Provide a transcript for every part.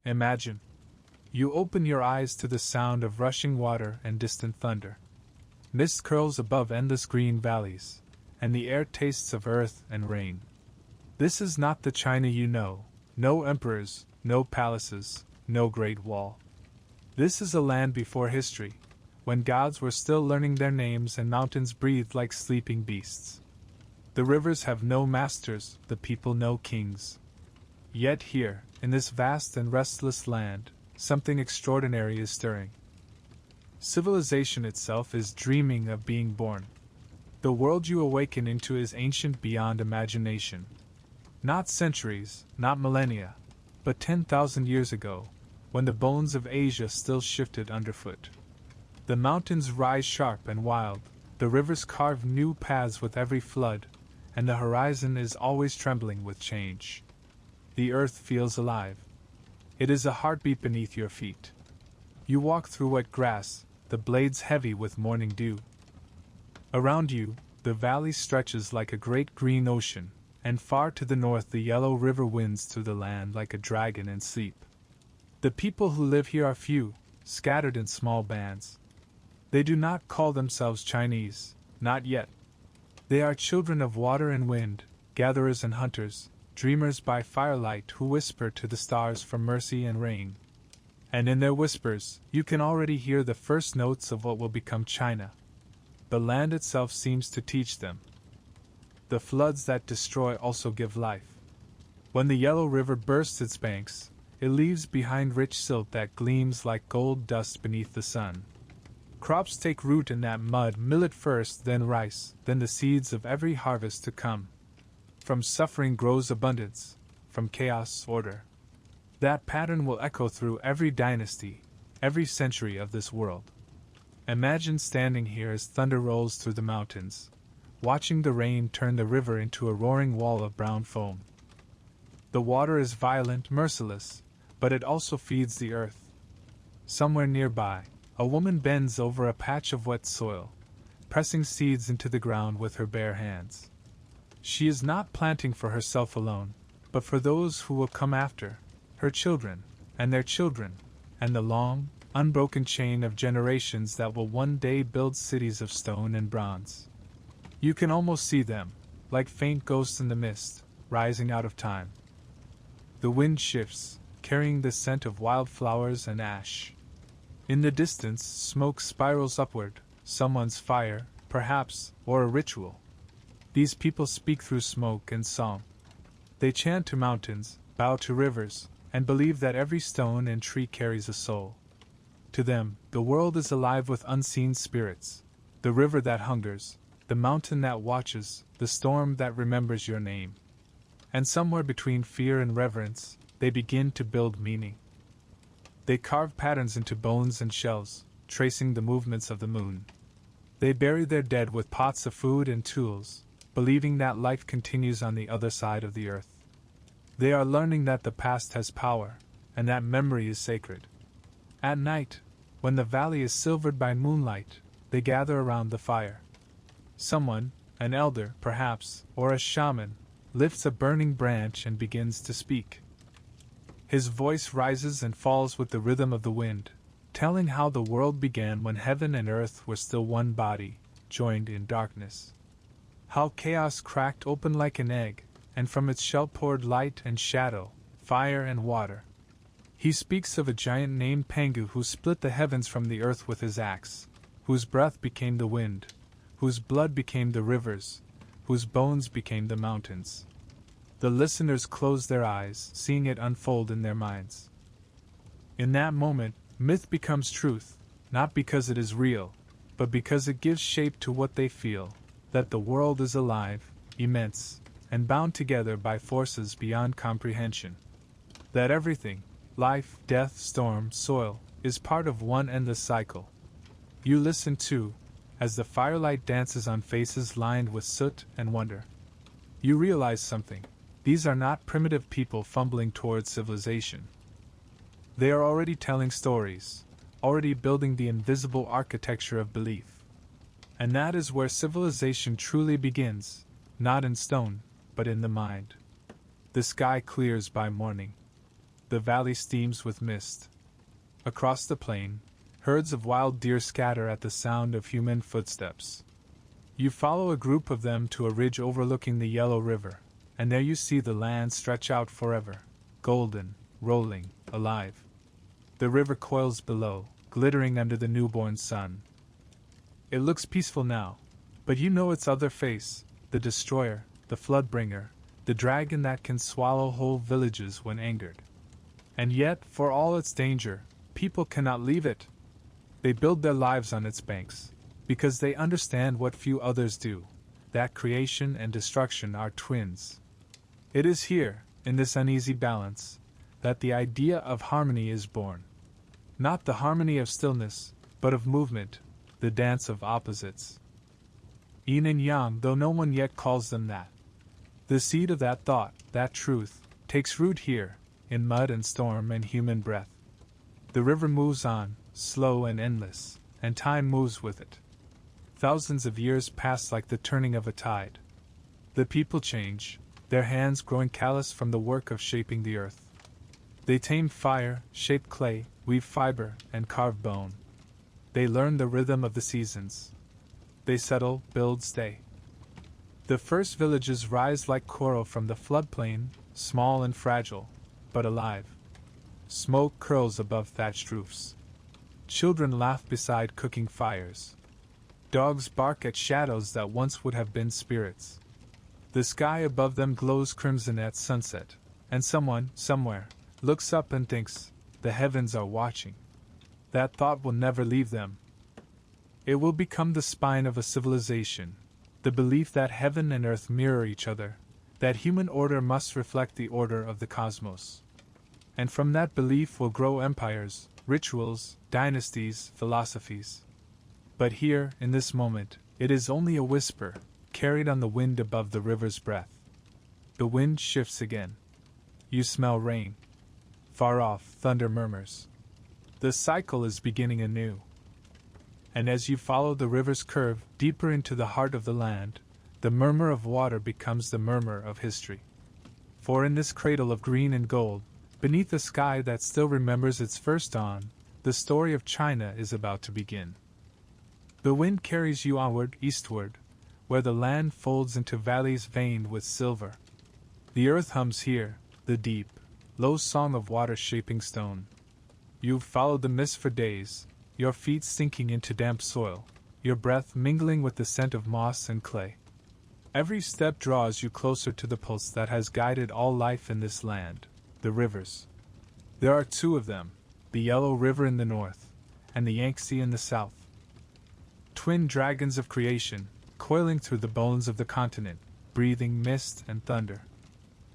Imagine. You open your eyes to the sound of rushing water and distant thunder. Mist curls above endless green valleys, and the air tastes of earth and rain. This is not the China you know, no emperors, no palaces, no great wall. This is a land before history, when gods were still learning their names and mountains breathed like sleeping beasts. The rivers have no masters, the people no kings. Yet here, in this vast and restless land, something extraordinary is stirring. Civilization itself is dreaming of being born. The world you awaken into is ancient beyond imagination. Not centuries, not millennia, but 10,000 years ago, when the bones of Asia still shifted underfoot. The mountains rise sharp and wild, the rivers carve new paths with every flood, and the horizon is always trembling with change. The earth feels alive. It is a heartbeat beneath your feet. You walk through wet grass, the blades heavy with morning dew. Around you, the valley stretches like a great green ocean, and far to the north the yellow river winds through the land like a dragon in sleep. The people who live here are few, scattered in small bands. They do not call themselves Chinese, not yet. They are children of water and wind, gatherers and hunters, dreamers by firelight who whisper to the stars for mercy and rain. And in their whispers, you can already hear the first notes of what will become China. The land itself seems to teach them. The floods that destroy also give life. When the yellow river bursts its banks, it leaves behind rich silt that gleams like gold dust beneath the sun. Crops take root in that mud, millet first, then rice, then the seeds of every harvest to come. From suffering grows abundance, from chaos order. That pattern will echo through every dynasty, every century of this world. Imagine standing here as thunder rolls through the mountains, watching the rain turn the river into a roaring wall of brown foam. The water is violent, merciless, but it also feeds the earth. Somewhere nearby, a woman bends over a patch of wet soil, pressing seeds into the ground with her bare hands. She is not planting for herself alone, but for those who will come after, her children, and their children, and the long, unbroken chain of generations that will one day build cities of stone and bronze. You can almost see them, like faint ghosts in the mist, rising out of time. The wind shifts, carrying the scent of wildflowers and ash. In the distance, smoke spirals upward, someone's fire, perhaps, or a ritual. These people speak through smoke and song. They chant to mountains, bow to rivers, and believe that every stone and tree carries a soul. To them, the world is alive with unseen spirits, the river that hungers, the mountain that watches, the storm that remembers your name. And somewhere between fear and reverence, they begin to build meaning. They carve patterns into bones and shells, tracing the movements of the moon. They bury their dead with pots of food and tools, believing that life continues on the other side of the earth. They are learning that the past has power, and that memory is sacred. At night, when the valley is silvered by moonlight, they gather around the fire. Someone, an elder, perhaps, or a shaman, lifts a burning branch and begins to speak. His voice rises and falls with the rhythm of the wind, telling how the world began when heaven and earth were still one body, joined in darkness. How chaos cracked open like an egg, and from its shell poured light and shadow, fire and water. He speaks of a giant named Pangu who split the heavens from the earth with his axe, whose breath became the wind, whose blood became the rivers, whose bones became the mountains. The listeners close their eyes, seeing it unfold in their minds. In that moment, myth becomes truth, not because it is real, but because it gives shape to what they feel, that the world is alive, immense, and bound together by forces beyond comprehension. That everything, life, death, storm, soil, is part of one endless cycle. You listen too, as the firelight dances on faces lined with soot and wonder. You realize something. These are not primitive people fumbling towards civilization. They are already telling stories, already building the invisible architecture of belief. And that is where civilization truly begins, not in stone, but in the mind. The sky clears by morning. The valley steams with mist. Across the plain, herds of wild deer scatter at the sound of human footsteps. You follow a group of them to a ridge overlooking the Yellow River, and there you see the land stretch out forever, golden, rolling, alive. The river coils below, glittering under the newborn sun. It looks peaceful now, but you know its other face, the destroyer, the floodbringer, the dragon that can swallow whole villages when angered. And yet, for all its danger, people cannot leave it. They build their lives on its banks, because they understand what few others do, that creation and destruction are twins. It is here, in this uneasy balance, that the idea of harmony is born. Not the harmony of stillness, but of movement, the dance of opposites. Yin and Yang, though no one yet calls them that. The seed of that thought, that truth, takes root here, in mud and storm and human breath. The river moves on, slow and endless, and time moves with it. Thousands of years pass like the turning of a tide. The people change, their hands growing callous from the work of shaping the earth. They tame fire, shape clay, weave fiber, and carve bone. They learn the rhythm of the seasons. They settle, build, stay. The first villages rise like coral from the floodplain, small and fragile, but alive. Smoke curls above thatched roofs. Children laugh beside cooking fires. Dogs bark at shadows that once would have been spirits. The sky above them glows crimson at sunset, and someone, somewhere, looks up and thinks, the heavens are watching. That thought will never leave them. It will become the spine of a civilization, the belief that heaven and earth mirror each other, that human order must reflect the order of the cosmos. And from that belief will grow empires, rituals, dynasties, philosophies. But here, in this moment, it is only a whisper, carried on the wind above the river's breath. The wind shifts again. You smell rain. Far off, thunder murmurs. The cycle is beginning anew. And as you follow the river's curve deeper into the heart of the land, the murmur of water becomes the murmur of history. For in this cradle of green and gold, beneath a sky that still remembers its first dawn, the story of China is about to begin. The wind carries you onward, eastward, where the land folds into valleys veined with silver. The earth hums here, the deep, low song of water shaping stone. You've followed the mist for days, your feet sinking into damp soil, your breath mingling with the scent of moss and clay. Every step draws you closer to the pulse that has guided all life in this land, the rivers. There are two of them, the Yellow River in the north, and the Yangtze in the south. Twin dragons of creation, coiling through the bones of the continent, breathing mist and thunder.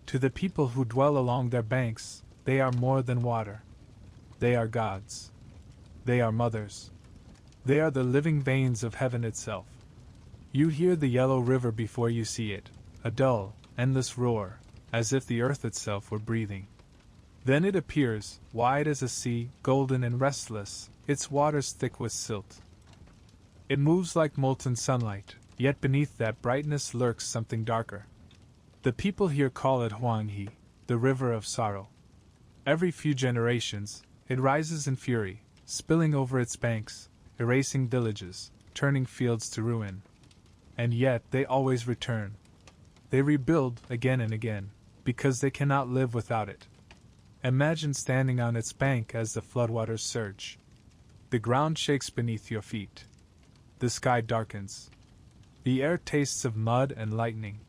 To the people who dwell along their banks, they are more than water. They are gods. They are mothers. They are the living veins of heaven itself. You hear the Yellow River before you see it, a dull, endless roar, as if the earth itself were breathing. Then it appears, wide as a sea, golden and restless, its waters thick with silt. It moves like molten sunlight, yet beneath that brightness lurks something darker. The people here call it Huanghe, the river of sorrow. Every few generations, it rises in fury, spilling over its banks, erasing villages, turning fields to ruin. And yet they always return. They rebuild again and again, because they cannot live without it. Imagine standing on its bank as the floodwaters surge. The ground shakes beneath your feet. The sky darkens. The air tastes of mud and lightning.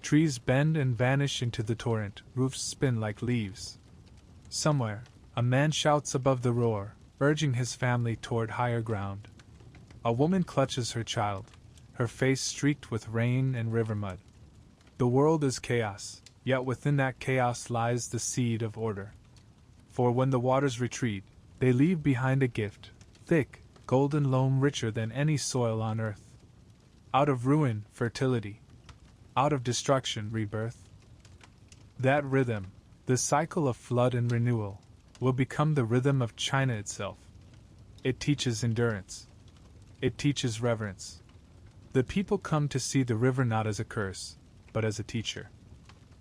Trees bend and vanish into the torrent, roofs spin like leaves. Somewhere, a man shouts above the roar, urging his family toward higher ground. A woman clutches her child, her face streaked with rain and river mud. The world is chaos, yet within that chaos lies the seed of order. For when the waters retreat, they leave behind a gift, thick, golden loam richer than any soil on earth. Out of ruin, fertility. Out of destruction, rebirth. That rhythm, the cycle of flood and renewal, will become the rhythm of China itself. It teaches endurance. It teaches reverence. The people come to see the river not as a curse, but as a teacher.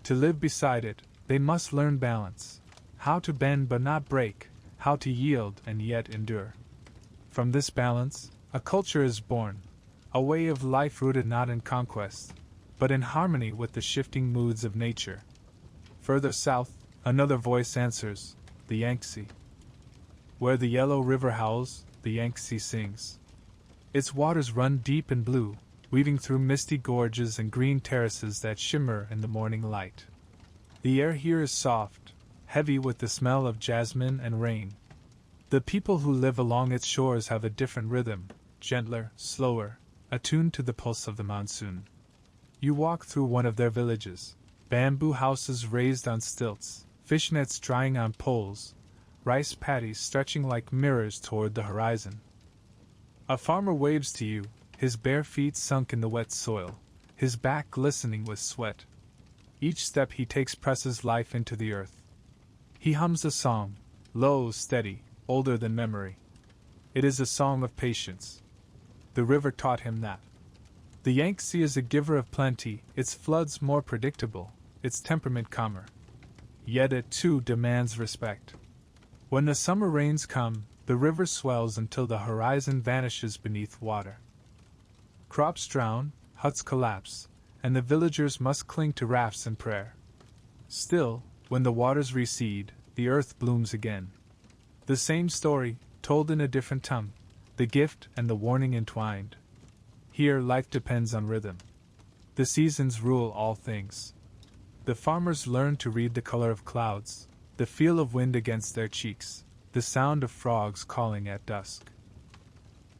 To live beside it, they must learn balance. how to bend but not break, how to yield and yet endure. From this balance, a culture is born, a way of life rooted not in conquest, but in harmony with the shifting moods of nature. Further south, another voice answers, the Yangtze. Where the yellow river howls, the Yangtze sings. Its waters run deep and blue, weaving through misty gorges and green terraces that shimmer in the morning light. The air here is soft, heavy with the smell of jasmine and rain. The people who live along its shores have a different rhythm, gentler, slower, attuned to the pulse of the monsoon. You walk through one of their villages, bamboo houses raised on stilts, fish nets drying on poles, rice paddies stretching like mirrors toward the horizon. A farmer waves to you, his bare feet sunk in the wet soil, his back glistening with sweat. Each step he takes presses life into the earth. He hums a song, low, steady, older than memory. It is a song of patience. The river taught him that. The Yangtze is a giver of plenty, its floods more predictable, its temperament calmer. Yet it too demands respect. When the summer rains come, the river swells until the horizon vanishes beneath water. Crops drown, huts collapse, and the villagers must cling to rafts in prayer. Still, when the waters recede, the earth blooms again. The same story, told in a different tongue, the gift and the warning entwined. Here life depends on rhythm. The seasons rule all things. The farmers learn to read the color of clouds, the feel of wind against their cheeks, the sound of frogs calling at dusk.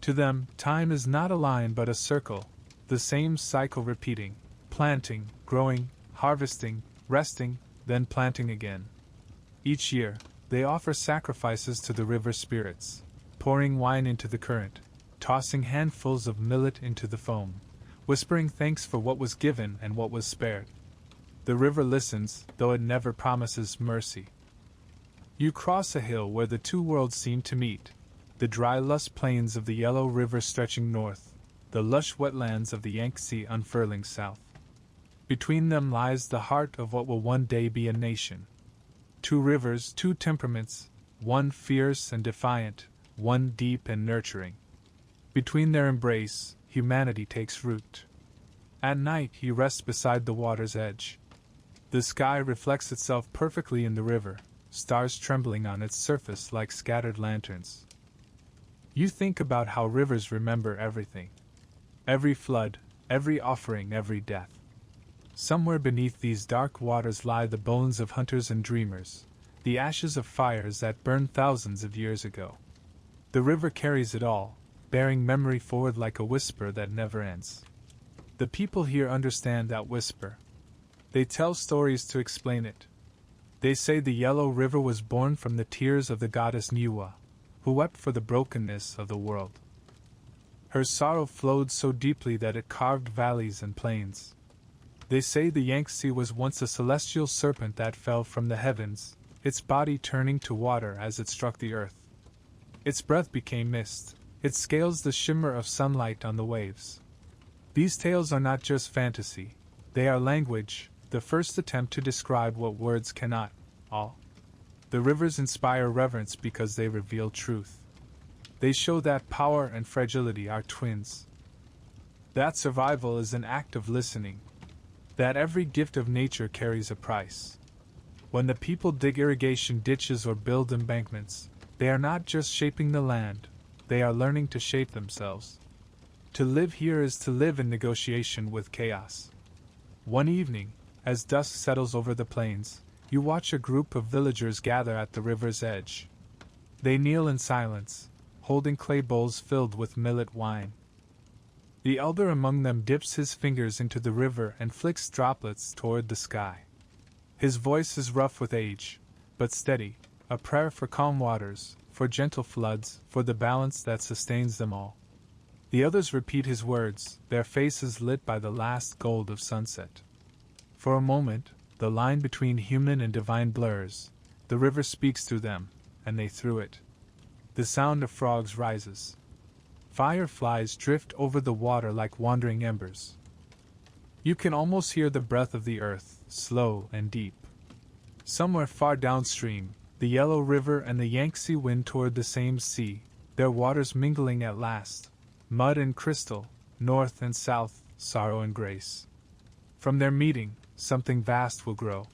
To them, time is not a line but a circle, the same cycle repeating, planting, growing, harvesting, resting, then planting again. Each year, they offer sacrifices to the river spirits, pouring wine into the current, tossing handfuls of millet into the foam, whispering thanks for what was given and what was spared. The river listens, though it never promises mercy. You cross a hill where the two worlds seem to meet, the dry lush plains of the Yellow River stretching north, the lush wetlands of the Yangtze unfurling south. Between them lies the heart of what will one day be a nation. Two rivers, two temperaments, one fierce and defiant, one deep and nurturing. Between their embrace, humanity takes root. At night you rest beside the water's edge. The sky reflects itself perfectly in the river, stars trembling on its surface like scattered lanterns. You think about how rivers remember everything. Every flood, every offering, every death. Somewhere beneath these dark waters lie the bones of hunters and dreamers, the ashes of fires that burned thousands of years ago. The river carries it all, bearing memory forward like a whisper that never ends. The people here understand that whisper. They tell stories to explain it. They say the Yellow River was born from the tears of the goddess Niwa, who wept for the brokenness of the world. Her sorrow flowed so deeply that it carved valleys and plains. They say the Yangtze was once a celestial serpent that fell from the heavens, its body turning to water as it struck the earth. Its breath became mist, its scales the shimmer of sunlight on the waves. These tales are not just fantasy, they are language, the first attempt to describe what words cannot, all. The rivers inspire reverence because they reveal truth. They show that power and fragility are twins. That survival is an act of listening. That every gift of nature carries a price. When the people dig irrigation ditches or build embankments, they are not just shaping the land, they are learning to shape themselves. To live here is to live in negotiation with chaos. One evening, as dusk settles over the plains, you watch a group of villagers gather at the river's edge. They kneel in silence, holding clay bowls filled with millet wine. The elder among them dips his fingers into the river and flicks droplets toward the sky. His voice is rough with age, but steady, a prayer for calm waters, for gentle floods, for the balance that sustains them all. The others repeat his words, their faces lit by the last gold of sunset. For a moment, the line between human and divine blurs, the river speaks through them, and they through it. The sound of frogs rises. Fireflies drift over the water like wandering embers. You can almost hear the breath of the earth, slow and deep. Somewhere far downstream, The Yellow River and the Yangtze wind toward the same sea, their waters mingling at last, mud and crystal, north and south, sorrow and grace. From their meeting, something vast will grow.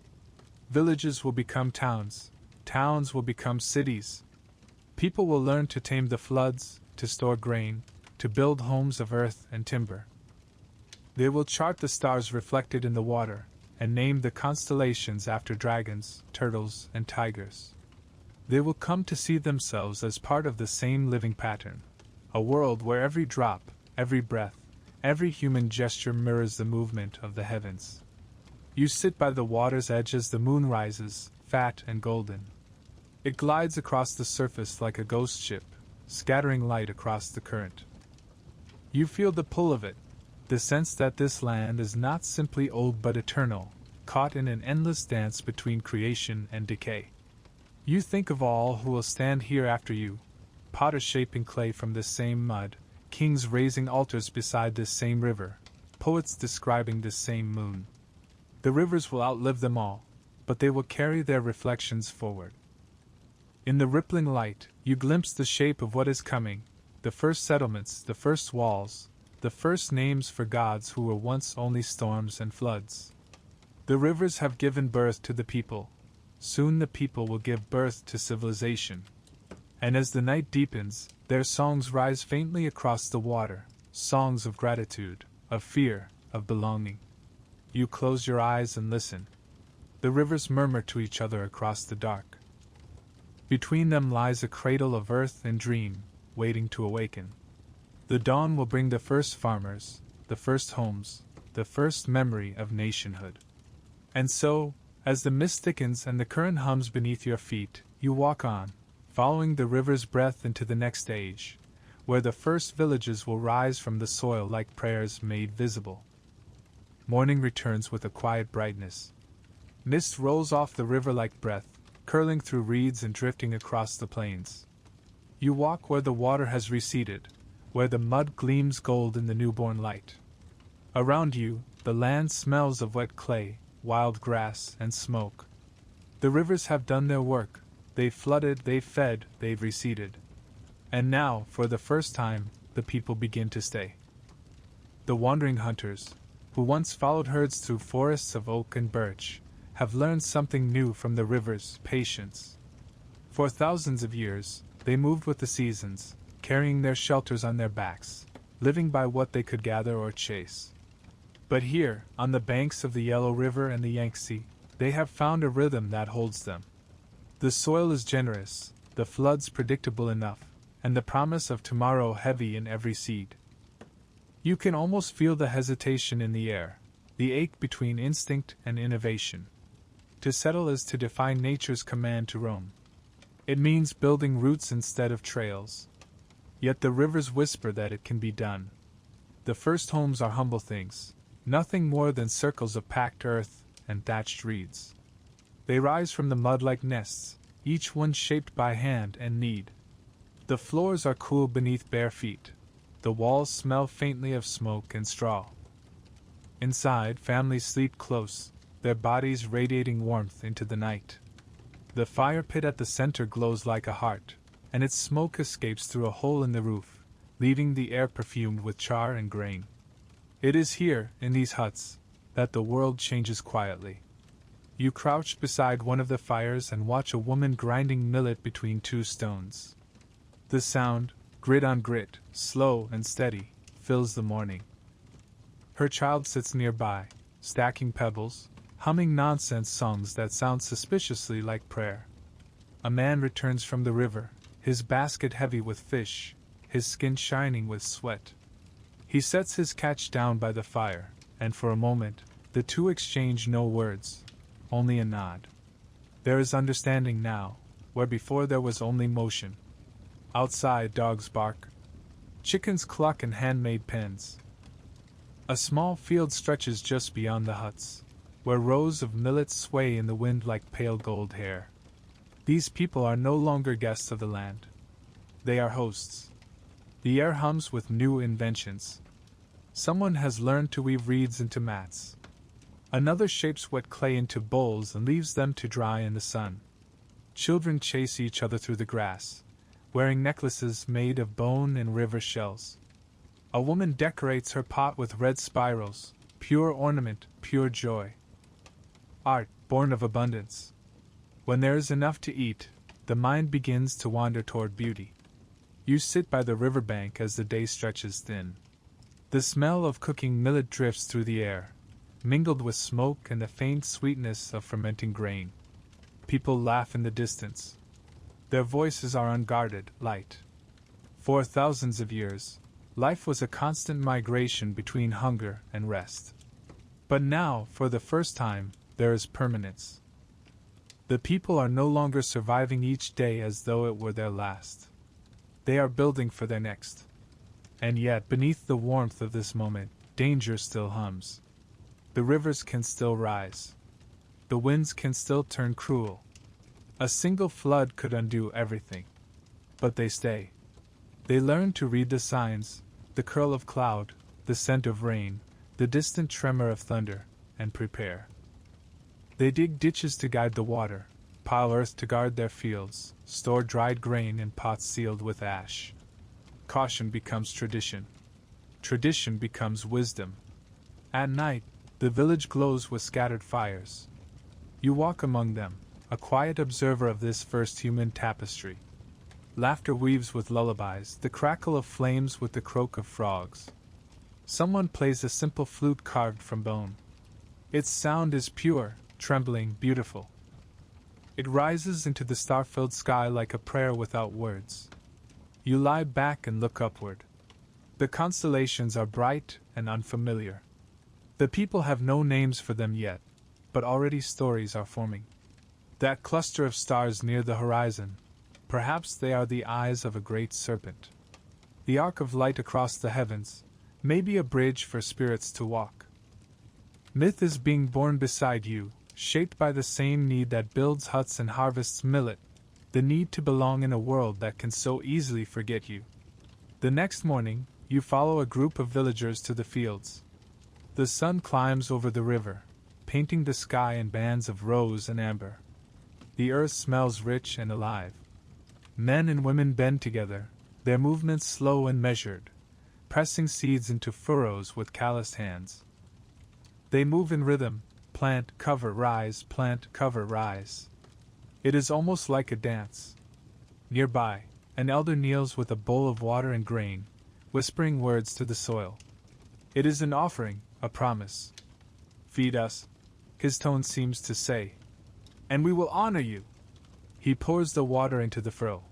Villages will become towns, towns will become cities. People will learn to tame the floods, to store grain, to build homes of earth and timber. They will chart the stars reflected in the water, and name the constellations after dragons, turtles, and tigers. They will come to see themselves as part of the same living pattern, a world where every drop, every breath, every human gesture mirrors the movement of the heavens. You sit by the water's edge as the moon rises, fat and golden. It glides across the surface like a ghost ship, scattering light across the current. You feel the pull of it, the sense that this land is not simply old but eternal, caught in an endless dance between creation and decay. You think of all who will stand here after you, potters shaping clay from this same mud, kings raising altars beside this same river, poets describing this same moon. The rivers will outlive them all, but they will carry their reflections forward. In the rippling light, you glimpse the shape of what is coming, the first settlements, the first walls, the first names for gods who were once only storms and floods. The rivers have given birth to the people. Soon the people will give birth to civilization. And as the night deepens, their songs rise faintly across the water, songs of gratitude, of fear, of belonging. You close your eyes and listen. The rivers murmur to each other across the dark. Between them lies a cradle of earth and dream, waiting to awaken. The dawn will bring the first farmers, the first homes, the first memory of nationhood. And so, as the mist thickens and the current hums beneath your feet, you walk on, following the river's breath into the next age, where the first villages will rise from the soil like prayers made visible. Morning returns with a quiet brightness. Mist rolls off the river like breath, curling through reeds and drifting across the plains. You walk where the water has receded, where the mud gleams gold in the newborn light. Around you, the land smells of wet clay, wild grass, and smoke. The rivers have done their work. They've flooded, they've fed, they've receded. And now, for the first time, the people begin to stay. The wandering hunters, who once followed herds through forests of oak and birch, have learned something new from the river's patience. For thousands of years, they moved with the seasons, carrying their shelters on their backs, living by what they could gather or chase. But here, on the banks of the Yellow River and the Yangtze, they have found a rhythm that holds them. The soil is generous, the floods predictable enough, and the promise of tomorrow heavy in every seed. You can almost feel the hesitation in the air, the ache between instinct and innovation. To settle is to defy nature's command to roam. It means building routes instead of trails. Yet the rivers whisper that it can be done. The first homes are humble things, nothing more than circles of packed earth and thatched reeds. They rise from the mud like nests, each one shaped by hand and need. The floors are cool beneath bare feet. The walls smell faintly of smoke and straw. Inside, families sleep close, their bodies radiating warmth into the night. The fire pit at the center glows like a heart, and its smoke escapes through a hole in the roof, leaving the air perfumed with char and grain. It is here, in these huts, that the world changes quietly. You crouch beside one of the fires and watch a woman grinding millet between two stones. The sound, grit on grit, slow and steady, fills the morning. Her child sits nearby, stacking pebbles, humming nonsense songs that sound suspiciously like prayer. A man returns from the river, his basket heavy with fish, his skin shining with sweat. He sets his catch down by the fire, and for a moment, the two exchange no words, only a nod. There is understanding now, where before there was only motion. Outside, dogs bark. Chickens cluck in handmade pens. A small field stretches just beyond the huts, where rows of millet sway in the wind like pale gold hair. These people are no longer guests of the land. They are hosts. The air hums with new inventions. Someone has learned to weave reeds into mats. Another shapes wet clay into bowls and leaves them to dry in the sun. Children chase each other through the grass, wearing necklaces made of bone and river shells. A woman decorates her pot with red spirals, pure ornament, pure joy. Art, born of abundance. When there is enough to eat, the mind begins to wander toward beauty. You sit by the riverbank as the day stretches thin. The smell of cooking millet drifts through the air, mingled with smoke and the faint sweetness of fermenting grain. People laugh in the distance. Their voices are unguarded, light. For thousands of years, life was a constant migration between hunger and rest. But now, for the first time, there is permanence. The people are no longer surviving each day as though it were their last. They are building for their next. And yet, beneath the warmth of this moment, danger still hums. The rivers can still rise. The winds can still turn cruel. A single flood could undo everything. But they stay. They learn to read the signs, the curl of cloud, the scent of rain, the distant tremor of thunder, and prepare. They dig ditches to guide the water, pile earth to guard their fields, store dried grain in pots sealed with ash. Caution becomes tradition. Tradition becomes wisdom. At night, the village glows with scattered fires. You walk among them, a quiet observer of this first human tapestry. Laughter weaves with lullabies, the crackle of flames with the croak of frogs. Someone plays a simple flute carved from bone. Its sound is pure, trembling, beautiful. It rises into the star-filled sky like a prayer without words. You lie back and look upward. The constellations are bright and unfamiliar. The people have no names for them yet, but already stories are forming. That cluster of stars near the horizon, perhaps they are the eyes of a great serpent. The arc of light across the heavens, may be a bridge for spirits to walk. Myth is being born beside you, shaped by the same need that builds huts and harvests millet, the need to belong in a world that can so easily forget you. The next morning, you follow a group of villagers to the fields. The sun climbs over the river, painting the sky in bands of rose and amber. The earth smells rich and alive. Men and women bend together, their movements slow and measured, pressing seeds into furrows with calloused hands. They move in rhythm, plant, cover, rise, plant, cover, rise. It is almost like a dance. Nearby, an elder kneels with a bowl of water and grain, whispering words to the soil. It is an offering, a promise. Feed us, his tone seems to say, and we will honor you. He pours the water into the furrow,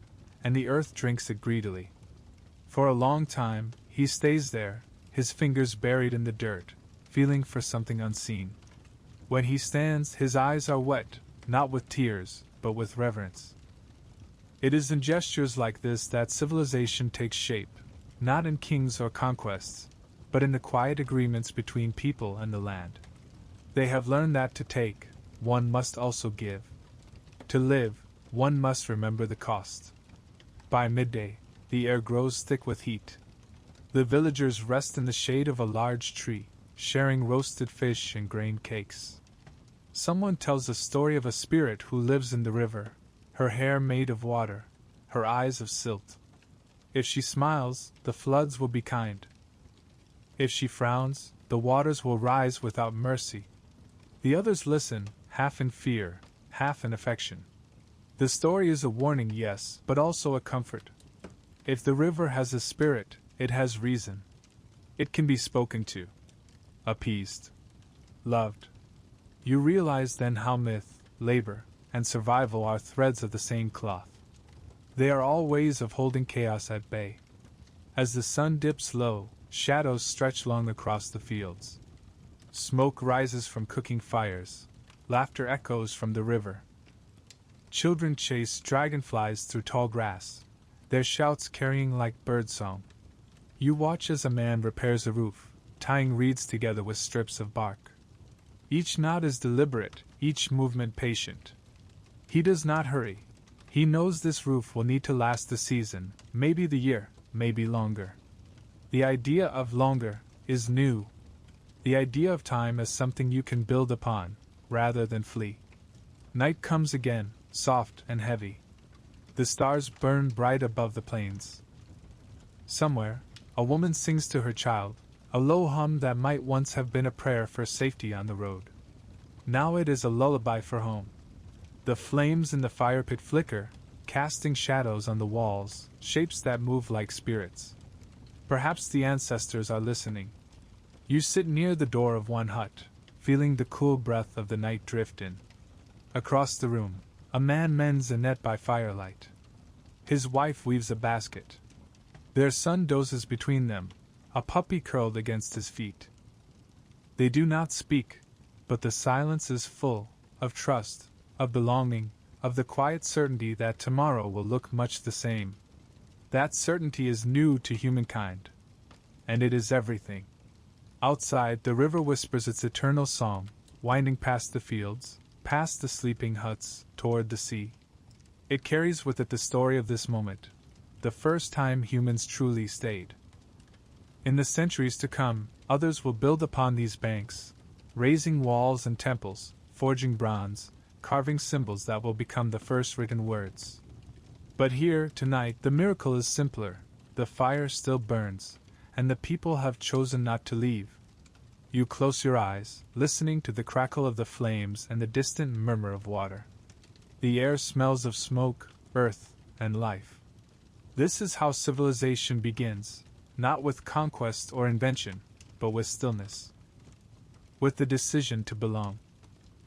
and the earth drinks it greedily. For a long time, he stays there, his fingers buried in the dirt, feeling for something unseen. When he stands, his eyes are wet, not with tears, but with reverence. It is in gestures like this that civilization takes shape, not in kings or conquests, but in the quiet agreements between people and the land. They have learned that to take, one must also give. To live, one must remember the cost. By midday, the air grows thick with heat. The villagers rest in the shade of a large tree, sharing roasted fish and grain cakes. Someone tells a story of a spirit who lives in the river, her hair made of water, her eyes of silt. If she smiles, the floods will be kind. If she frowns, the waters will rise without mercy. The others listen, half in fear, half in affection. The story is a warning, yes, but also a comfort. If the river has a spirit, it has reason. It can be spoken to, appeased, loved. You realize then how myth, labor, and survival are threads of the same cloth. They are all ways of holding chaos at bay. As the sun dips low, shadows stretch long across the fields. Smoke rises from cooking fires, laughter echoes from the river. Children chase dragonflies through tall grass, their shouts carrying like birdsong. You watch as a man repairs a roof, tying reeds together with strips of bark. Each nod is deliberate, each movement patient. He does not hurry. He knows this roof will need to last the season, maybe the year, maybe longer. The idea of longer is new. The idea of time as something you can build upon, rather than flee. Night comes again, soft and heavy. The stars burn bright above the plains. Somewhere, a woman sings to her child, a low hum that might once have been a prayer for safety on the road. Now it is a lullaby for home. The flames in the fire pit flicker, casting shadows on the walls, shapes that move like spirits. Perhaps the ancestors are listening. You sit near the door of one hut, feeling the cool breath of the night drift in. Across the room, a man mends a net by firelight. His wife weaves a basket. Their son dozes between them, a puppy curled against his feet. They do not speak, but the silence is full of trust, of belonging, of the quiet certainty that tomorrow will look much the same. That certainty is new to humankind. And it is everything. Outside, the river whispers its eternal song, winding past the fields, past the sleeping huts, toward the sea. It carries with it the story of this moment, the first time humans truly stayed. In the centuries to come, others will build upon these banks, raising walls and temples, forging bronze, carving symbols that will become the first written words. But here, tonight, the miracle is simpler. The fire still burns, and the people have chosen not to leave. You close your eyes, listening to the crackle of the flames and the distant murmur of water. The air smells of smoke, earth, and life. This is how civilization begins, not with conquest or invention, but with stillness. With the decision to belong.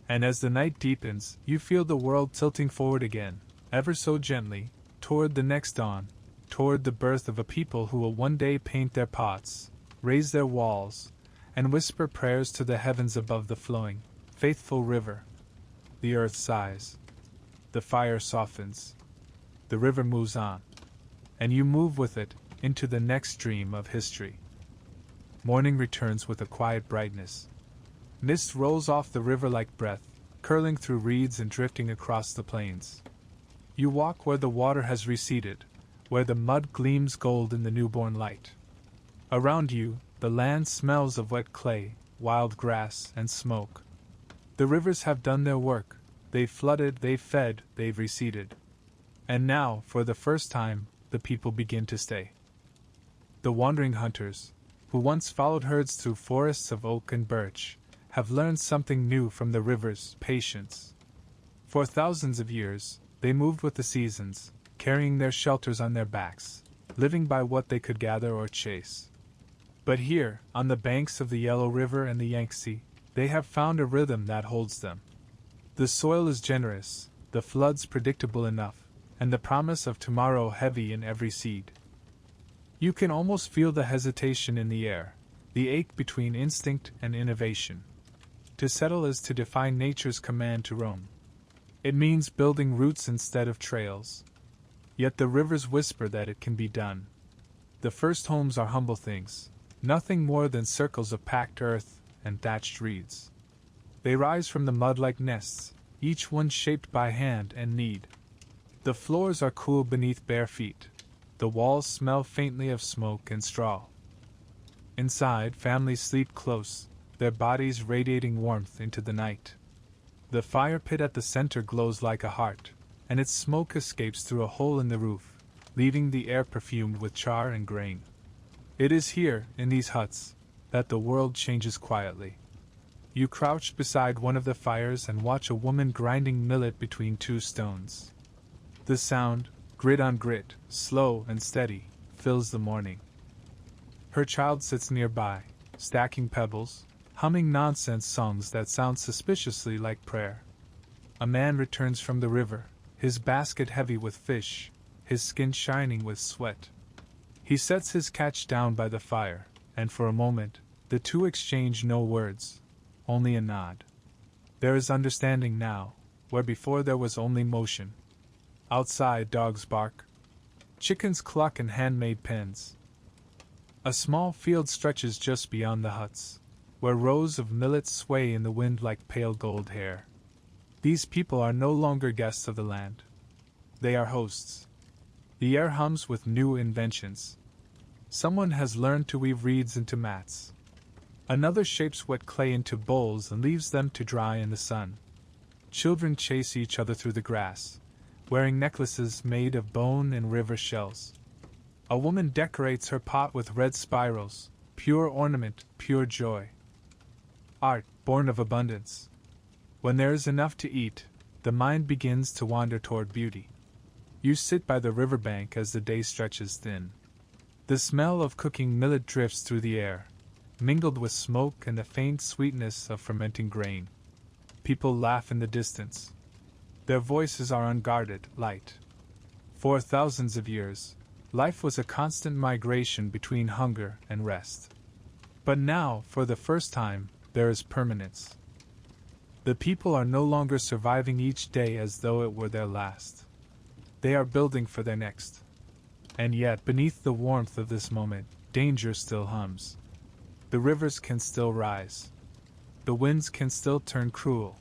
And as the night deepens, you feel the world tilting forward again, ever so gently, toward the next dawn, toward the birth of a people who will one day paint their pots, raise their walls, and whisper prayers to the heavens above the flowing, faithful river. The earth sighs. The fire softens. The river moves on. And you move with it into the next dream of history. Morning returns with a quiet brightness. Mist rolls off the river like breath, curling through reeds and drifting across the plains. You walk where the water has receded, where the mud gleams gold in the newborn light. Around you, the land smells of wet clay, wild grass, and smoke. The rivers have done their work. They've flooded, they've fed, they've receded. And now, for the first time, the people begin to stay. The wandering hunters, who once followed herds through forests of oak and birch, have learned something new from the river's patience. For thousands of years, they moved with the seasons, carrying their shelters on their backs, living by what they could gather or chase. But here, on the banks of the Yellow River and the Yangtze, they have found a rhythm that holds them. The soil is generous, the floods predictable enough, and the promise of tomorrow heavy in every seed. You can almost feel the hesitation in the air, the ache between instinct and innovation. To settle is to defy nature's command to roam. It means building routes instead of trails. Yet the rivers whisper that it can be done. The first homes are humble things, nothing more than circles of packed earth and thatched reeds. They rise from the mud like nests, each one shaped by hand and need. The floors are cool beneath bare feet. The walls smell faintly of smoke and straw. Inside, families sleep close, their bodies radiating warmth into the night. The fire pit at the center glows like a heart, and its smoke escapes through a hole in the roof, leaving the air perfumed with char and grain. It is here, in these huts, that the world changes quietly. You crouch beside one of the fires and watch a woman grinding millet between two stones. The sound, grit on grit, slow and steady, fills the morning. Her child sits nearby, stacking pebbles, humming nonsense songs that sound suspiciously like prayer. A man returns from the river, his basket heavy with fish, his skin shining with sweat. He sets his catch down by the fire, and for a moment, the two exchange no words, only a nod. There is understanding now, where before there was only motion. Outside, dogs bark. Chickens cluck in handmade pens. A small field stretches just beyond the huts, where rows of millet sway in the wind like pale gold hair. These people are no longer guests of the land. They are hosts. The air hums with new inventions. Someone has learned to weave reeds into mats. Another shapes wet clay into bowls and leaves them to dry in the sun. Children chase each other through the grass, wearing necklaces made of bone and river shells. A woman decorates her pot with red spirals, pure ornament, pure joy. Art, born of abundance. When there is enough to eat, the mind begins to wander toward beauty. You sit by the riverbank as the day stretches thin. The smell of cooking millet drifts through the air, mingled with smoke and the faint sweetness of fermenting grain. People laugh in the distance. Their voices are unguarded, light. For thousands of years, life was a constant migration between hunger and rest. But now, for the first time, there is permanence. The people are no longer surviving each day as though it were their last. They are building for their next. And yet, beneath the warmth of this moment, danger still hums. The rivers can still rise. The winds can still turn cruel.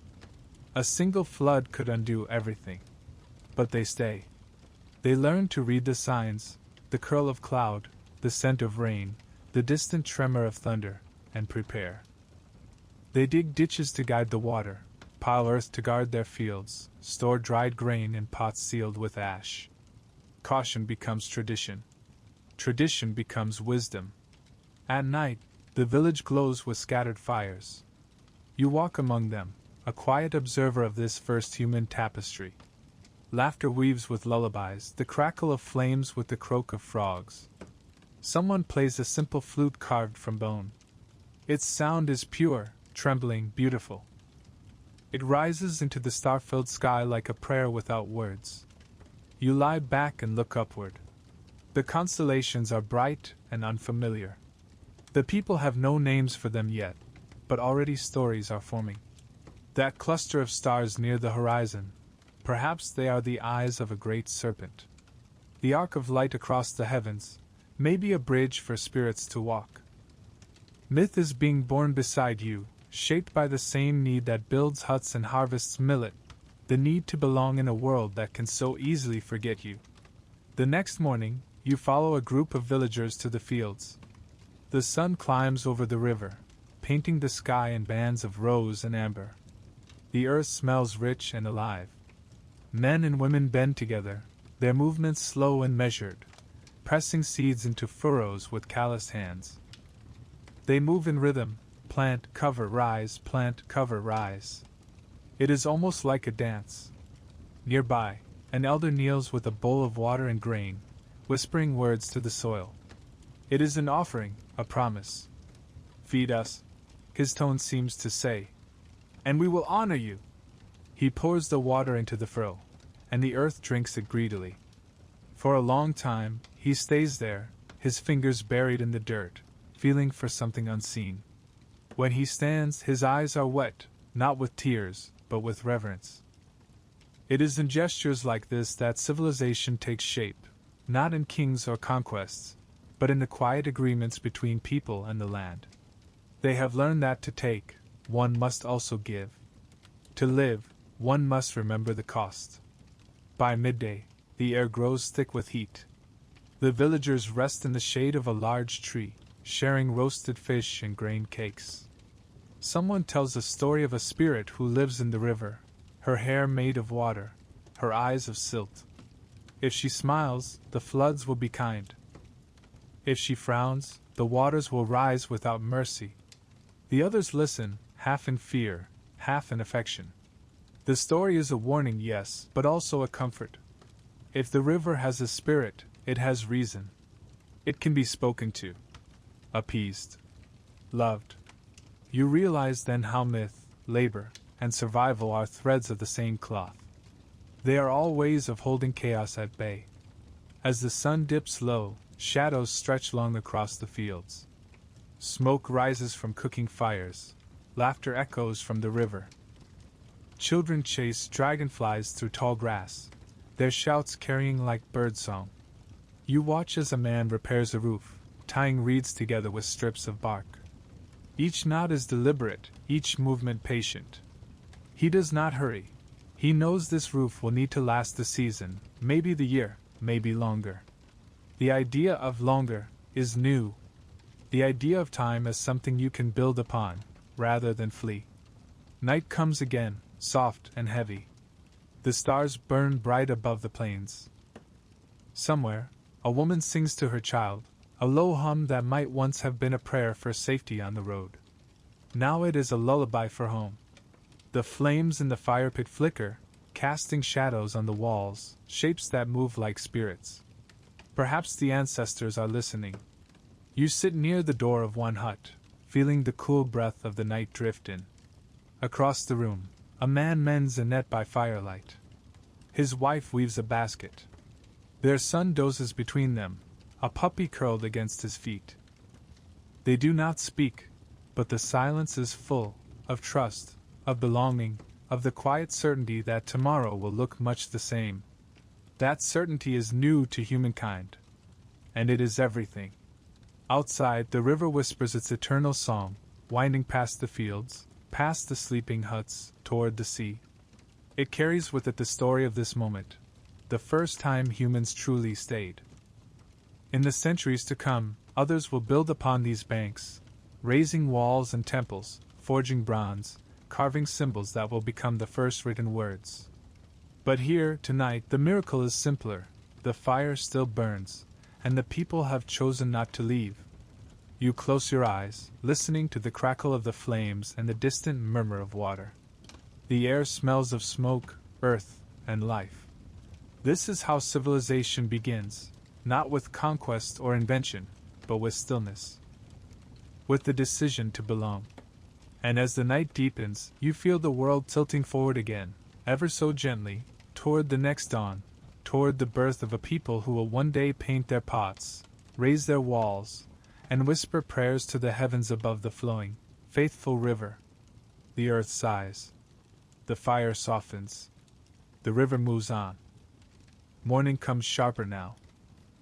A single flood could undo everything. But they stay. They learn to read the signs, the curl of cloud, the scent of rain, the distant tremor of thunder, and prepare. They dig ditches to guide the water, pile earth to guard their fields, store dried grain in pots sealed with ash. Caution becomes tradition. Tradition becomes wisdom. At night, the village glows with scattered fires. You walk among them, a quiet observer of this first human tapestry. Laughter weaves with lullabies, the crackle of flames with the croak of frogs. Someone plays a simple flute carved from bone. Its sound is pure, trembling, beautiful. It rises into the star-filled sky like a prayer without words. You lie back and look upward. The constellations are bright and unfamiliar. The people have no names for them yet, but already stories are forming. That cluster of stars near the horizon, perhaps they are the eyes of a great serpent. The arc of light across the heavens, may be a bridge for spirits to walk. Myth is being born beside you, shaped by the same need that builds huts and harvests millet, the need to belong in a world that can so easily forget you. The next morning, you follow a group of villagers to the fields. The sun climbs over the river, painting the sky in bands of rose and amber. The earth smells rich and alive. Men and women bend together, their movements slow and measured, pressing seeds into furrows with calloused hands. They move in rhythm, plant, cover, rise, plant, cover, rise. It is almost like a dance. Nearby, an elder kneels with a bowl of water and grain, whispering words to the soil. It is an offering, a promise. Feed us, his tone seems to say, and we will honor you. He pours the water into the furrow, and the earth drinks it greedily. For a long time, he stays there, his fingers buried in the dirt, feeling for something unseen. When he stands, his eyes are wet, not with tears, but with reverence. It is in gestures like this that civilization takes shape, not in kings or conquests, but in the quiet agreements between people and the land. They have learned that to take, one must also give. To live, one must remember the cost. By midday, the air grows thick with heat. The villagers rest in the shade of a large tree, sharing roasted fish and grain cakes. Someone tells a story of a spirit who lives in the river, her hair made of water, her eyes of silt. If she smiles, the floods will be kind. If she frowns, the waters will rise without mercy. The others listen, half in fear, half in affection. The story is a warning, yes, but also a comfort. If the river has a spirit, it has reason. It can be spoken to, appeased, loved. You realize then how myth, labor, and survival are threads of the same cloth. They are all ways of holding chaos at bay. As the sun dips low, shadows stretch long across the fields. Smoke rises from cooking fires, laughter echoes from the river. Children chase dragonflies through tall grass, their shouts carrying like birdsong. You watch as a man repairs a roof, tying reeds together with strips of bark. Each nod is deliberate, each movement patient. He does not hurry. He knows this roof will need to last the season, maybe the year, maybe longer. The idea of longer is new. The idea of time as something you can build upon, rather than flee. Night comes again, soft and heavy. The stars burn bright above the plains. Somewhere, a woman sings to her child, a low hum that might once have been a prayer for safety on the road. Now it is a lullaby for home. The flames in the fire pit flicker, casting shadows on the walls, shapes that move like spirits. Perhaps the ancestors are listening. You sit near the door of one hut, feeling the cool breath of the night drift in. Across the room, a man mends a net by firelight. His wife weaves a basket. Their son dozes between them, a puppy curled against his feet. They do not speak, but the silence is full of trust, of belonging, of the quiet certainty that tomorrow will look much the same. That certainty is new to humankind. And it is everything. Outside, the river whispers its eternal song, winding past the fields, past the sleeping huts, toward the sea. It carries with it the story of this moment, the first time humans truly stayed. In the centuries to come, others will build upon these banks, raising walls and temples, forging bronze, carving symbols that will become the first written words. But here, tonight, the miracle is simpler. The fire still burns, and the people have chosen not to leave. You close your eyes, listening to the crackle of the flames and the distant murmur of water. The air smells of smoke, earth, and life. This is how civilization begins, not with conquest or invention, but with stillness. With the decision to belong. And as the night deepens, you feel the world tilting forward again, ever so gently, toward the next dawn, toward the birth of a people who will one day paint their pots, raise their walls, and whisper prayers to the heavens above the flowing, faithful river. The earth sighs. The fire softens. The river moves on. Morning comes sharper now.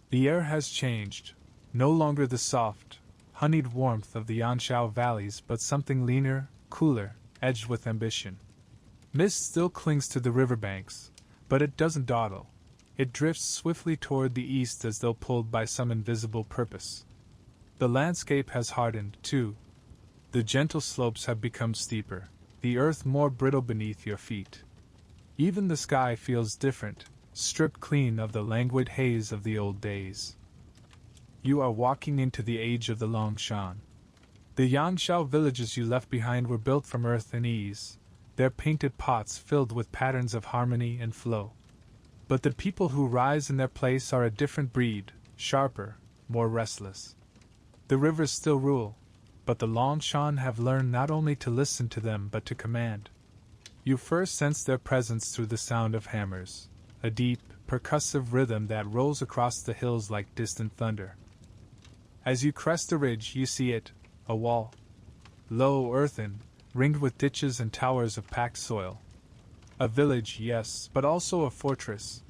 The air has changed, no longer the soft, honeyed warmth of the Yangtze valleys, but something leaner, cooler, edged with ambition. Mist still clings to the riverbanks, but it doesn't dawdle. It drifts swiftly toward the east as though pulled by some invisible purpose. The landscape has hardened, too. The gentle slopes have become steeper, the earth more brittle beneath your feet. Even the sky feels different, stripped clean of the languid haze of the old days. You are walking into the age of the Long Shan. The Yangtze villages you left behind were built from earth and ease, their painted pots filled with patterns of harmony and flow. But the people who rise in their place are a different breed, sharper, more restless. The rivers still rule, but the Long Shan have learned not only to listen to them but to command. You first sense their presence through the sound of hammers, a deep, percussive rhythm that rolls across the hills like distant thunder. As you crest a ridge, you see it, a wall. Low, earthen, ringed with ditches and towers of packed soil. A village, yes, but also a fortress.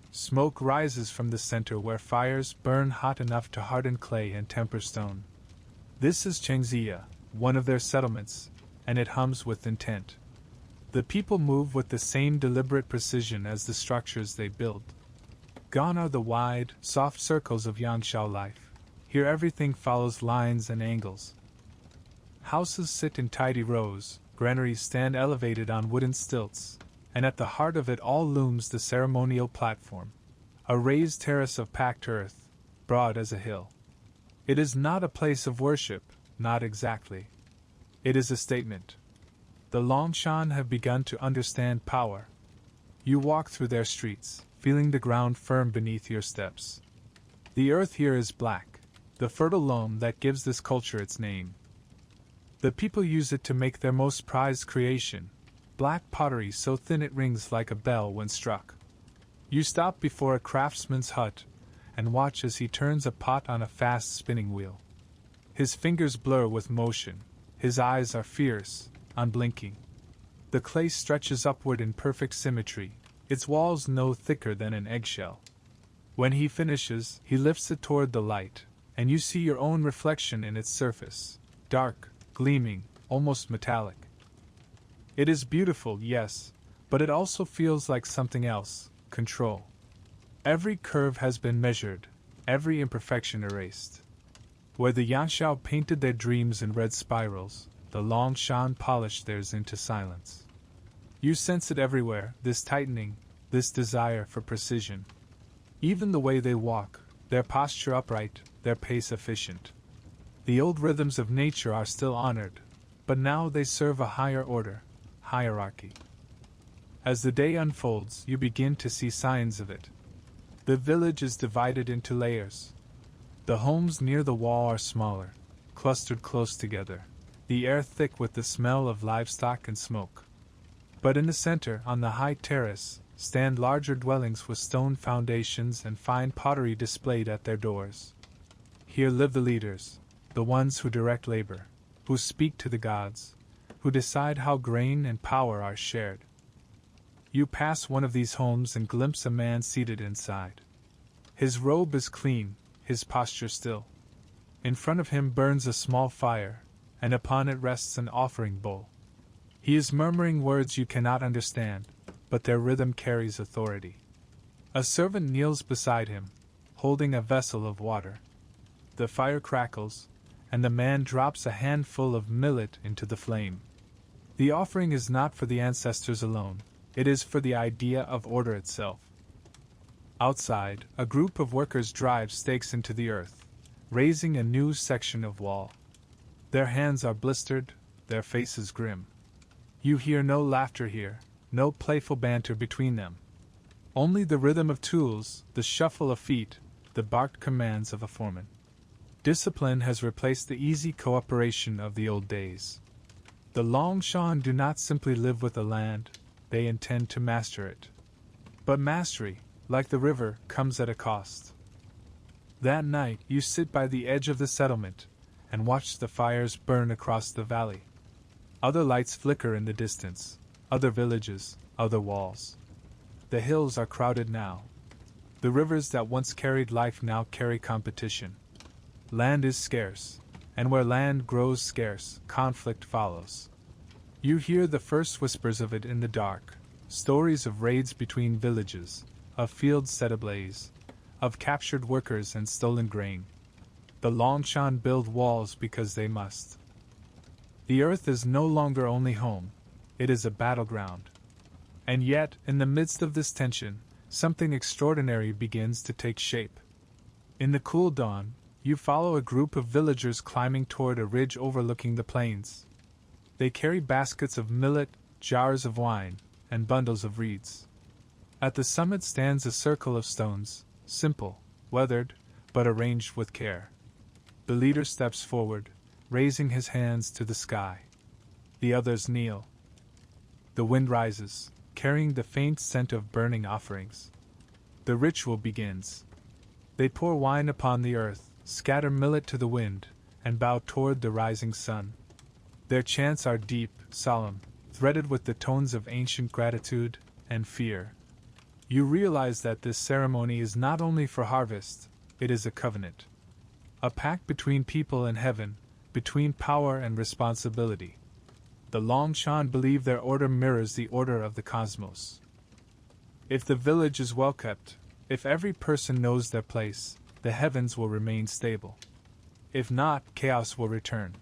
Smoke rises from the center where fires burn hot enough to harden clay and temper stone. This is Yangtze, one of their settlements, and it hums with intent. The people move with the same deliberate precision as the structures they build. Gone are the wide, soft circles of Yangtze life. Here everything follows lines and angles. Houses sit in tidy rows, granaries stand elevated on wooden stilts, and at the heart of it all looms the ceremonial platform, a raised terrace of packed earth, broad as a hill. It is not a place of worship, not exactly. It is a statement. The Long Shan have begun to understand power. You walk through their streets, feeling the ground firm beneath your steps. The earth here is black, the fertile loam that gives this culture its name. The people use it to make their most prized creation, black pottery so thin it rings like a bell when struck. You stop before a craftsman's hut and watch as he turns a pot on a fast spinning wheel. His fingers blur with motion, his eyes are fierce, unblinking. The clay stretches upward in perfect symmetry, its walls no thicker than an eggshell. When he finishes, he lifts it toward the light, and you see your own reflection in its surface, dark, gleaming, almost metallic. It is beautiful, yes, but it also feels like something else, control. Every curve has been measured, every imperfection erased. Where the Yangtze painted their dreams in red spirals, the Long Shan polished theirs into silence. You sense it everywhere, this tightening, this desire for precision. Even the way they walk, their posture upright, their pace efficient. The old rhythms of nature are still honored, but now they serve a higher order, hierarchy. As the day unfolds, you begin to see signs of it. The village is divided into layers. The homes near the wall are smaller, clustered close together, the air thick with the smell of livestock and smoke. But in the center, on the high terrace, stand larger dwellings with stone foundations and fine pottery displayed at their doors. Here live the leaders, the ones who direct labor, who speak to the gods, who decide how grain and power are shared. You pass one of these homes and glimpse a man seated inside. His robe is clean, his posture still. In front of him burns a small fire, and upon it rests an offering bowl. He is murmuring words you cannot understand, but their rhythm carries authority. A servant kneels beside him, holding a vessel of water. The fire crackles, and the man drops a handful of millet into the flame. The offering is not for the ancestors alone, it is for the idea of order itself. Outside, a group of workers drive stakes into the earth, raising a new section of wall. Their hands are blistered, their faces grim. You hear no laughter here, no playful banter between them. Only the rhythm of tools, the shuffle of feet, the barked commands of a foreman. Discipline has replaced the easy cooperation of the old days. The Longshan do not simply live with the land, they intend to master it. But mastery, like the river, comes at a cost. That night, you sit by the edge of the settlement and watch the fires burn across the valley. Other lights flicker in the distance, other villages, other walls. The hills are crowded now. The rivers that once carried life now carry competition. Land is scarce, and where land grows scarce, conflict follows. You hear the first whispers of it in the dark, stories of raids between villages, of fields set ablaze, of captured workers and stolen grain. The Longshan build walls because they must. The earth is no longer only home, it is a battleground. And yet, in the midst of this tension, something extraordinary begins to take shape. In the cool dawn, you follow a group of villagers climbing toward a ridge overlooking the plains. They carry baskets of millet, jars of wine, and bundles of reeds. At the summit stands a circle of stones, simple, weathered, but arranged with care. The leader steps forward, raising his hands to the sky. The others kneel. The wind rises, carrying the faint scent of burning offerings. The ritual begins. They pour wine upon the earth, scatter millet to the wind, and bow toward the rising sun. Their chants are deep, solemn, threaded with the tones of ancient gratitude and fear. You realize that this ceremony is not only for harvest, it is a covenant. A pact between people and heaven, between power and responsibility. The Longshan believe their order mirrors the order of the cosmos. If the village is well kept, if every person knows their place, the heavens will remain stable. If not, chaos will return.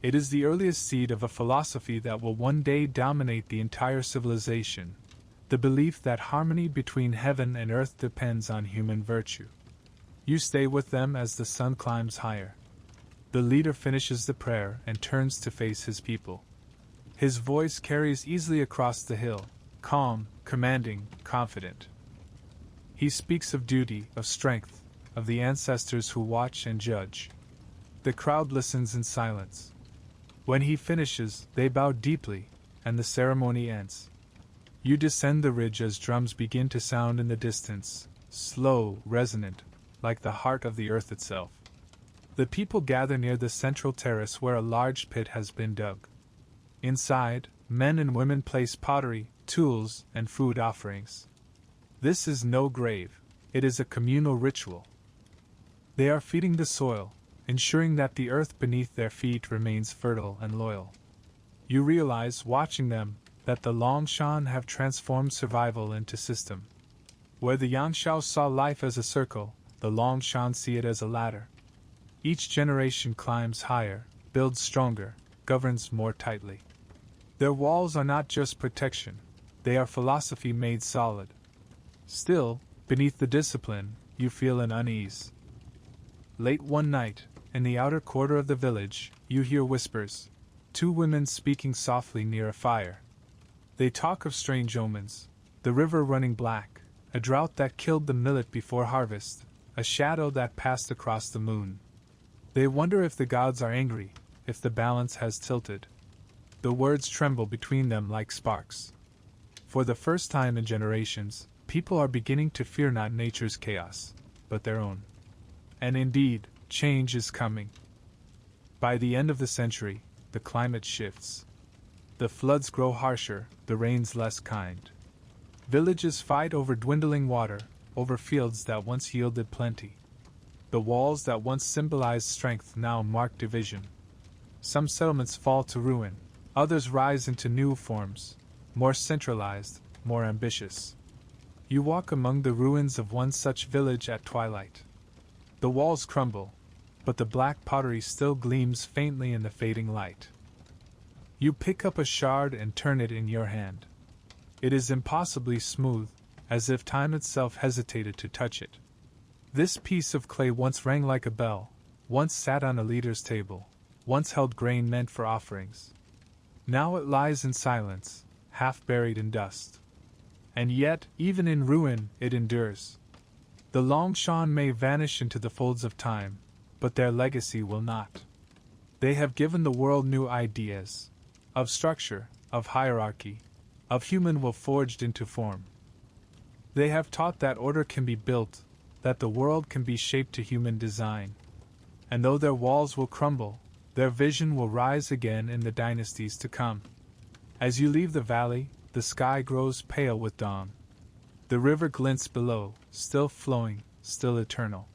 It is the earliest seed of a philosophy that will one day dominate the entire civilization, the belief that harmony between heaven and earth depends on human virtue. You stay with them as the sun climbs higher. The leader finishes the prayer and turns to face his people. His voice carries easily across the hill, calm, commanding, confident. He speaks of duty, of strength, of the ancestors who watch and judge. The crowd listens in silence. When he finishes, they bow deeply, and the ceremony ends. You descend the ridge as drums begin to sound in the distance, slow, resonant, like the heart of the earth itself. The people gather near the central terrace where a large pit has been dug. Inside, men and women place pottery, tools, and food offerings. This is no grave, it is a communal ritual. They are feeding the soil, ensuring that the earth beneath their feet remains fertile and loyal. You realize, watching them, that the Longshan have transformed survival into system. Where the Yangtze saw life as a circle, the Longshan see it as a ladder. Each generation climbs higher, builds stronger, governs more tightly. Their walls are not just protection, they are philosophy made solid. Still, beneath the discipline, you feel an unease. Late one night, in the outer quarter of the village, you hear whispers, two women speaking softly near a fire. They talk of strange omens, the river running black, a drought that killed the millet before harvest, a shadow that passed across the moon. They wonder if the gods are angry, if the balance has tilted. The words tremble between them like sparks. For the first time in generations, people are beginning to fear not nature's chaos, but their own. And indeed, change is coming. By the end of the century, the climate shifts. The floods grow harsher, the rains less kind. Villages fight over dwindling water, over fields that once yielded plenty. The walls that once symbolized strength now mark division. Some settlements fall to ruin, others rise into new forms, more centralized, more ambitious. You walk among the ruins of one such village at twilight. The walls crumble, but the black pottery still gleams faintly in the fading light. You pick up a shard and turn it in your hand. It is impossibly smooth, as if time itself hesitated to touch it. This piece of clay once rang like a bell, once sat on a leader's table, once held grain meant for offerings. Now it lies in silence, half buried in dust. And yet, even in ruin, it endures. The Longshan may vanish into the folds of time, but their legacy will not. They have given the world new ideas, of structure, of hierarchy, of human will forged into form. They have taught that order can be built, that the world can be shaped to human design. And though their walls will crumble, their vision will rise again in the dynasties to come. As you leave the valley, the sky grows pale with dawn. The river glints below, still flowing, still eternal.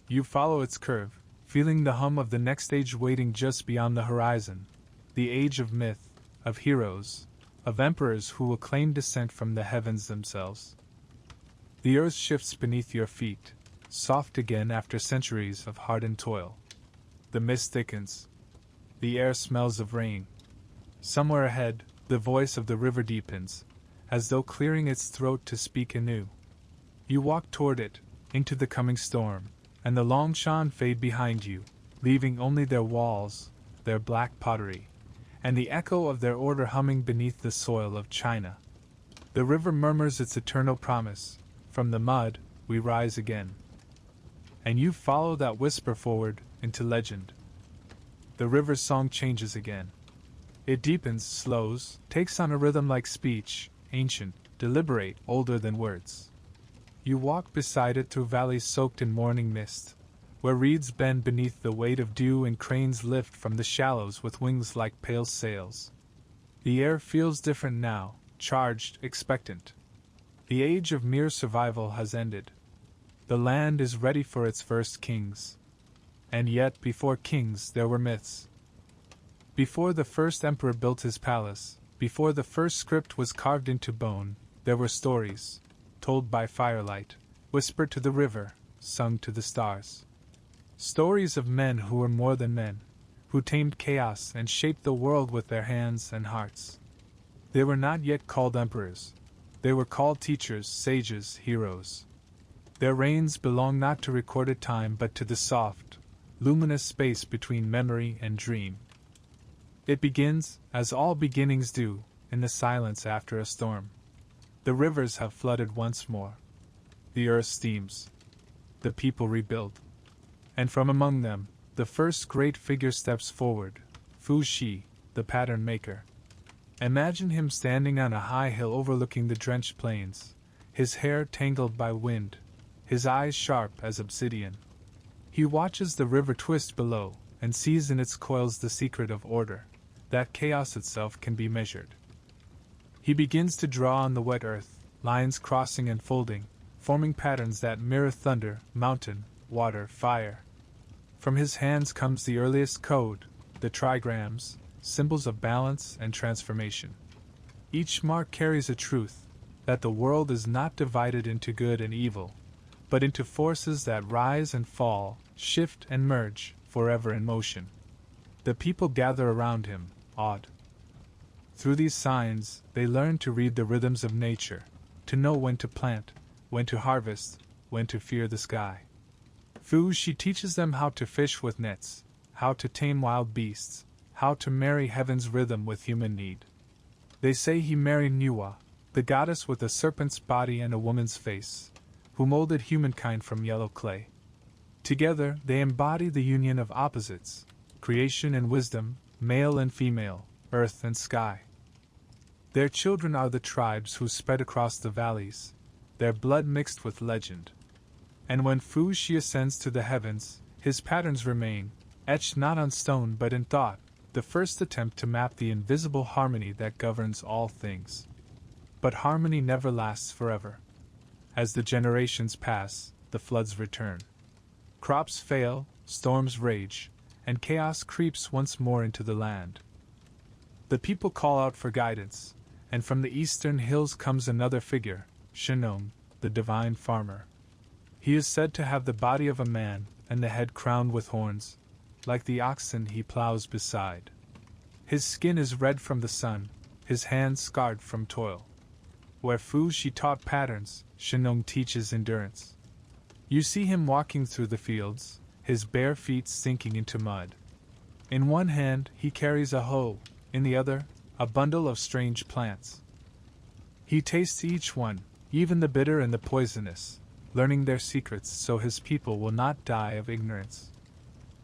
You follow its curve, feeling the hum of the next age waiting just beyond the horizon, the age of myth, of heroes, of emperors who will claim descent from the heavens themselves. The earth shifts beneath your feet, soft again after centuries of hardened toil. The mist thickens. The air smells of rain. Somewhere ahead, the voice of the river deepens, as though clearing its throat to speak anew. You walk toward it, into the coming storm, and the Longshan fade behind you, leaving only their walls, their black pottery, and the echo of their order humming beneath the soil of China. The river murmurs its eternal promise, from the mud, we rise again. And you follow that whisper forward, into legend. The river's song changes again. It deepens, slows, takes on a rhythm like speech, ancient, deliberate, older than words. You walk beside it through valleys soaked in morning mist, where reeds bend beneath the weight of dew and cranes lift from the shallows with wings like pale sails. The air feels different now, charged, expectant. The age of mere survival has ended. The land is ready for its first kings. And yet, before kings, there were myths. Before the first emperor built his palace, before the first script was carved into bone, there were stories, told by firelight, whispered to the river, sung to the stars. Stories of men who were more than men, who tamed chaos and shaped the world with their hands and hearts. They were not yet called emperors. They were called teachers, sages, heroes. Their reigns belong not to recorded time but to the soft, luminous space between memory and dream. It begins, as all beginnings do, in the silence after a storm. The rivers have flooded once more. The earth steams. The people rebuild. And from among them, the first great figure steps forward, Fu Xi, the pattern maker. Imagine him standing on a high hill overlooking the drenched plains, his hair tangled by wind, his eyes sharp as obsidian. He watches the river twist below, and sees in its coils the secret of order, that chaos itself can be measured. He begins to draw on the wet earth, lines crossing and folding, forming patterns that mirror thunder, mountain, water, fire. From his hands comes the earliest code, the trigrams, symbols of balance and transformation. Each mark carries a truth, that the world is not divided into good and evil, but into forces that rise and fall, shift and merge, forever in motion. The people gather around him, awed. Through these signs, they learn to read the rhythms of nature, to know when to plant, when to harvest, when to fear the sky. Fu Shi teaches them how to fish with nets, how to tame wild beasts, how to marry heaven's rhythm with human need. They say he married Nuwa, the goddess with a serpent's body and a woman's face, who molded humankind from yellow clay. Together, they embody the union of opposites, creation and wisdom, male and female, earth and sky. Their children are the tribes who spread across the valleys, their blood mixed with legend. And when Fu Shi ascends to the heavens, his patterns remain, etched not on stone but in thought, the first attempt to map the invisible harmony that governs all things. But harmony never lasts forever. As the generations pass, the floods return. Crops fail, storms rage, and chaos creeps once more into the land. The people call out for guidance, and from the eastern hills comes another figure, Shang, the divine farmer. He is said to have the body of a man and the head crowned with horns, like the oxen he plows beside. His skin is red from the sun, his hands scarred from toil. Where Fu Shi taught patterns, Shang teaches endurance. You see him walking through the fields, his bare feet sinking into mud. In one hand he carries a hoe, in the other, a bundle of strange plants. He tastes each one, even the bitter and the poisonous, learning their secrets so his people will not die of ignorance.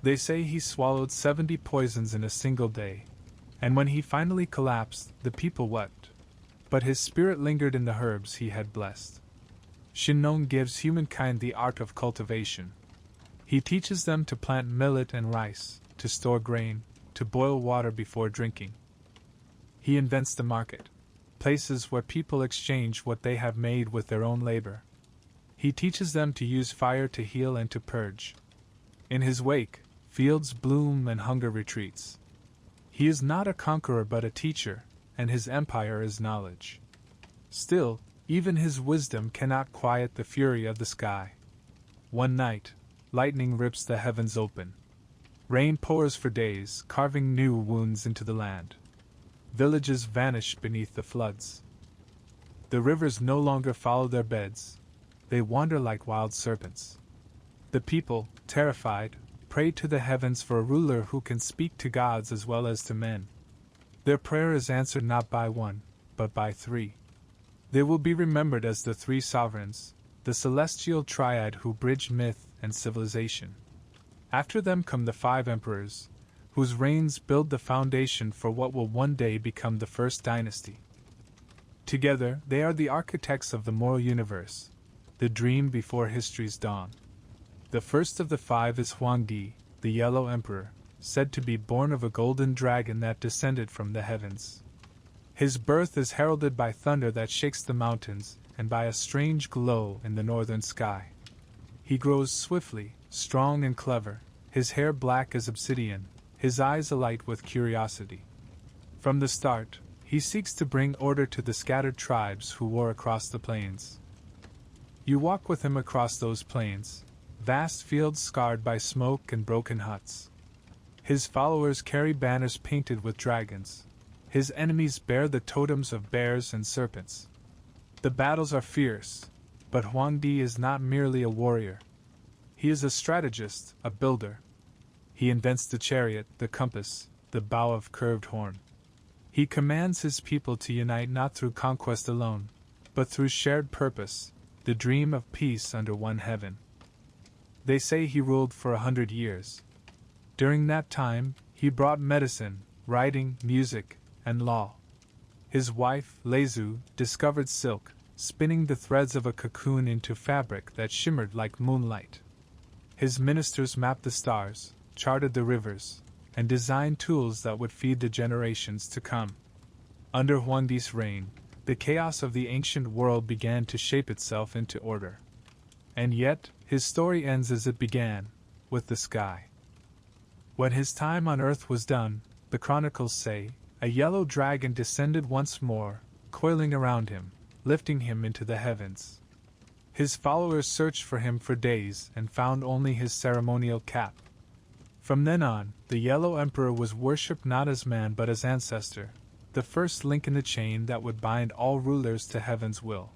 They say he swallowed 70 poisons in a single day, and when he finally collapsed, the people wept. But his spirit lingered in the herbs he had blessed. Shang gives humankind the art of cultivation. He teaches them to plant millet and rice, to store grain, to boil water before drinking. He invents the market, places where people exchange what they have made with their own labor. He teaches them to use fire to heal and to purge. In his wake, fields bloom and hunger retreats. He is not a conqueror but a teacher, and his empire is knowledge. Still, even his wisdom cannot quiet the fury of the sky. One night, lightning rips the heavens open. Rain pours for days, carving new wounds into the land. Villages vanish beneath the floods. The rivers no longer follow their beds. They wander like wild serpents. The people, terrified, pray to the heavens for a ruler who can speak to gods as well as to men. Their prayer is answered not by one, but by three. They will be remembered as the three sovereigns, the celestial triad who bridge myth and civilization. After them come the 5 emperors, whose reigns build the foundation for what will one day become the first dynasty. Together, they are the architects of the moral universe, the dream before history's dawn. The first of the 5 is Huangdi, the Yellow Emperor, said to be born of a golden dragon that descended from the heavens. His birth is heralded by thunder that shakes the mountains and by a strange glow in the northern sky. He grows swiftly, strong and clever, his hair black as obsidian, his eyes alight with curiosity. From the start, he seeks to bring order to the scattered tribes who war across the plains. You walk with him across those plains, vast fields scarred by smoke and broken huts. His followers carry banners painted with dragons. His enemies bear the totems of bears and serpents. The battles are fierce, but Huangdi is not merely a warrior. He is a strategist, a builder. He invents the chariot, the compass, the bow of curved horn. He commands his people to unite not through conquest alone, but through shared purpose, the dream of peace under one heaven. They say he ruled for 100 years. During that time, he brought medicine, writing, music, and law. His wife, Lezu, discovered silk, spinning the threads of a cocoon into fabric that shimmered like moonlight. His ministers mapped the stars, charted the rivers, and designed tools that would feed the generations to come. Under Huangdi's reign, the chaos of the ancient world began to shape itself into order. And yet, his story ends as it began, with the sky. When his time on earth was done, the chronicles say, a yellow dragon descended once more, coiling around him, lifting him into the heavens. His followers searched for him for days and found only his ceremonial cap. From then on, the Yellow Emperor was worshipped not as man but as ancestor, the the first link in the chain that would bind all rulers to heaven's will.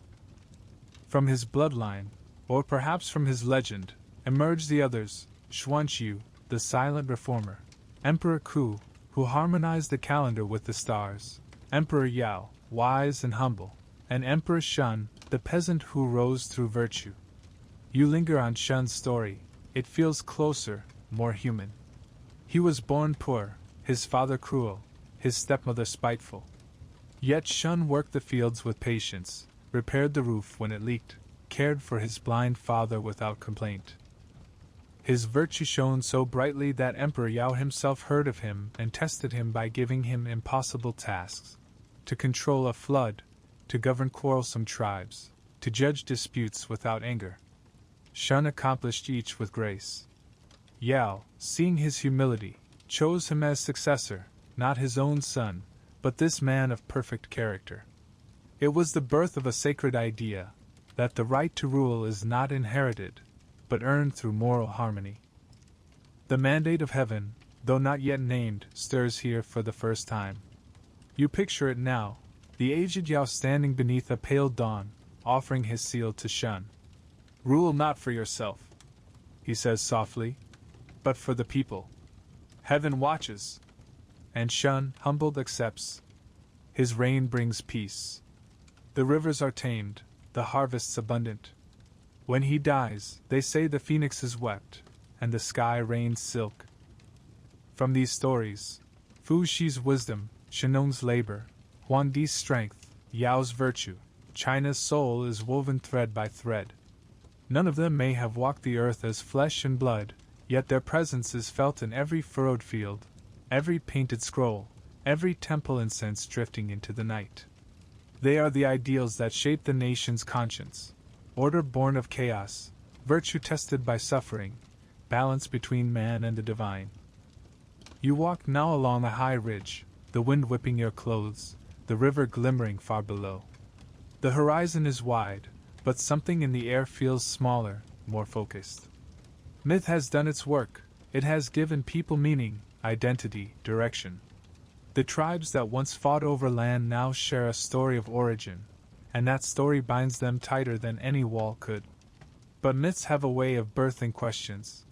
From his bloodline, or perhaps from his legend, emerged the others: Xuanqiu, the silent reformer; Emperor Ku, who harmonized the calendar with the stars; Emperor Yao, wise and humble; and Emperor Shun, the peasant who rose through virtue. You linger on Shun's story, it feels closer, more human. He was born poor, his father cruel, his stepmother spiteful. Yet Shun worked the fields with patience, repaired the roof when it leaked, cared for his blind father without complaint. His virtue shone so brightly that Emperor Yao himself heard of him and tested him by giving him impossible tasks: to control a flood, to govern quarrelsome tribes, to judge disputes without anger. Shun accomplished each with grace. Yao, seeing his humility, chose him as successor, not his own son, but this man of perfect character. It was the birth of a sacred idea, that the right to rule is not inherited, but earned through moral harmony. The mandate of heaven, though not yet named, stirs here for the first time. You picture it now, the aged Yao standing beneath a pale dawn, offering his seal to Shun. "Rule not for yourself," he says softly, "but for the people. Heaven watches." And Shun, humbled, accepts. His reign brings peace. The rivers are tamed, the harvests abundant. When he dies, they say the phoenixes wept, and the sky rained silk. From these stories, Fu Shi's wisdom, Shenong's labor, Huangdi's strength, Yao's virtue, China's soul is woven thread by thread. None of them may have walked the earth as flesh and blood, yet their presence is felt in every furrowed field, every painted scroll, every temple incense drifting into the night. They are the ideals that shape the nation's conscience: order born of chaos, virtue tested by suffering, balance between man and the divine. You walk now along the high ridge, the wind whipping your clothes, the river glimmering far below. The horizon is wide, but something in the air feels smaller, more focused. Myth has done its work, it has given people meaning, identity, direction. The tribes that once fought over land now share a story of origin, and that story binds them tighter than any wall could. But myths have a way of birthing questions.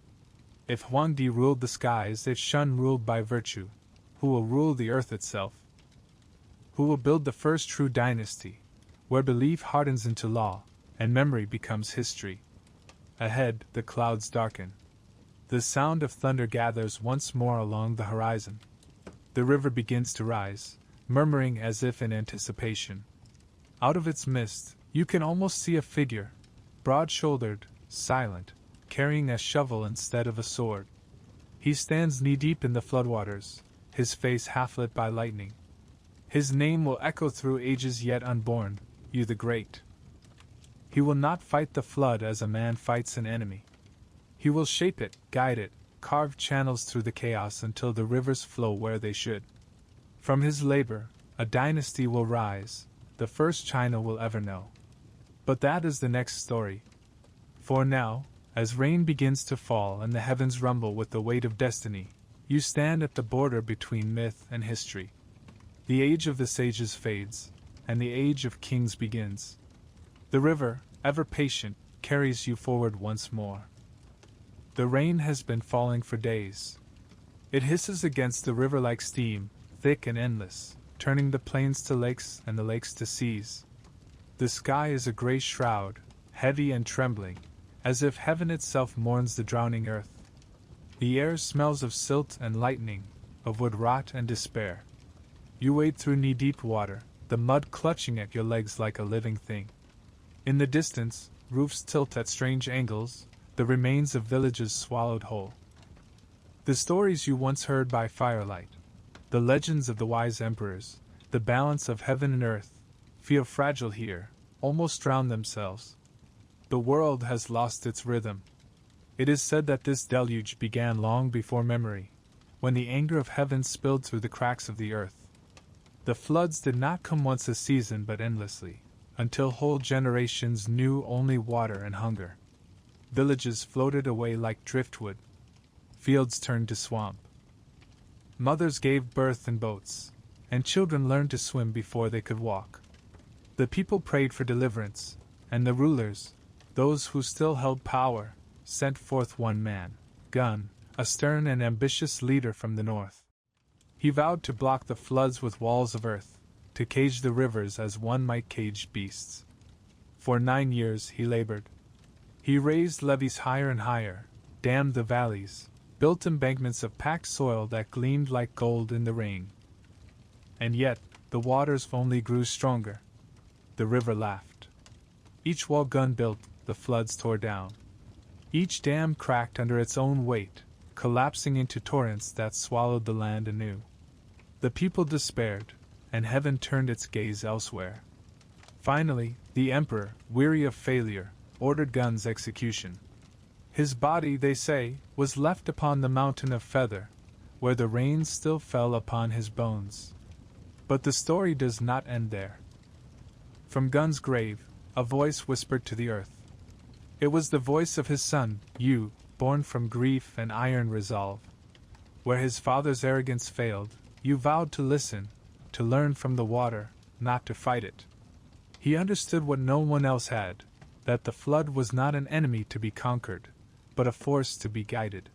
If Huangdi ruled the skies, if Shun ruled by virtue, who will rule the earth itself? Who will build the first true dynasty, where belief hardens into law, and memory becomes history? Ahead, the clouds darken. The sound of thunder gathers once more along the horizon. The river begins to rise, murmuring as if in anticipation. Out of its mist, you can almost see a figure, broad-shouldered, silent, carrying a shovel instead of a sword. He stands knee-deep in the floodwaters, his face half-lit by lightning. His name will echo through ages yet unborn: You the Great. He will not fight the flood as a man fights an enemy. He will shape it, guide it, carve channels through the chaos until the rivers flow where they should. From his labor, a dynasty will rise, the first China will ever know. But that is the next story. For now, as rain begins to fall and the heavens rumble with the weight of destiny, you stand at the border between myth and history. The age of the sages fades, and the age of kings begins. The river, ever patient, carries you forward once more. The rain has been falling for days. It hisses against the river like steam, thick and endless, turning the plains to lakes and the lakes to seas. The sky is a gray shroud, heavy and trembling, as if heaven itself mourns the drowning earth. The air smells of silt and lightning, of wood rot and despair. You wade through knee-deep water, the mud clutching at your legs like a living thing. In the distance, roofs tilt at strange angles, the remains of villages swallowed whole. The stories you once heard by firelight, the legends of the wise emperors, the balance of heaven and earth, feel fragile here, almost drown themselves. The world has lost its rhythm. It is said that this deluge began long before memory, when the anger of heaven spilled through the cracks of the earth. The floods did not come once a season but endlessly, until whole generations knew only water and hunger. Villages floated away like driftwood. Fields turned to swamp. Mothers gave birth in boats, and children learned to swim before they could walk. The people prayed for deliverance, and the rulers, those who still held power, sent forth one man, Gun, a stern and ambitious leader from the north. He vowed to block the floods with walls of earth, to cage the rivers as one might cage beasts. For 9 years he labored. He raised levees higher and higher, dammed the valleys, built embankments of packed soil that gleamed like gold in the rain. And yet, the waters only grew stronger. The river laughed. Each wall Gun built, the floods tore down. Each dam cracked under its own weight, collapsing into torrents that swallowed the land anew. The people despaired, and heaven turned its gaze elsewhere. Finally, the emperor, weary of failure, ordered Gun's execution. His body, they say, was left upon the mountain of Feather, where the rain still fell upon his bones. But the story does not end there. From Gun's grave, a voice whispered to the earth. It was the voice of his son, Yu, born from grief and iron resolve. Where his father's arrogance failed, Yu vowed to listen, to learn from the water, not to fight it. He understood what no one else had, that the flood was not an enemy to be conquered, but a force to be guided.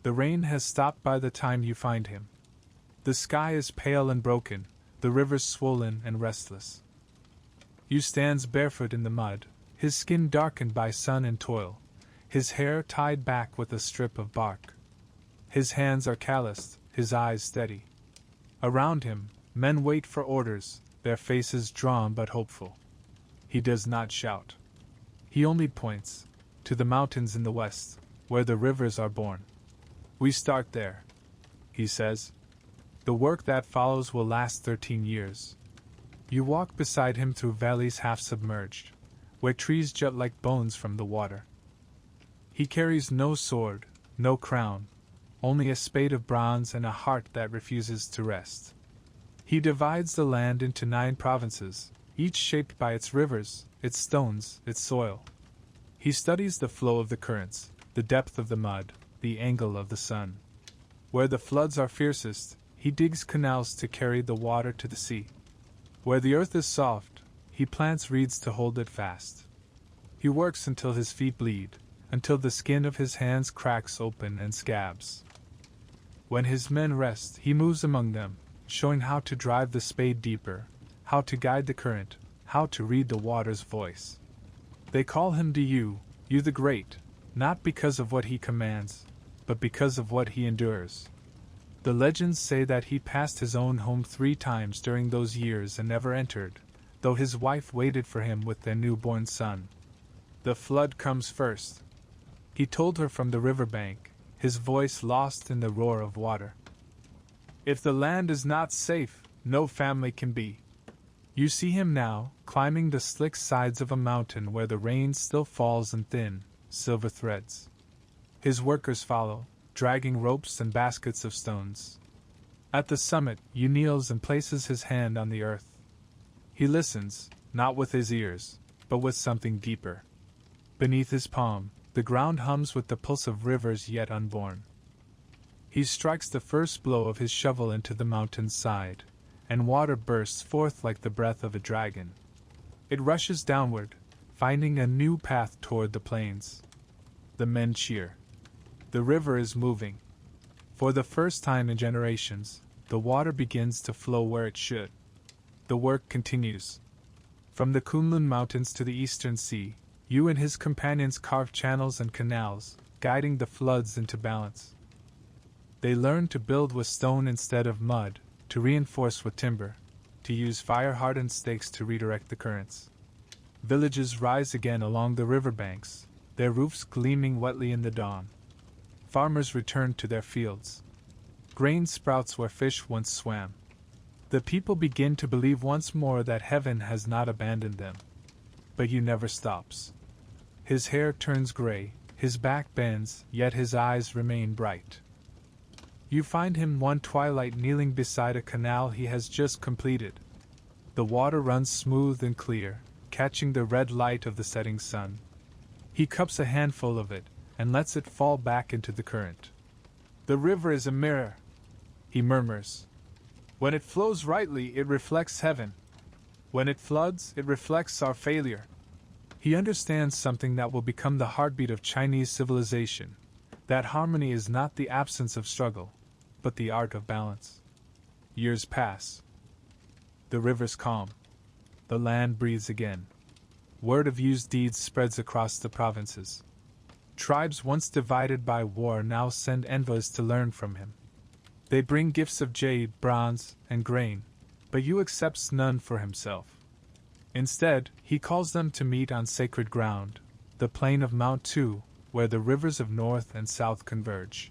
The rain has stopped by the time you find him. The sky is pale and broken, the rivers swollen and restless. Yu stands barefoot in the mud, his skin darkened by sun and toil, his hair tied back with a strip of bark. His hands are calloused, his eyes steady. Around him, men wait for orders, their faces drawn but hopeful. He does not shout. He only points, to the mountains in the west, where the rivers are born. We start there, he says. The work that follows will last 13 years. You walk beside him through valleys half submerged, where trees jut like bones from the water. He carries no sword, no crown, only a spade of bronze and a heart that refuses to rest. He divides the land into 9 provinces, each shaped by its rivers, its stones, its soil. He studies the flow of the currents, the depth of the mud, the angle of the sun. Where the floods are fiercest, he digs canals to carry the water to the sea. Where the earth is soft, he plants reeds to hold it fast. He works until his feet bleed, until the skin of his hands cracks open and scabs. When his men rest, he moves among them, showing how to drive the spade deeper, how to guide the current, how to read the water's voice. They call him Yu, Yu the Great, not because of what he commands, but because of what he endures. The legends say that he passed his own home 3 times during those years and never entered, though his wife waited for him with their newborn son. The flood comes first. He told her from the riverbank, his voice lost in the roar of water. If the land is not safe, no family can be. You see him now, climbing the slick sides of a mountain where the rain still falls in thin, silver threads. His workers follow, dragging ropes and baskets of stones. At the summit, Yu kneels and places his hand on the earth. He listens, not with his ears, but with something deeper. Beneath his palm, the ground hums with the pulse of rivers yet unborn. He strikes the first blow of his shovel into the mountain's side, and water bursts forth like the breath of a dragon. It rushes downward, finding a new path toward the plains. The men cheer. The river is moving. For the first time in generations, the water begins to flow where it should. The work continues. From the Kunlun Mountains to the eastern sea, Yu and his companions carve channels and canals, guiding the floods into balance. They learn to build with stone instead of mud, to reinforce with timber, to use fire-hardened stakes to redirect the currents. Villages rise again along the riverbanks, their roofs gleaming wetly in the dawn. Farmers return to their fields. Grain sprouts where fish once swam. The people begin to believe once more that heaven has not abandoned them. But Yu never stops. His hair turns gray, his back bends, yet his eyes remain bright. You find him one twilight kneeling beside a canal he has just completed. The water runs smooth and clear, catching the red light of the setting sun. He cups a handful of it, and lets it fall back into the current. The river is a mirror, he murmurs. When it flows rightly, it reflects heaven. When it floods, it reflects our failure. He understands something that will become the heartbeat of Chinese civilization. That harmony is not the absence of struggle, but the art of balance. Years pass. The river's calm. The land breathes again. Word of Yu's deeds spreads across the provinces. Tribes once divided by war now send envoys to learn from him. They bring gifts of jade, bronze, and grain, but Yu accepts none for himself. Instead, he calls them to meet on sacred ground, the plain of Mount Tu, where the rivers of north and south converge.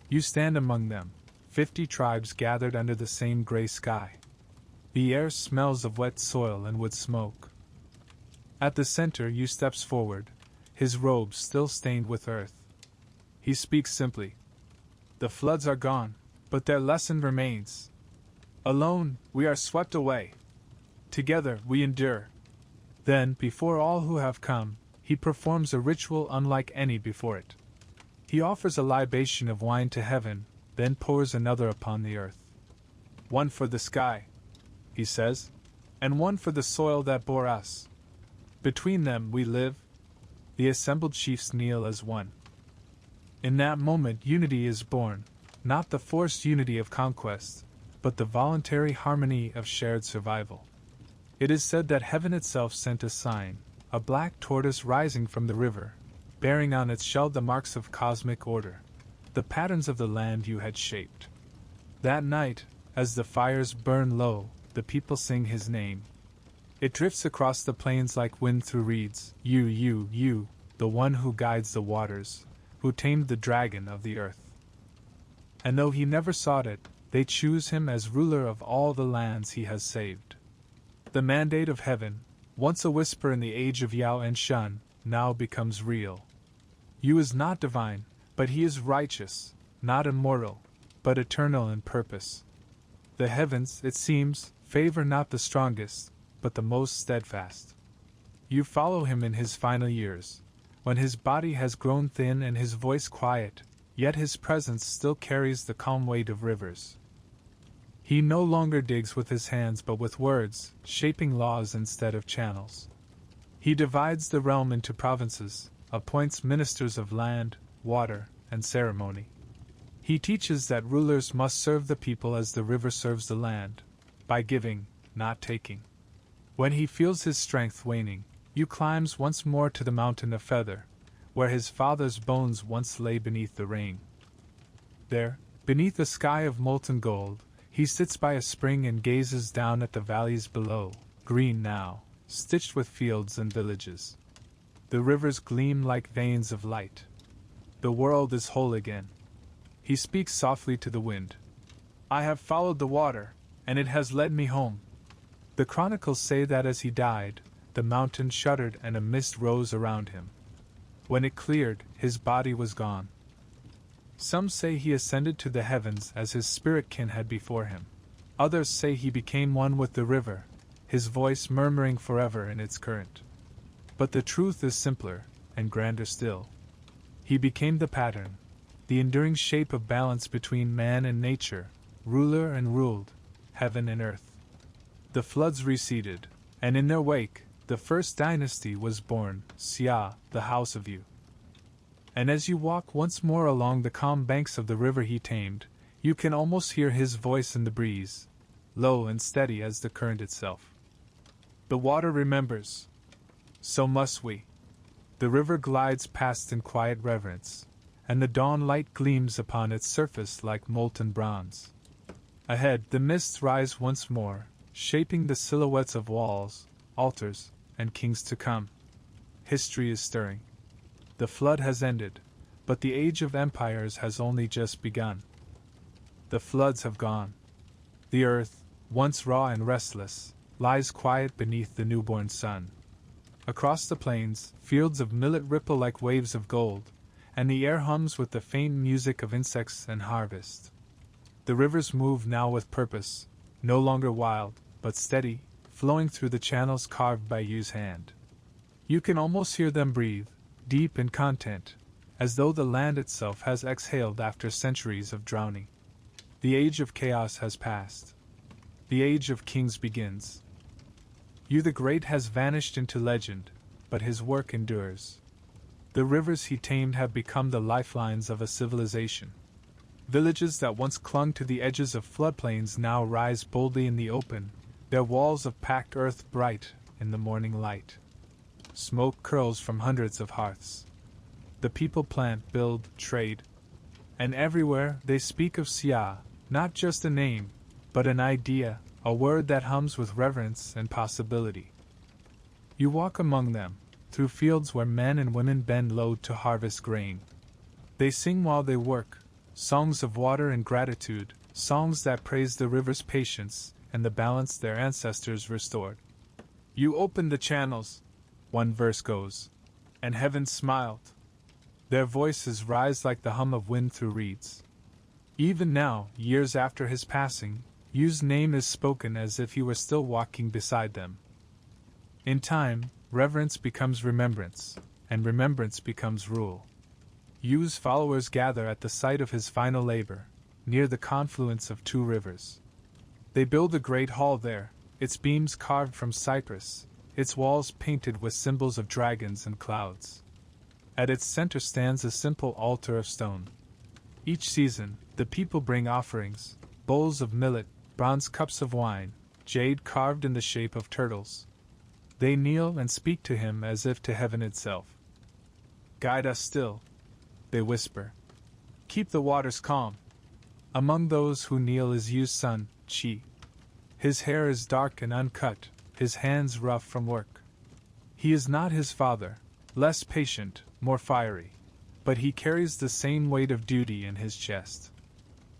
You stand among them, 50 tribes gathered under the same gray sky. The air smells of wet soil and wood smoke. At the center, Yu steps forward, his robes still stained with earth. He speaks simply. The floods are gone, but their lesson remains. Alone, we are swept away. Together, we endure. Then, before all who have come, he performs a ritual unlike any before it. He offers a libation of wine to heaven, then pours another upon the earth. One for the sky, he says, and one for the soil that bore us. Between them we live. The assembled chiefs kneel as one. In that moment unity is born, not the forced unity of conquest, but the voluntary harmony of shared survival. It is said that heaven itself sent a sign, a black tortoise rising from the river, bearing on its shell the marks of cosmic order, the patterns of the land you had shaped. That night, as the fires burn low, the people sing his name. It drifts across the plains like wind through reeds, you, the one who guides the waters, who tamed the dragon of the earth. And though he never sought it, they choose him as ruler of all the lands he has saved. The mandate of heaven, once a whisper in the age of Xia and Shang, now becomes real. Yu is not divine, but he is righteous, not immortal, but eternal in purpose. The heavens, it seems, favor not the strongest, but the most steadfast. You follow him in his final years, when his body has grown thin and his voice quiet, yet his presence still carries the calm weight of rivers. He no longer digs with his hands but with words, shaping laws instead of channels. He divides the realm into provinces, appoints ministers of land, water, and ceremony. He teaches that rulers must serve the people as the river serves the land, by giving, not taking. When he feels his strength waning, Yu climbs once more to the mountain of Feather, where his father's bones once lay beneath the rain. There, beneath a sky of molten gold, he sits by a spring and gazes down at the valleys below, green now, stitched with fields and villages. The rivers gleam like veins of light. The world is whole again. He speaks softly to the wind. I have followed the water, and it has led me home. The chronicles say that as he died, the mountain shuddered and a mist rose around him. When it cleared, his body was gone. Some say he ascended to the heavens as his spirit kin had before him. Others say he became one with the river, his voice murmuring forever in its current. But the truth is simpler, and grander still. He became the pattern, the enduring shape of balance between man and nature, ruler and ruled, heaven and earth. The floods receded, and in their wake, the first dynasty was born, Xia, the house of Yu. And as you walk once more along the calm banks of the river he tamed, you can almost hear his voice in the breeze, low and steady as the current itself. The water remembers. So must we. The river glides past in quiet reverence, and the dawn light gleams upon its surface like molten bronze. Ahead, the mists rise once more, shaping the silhouettes of walls, altars, and kings to come. History is stirring. The flood has ended, but the age of empires has only just begun. The floods have gone. The earth, once raw and restless, lies quiet beneath the newborn sun. Across the plains, fields of millet ripple like waves of gold, and the air hums with the faint music of insects and harvest. The rivers move now with purpose, no longer wild, but steady, flowing through the channels carved by Yu's hand. You can almost hear them breathe, deep in content, as though the land itself has exhaled after centuries of drowning. The age of chaos has passed. The age of kings begins. Yu the Great has vanished into legend, but his work endures. The rivers he tamed have become the lifelines of a civilization. Villages that once clung to the edges of floodplains now rise boldly in the open, their walls of packed earth bright in the morning light. Smoke curls from hundreds of hearths. The people plant, build, trade, and everywhere they speak of Xia, not just a name, but an idea, a word that hums with reverence and possibility. You walk among them, through fields where men and women bend low to harvest grain. They sing while they work, songs of water and gratitude, songs that praise the river's patience and the balance their ancestors restored. You opened the channels, one verse goes, and heaven smiled. Their voices rise like the hum of wind through reeds. Even now, years after his passing, Yu's name is spoken as if he were still walking beside them. In time, reverence becomes remembrance, and remembrance becomes rule. Yu's followers gather at the site of his final labor, near the confluence of two rivers. They build a great hall there, its beams carved from cypress, its walls painted with symbols of dragons and clouds. At its center stands a simple altar of stone. Each season, the people bring offerings, bowls of millet, bronze cups of wine, jade carved in the shape of turtles. They kneel and speak to him as if to heaven itself. "Guide us still," they whisper. "Keep the waters calm." Among those who kneel is Yu's son, Qi. His hair is dark and uncut, his hands rough from work. He is not his father, less patient, more fiery, but he carries the same weight of duty in his chest.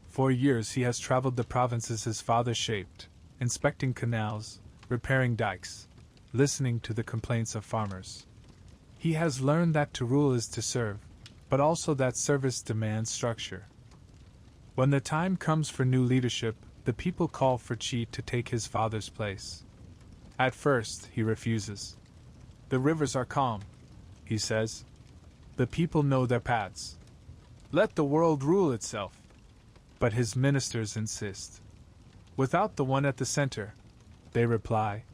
For years he has traveled the provinces his father shaped, inspecting canals, repairing dikes, listening to the complaints of farmers. He has learned that to rule is to serve, but also that service demands structure. When the time comes for new leadership, the people call for Qi to take his father's place. At first, he refuses. "The rivers are calm," he says. "The people know their paths. Let the world rule itself." But his ministers insist. "Without the one at the center," they reply,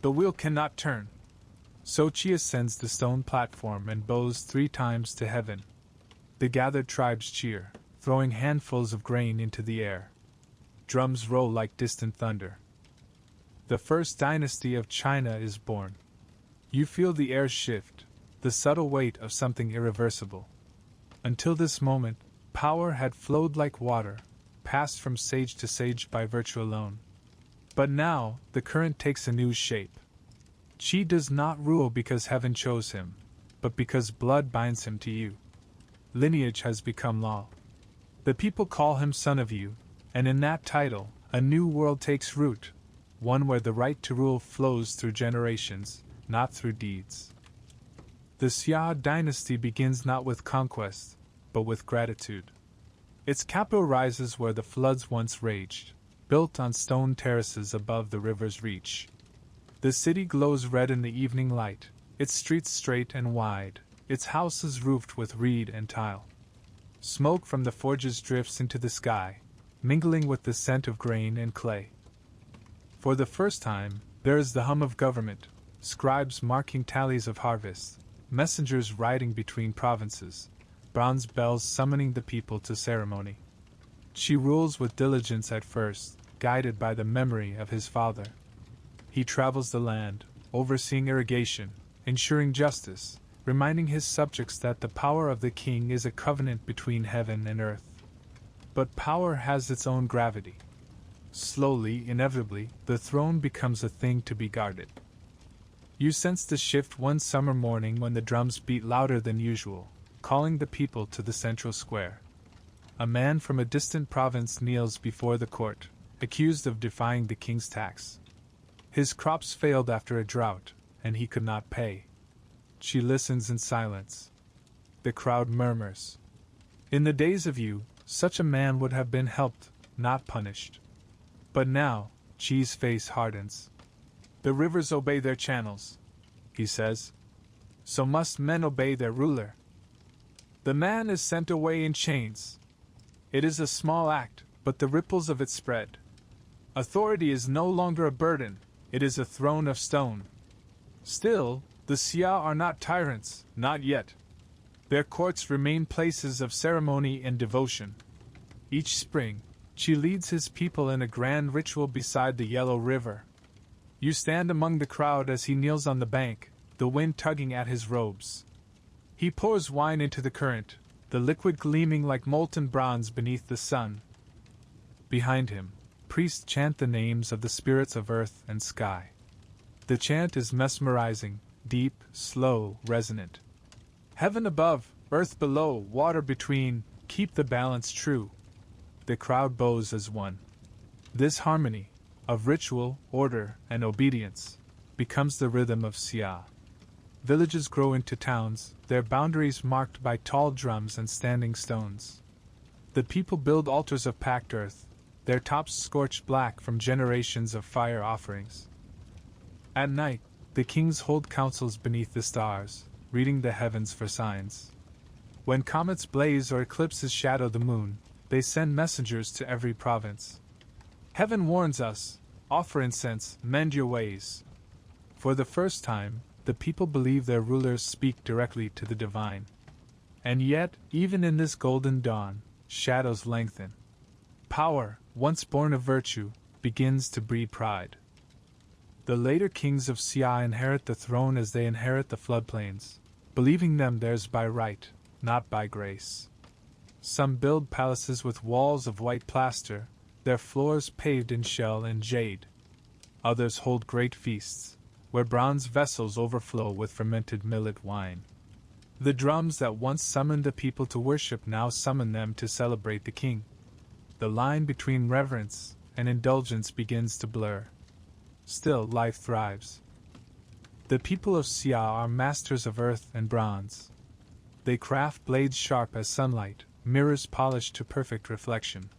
"the wheel cannot turn." So Qi ascends the stone platform and bows 3 times to heaven. The gathered tribes cheer, throwing handfuls of grain into the air. Drums roll like distant thunder. The first dynasty of China is born. You feel the air shift, the subtle weight of something irreversible. Until this moment, power had flowed like water, passed from sage to sage by virtue alone. But now, the current takes a new shape. Qi does not rule because heaven chose him, but because blood binds him to you. Lineage has become law. The people call him son of Yu, and in that title, a new world takes root, one where the right to rule flows through generations, not through deeds. The Xia dynasty begins not with conquest, but with gratitude. Its capital rises where the floods once raged, built on stone terraces above the river's reach. The city glows red in the evening light, its streets straight and wide, its houses roofed with reed and tile. Smoke from the forges drifts into the sky, mingling with the scent of grain and clay. For the first time, there is the hum of government, scribes marking tallies of harvest, messengers riding between provinces, bronze bells summoning the people to ceremony. She rules with diligence at first, guided by the memory of his father. He travels the land, overseeing irrigation, ensuring justice, reminding his subjects that the power of the king is a covenant between heaven and earth. But power has its own gravity. Slowly, inevitably, the throne becomes a thing to be guarded. You sense the shift one summer morning when the drums beat louder than usual, calling the people to the central square. A man from a distant province kneels before the court, accused of defying the king's tax. His crops failed after a drought, and he could not pay. She listens in silence. The crowd murmurs. In the days of Yu, such a man would have been helped, not punished. But now, Qi's face hardens. "The rivers obey their channels," he says. "So must men obey their ruler. The man is sent away in chains. It is a small act, but the ripples of it spread. Authority is no longer a burden, it is a throne of stone. Still, the Xia are not tyrants, not yet. Their courts remain places of ceremony and devotion. Each spring, Qi leads his people in a grand ritual beside the Yellow River. You stand among the crowd as he kneels on the bank, the wind tugging at his robes. He pours wine into the current, the liquid gleaming like molten bronze beneath the sun. Behind him, priests chant the names of the spirits of earth and sky. The chant is mesmerizing, deep, slow, resonant. Heaven above, earth below, water between, keep the balance true. The crowd bows as one. This harmony, of ritual, order, and obedience, becomes the rhythm of Xia. Villages grow into towns, their boundaries marked by tall drums and standing stones. The people build altars of packed earth, their tops scorched black from generations of fire offerings. At night, the kings hold councils beneath the stars, reading the heavens for signs. When comets blaze or eclipses shadow the moon, they send messengers to every province. Heaven warns us, offer incense, mend your ways. For the first time, the people believe their rulers speak directly to the divine. And yet, even in this golden dawn, shadows lengthen. Power, once born of virtue, begins to breed pride. The later kings of Xia inherit the throne as they inherit the floodplains, believing them theirs by right, not by grace. Some build palaces with walls of white plaster, their floors paved in shell and jade. Others hold great feasts, where bronze vessels overflow with fermented millet wine. The drums that once summoned the people to worship now summon them to celebrate the king. The line between reverence and indulgence begins to blur. Still, life thrives. The people of Xia are masters of earth and bronze. They craft blades sharp as sunlight, mirrors polished to perfect reflection.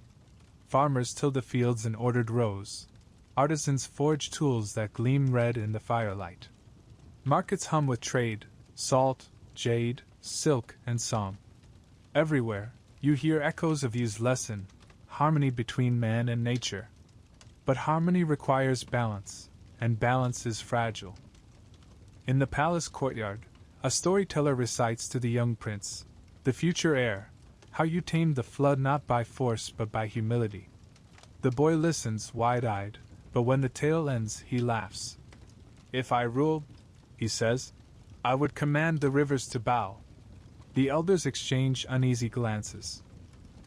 Farmers till the fields in ordered rows. Artisans forge tools that gleam red in the firelight. Markets hum with trade, salt, jade, silk, and song. Everywhere, you hear echoes of Yu's lesson, harmony between man and nature. But harmony requires balance, and balance is fragile. In the palace courtyard, a storyteller recites to the young prince, the future heir, how you tamed the flood not by force but by humility. The boy listens, wide-eyed, but when the tale ends, he laughs. If I ruled, he says, I would command the rivers to bow. The elders exchange uneasy glances.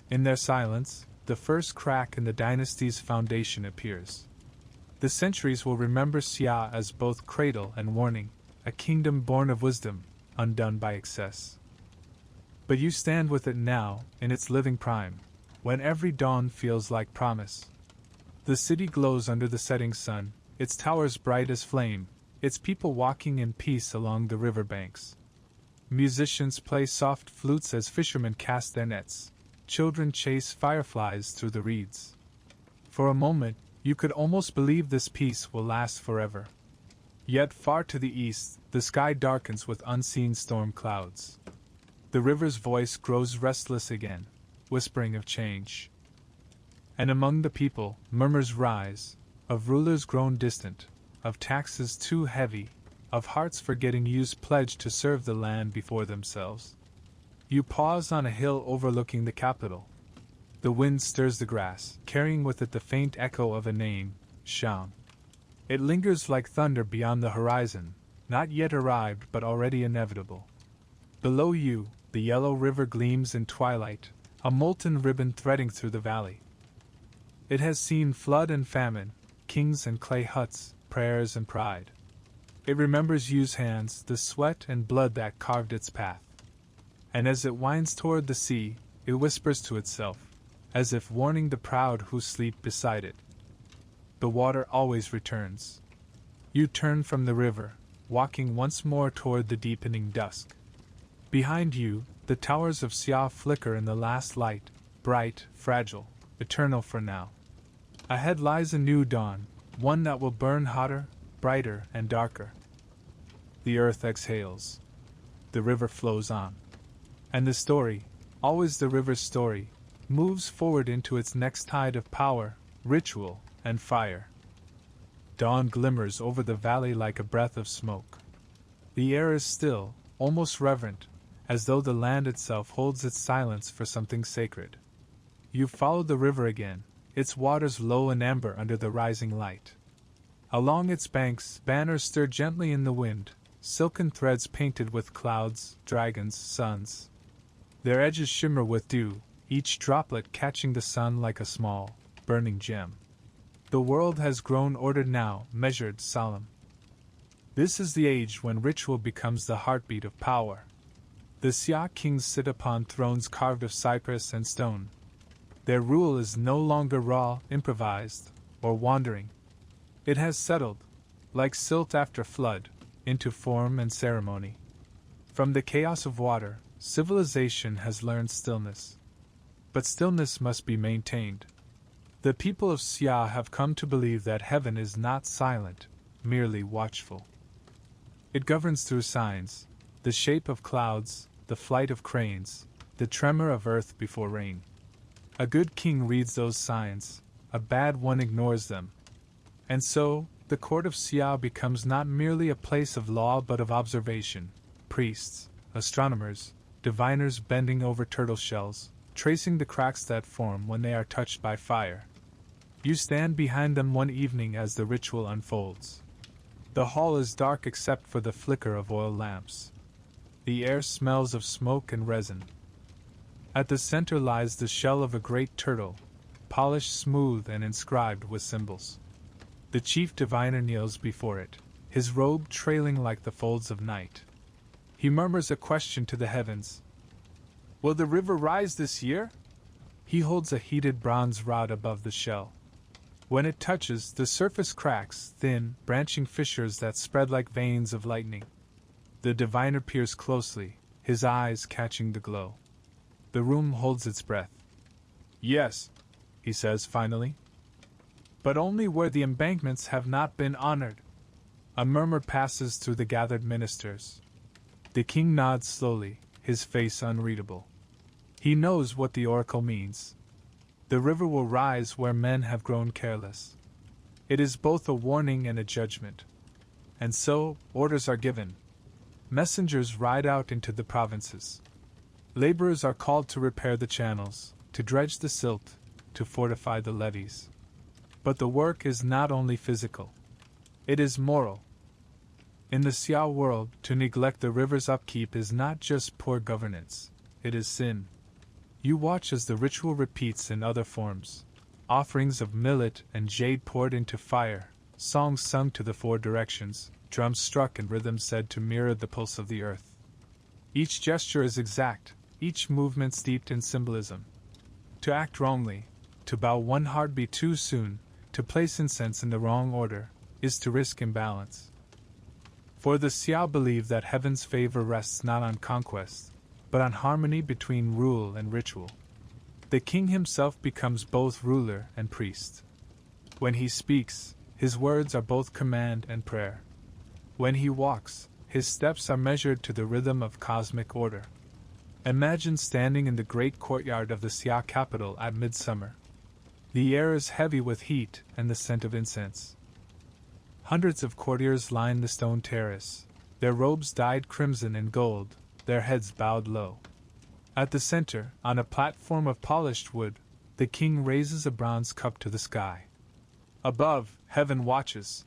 In their silence, the first crack in the dynasty's foundation appears. The centuries will remember Xia as both cradle and warning, a kingdom born of wisdom, undone by excess. But you stand with it now, in its living prime, when every dawn feels like promise. The city glows under the setting sun, its towers bright as flame, its people walking in peace along the river banks. Musicians play soft flutes as fishermen cast their nets. Children chase fireflies through the reeds. For a moment, you could almost believe this peace will last forever. Yet far to the east, the sky darkens with unseen storm clouds. The river's voice grows restless again, whispering of change. And among the people, murmurs rise, of rulers grown distant, of taxes too heavy, of hearts forgetting Yu's pledge to serve the land before themselves. You pause on a hill overlooking the capital. The wind stirs the grass, carrying with it the faint echo of a name, Shang. It lingers like thunder beyond the horizon, not yet arrived but already inevitable. Below you, the yellow river gleams in twilight, a molten ribbon threading through the valley. It has seen flood and famine, kings and clay huts, prayers and pride. It remembers Yu's hands, the sweat and blood that carved its path. And as it winds toward the sea, it whispers to itself, as if warning the proud who sleep beside it. The water always returns. You turn from the river, walking once more toward the deepening dusk. Behind you, the towers of Xia flicker in the last light, bright, fragile, eternal for now. Ahead lies a new dawn, one that will burn hotter, brighter, and darker. The earth exhales. The river flows on. And the story, always the river's story, moves forward into its next tide of power, ritual, and fire. Dawn glimmers over the valley like a breath of smoke. The air is still, almost reverent, as though the land itself holds its silence for something sacred. You follow the river again, its waters low and amber under the rising light. Along its banks, banners stir gently in the wind, silken threads painted with clouds, dragons, suns. Their edges shimmer with dew, each droplet catching the sun like a small, burning gem. The world has grown ordered now, measured, solemn. This is the age when ritual becomes the heartbeat of power. The Xia kings sit upon thrones carved of cypress and stone. Their rule is no longer raw, improvised, or wandering. It has settled, like silt after flood, into form and ceremony. From the chaos of water, civilization has learned stillness. But stillness must be maintained. The people of Xia have come to believe that heaven is not silent, merely watchful. It governs through signs, the shape of clouds, the flight of cranes, the tremor of earth before rain. A good king reads those signs, a bad one ignores them. And so, the court of Xia becomes not merely a place of law but of observation. Priests, astronomers, diviners bending over turtle shells, tracing the cracks that form when they are touched by fire. You stand behind them one evening as the ritual unfolds. The hall is dark except for the flicker of oil lamps. The air smells of smoke and resin. At the center lies the shell of a great turtle, polished smooth and inscribed with symbols. The chief diviner kneels before it, his robe trailing like the folds of night. He murmurs a question to the heavens. "Will the river rise this year?" He holds a heated bronze rod above the shell. When it touches, the surface cracks, thin, branching fissures that spread like veins of lightning. The diviner peers closely, his eyes catching the glow. The room holds its breath. "Yes," he says finally. "But only where the embankments have not been honored." A murmur passes through the gathered ministers. The king nods slowly, his face unreadable. He knows what the oracle means. The river will rise where men have grown careless. It is both a warning and a judgment. And so, orders are given. Messengers ride out into the provinces. Laborers are called to repair the channels, to dredge the silt, to fortify the levees. But the work is not only physical. It is moral. In the Xia world, to neglect the river's upkeep is not just poor governance, it is sin. You watch as the ritual repeats in other forms. Offerings of millet and jade poured into fire, songs sung to the four directions, drums struck and rhythms said to mirror the pulse of the earth. Each gesture is exact, each movement steeped in symbolism. To act wrongly, to bow one heartbeat too soon, to place incense in the wrong order, is to risk imbalance. For the Xia believe that heaven's favor rests not on conquest, but on harmony between rule and ritual. The king himself becomes both ruler and priest. When he speaks, his words are both command and prayer. When he walks, his steps are measured to the rhythm of cosmic order. Imagine standing in the great courtyard of the Xia capital at midsummer. The air is heavy with heat and the scent of incense. Hundreds of courtiers line the stone terrace, their robes dyed crimson and gold, their heads bowed low. At the center, on a platform of polished wood, the king raises a bronze cup to the sky. Above, heaven watches.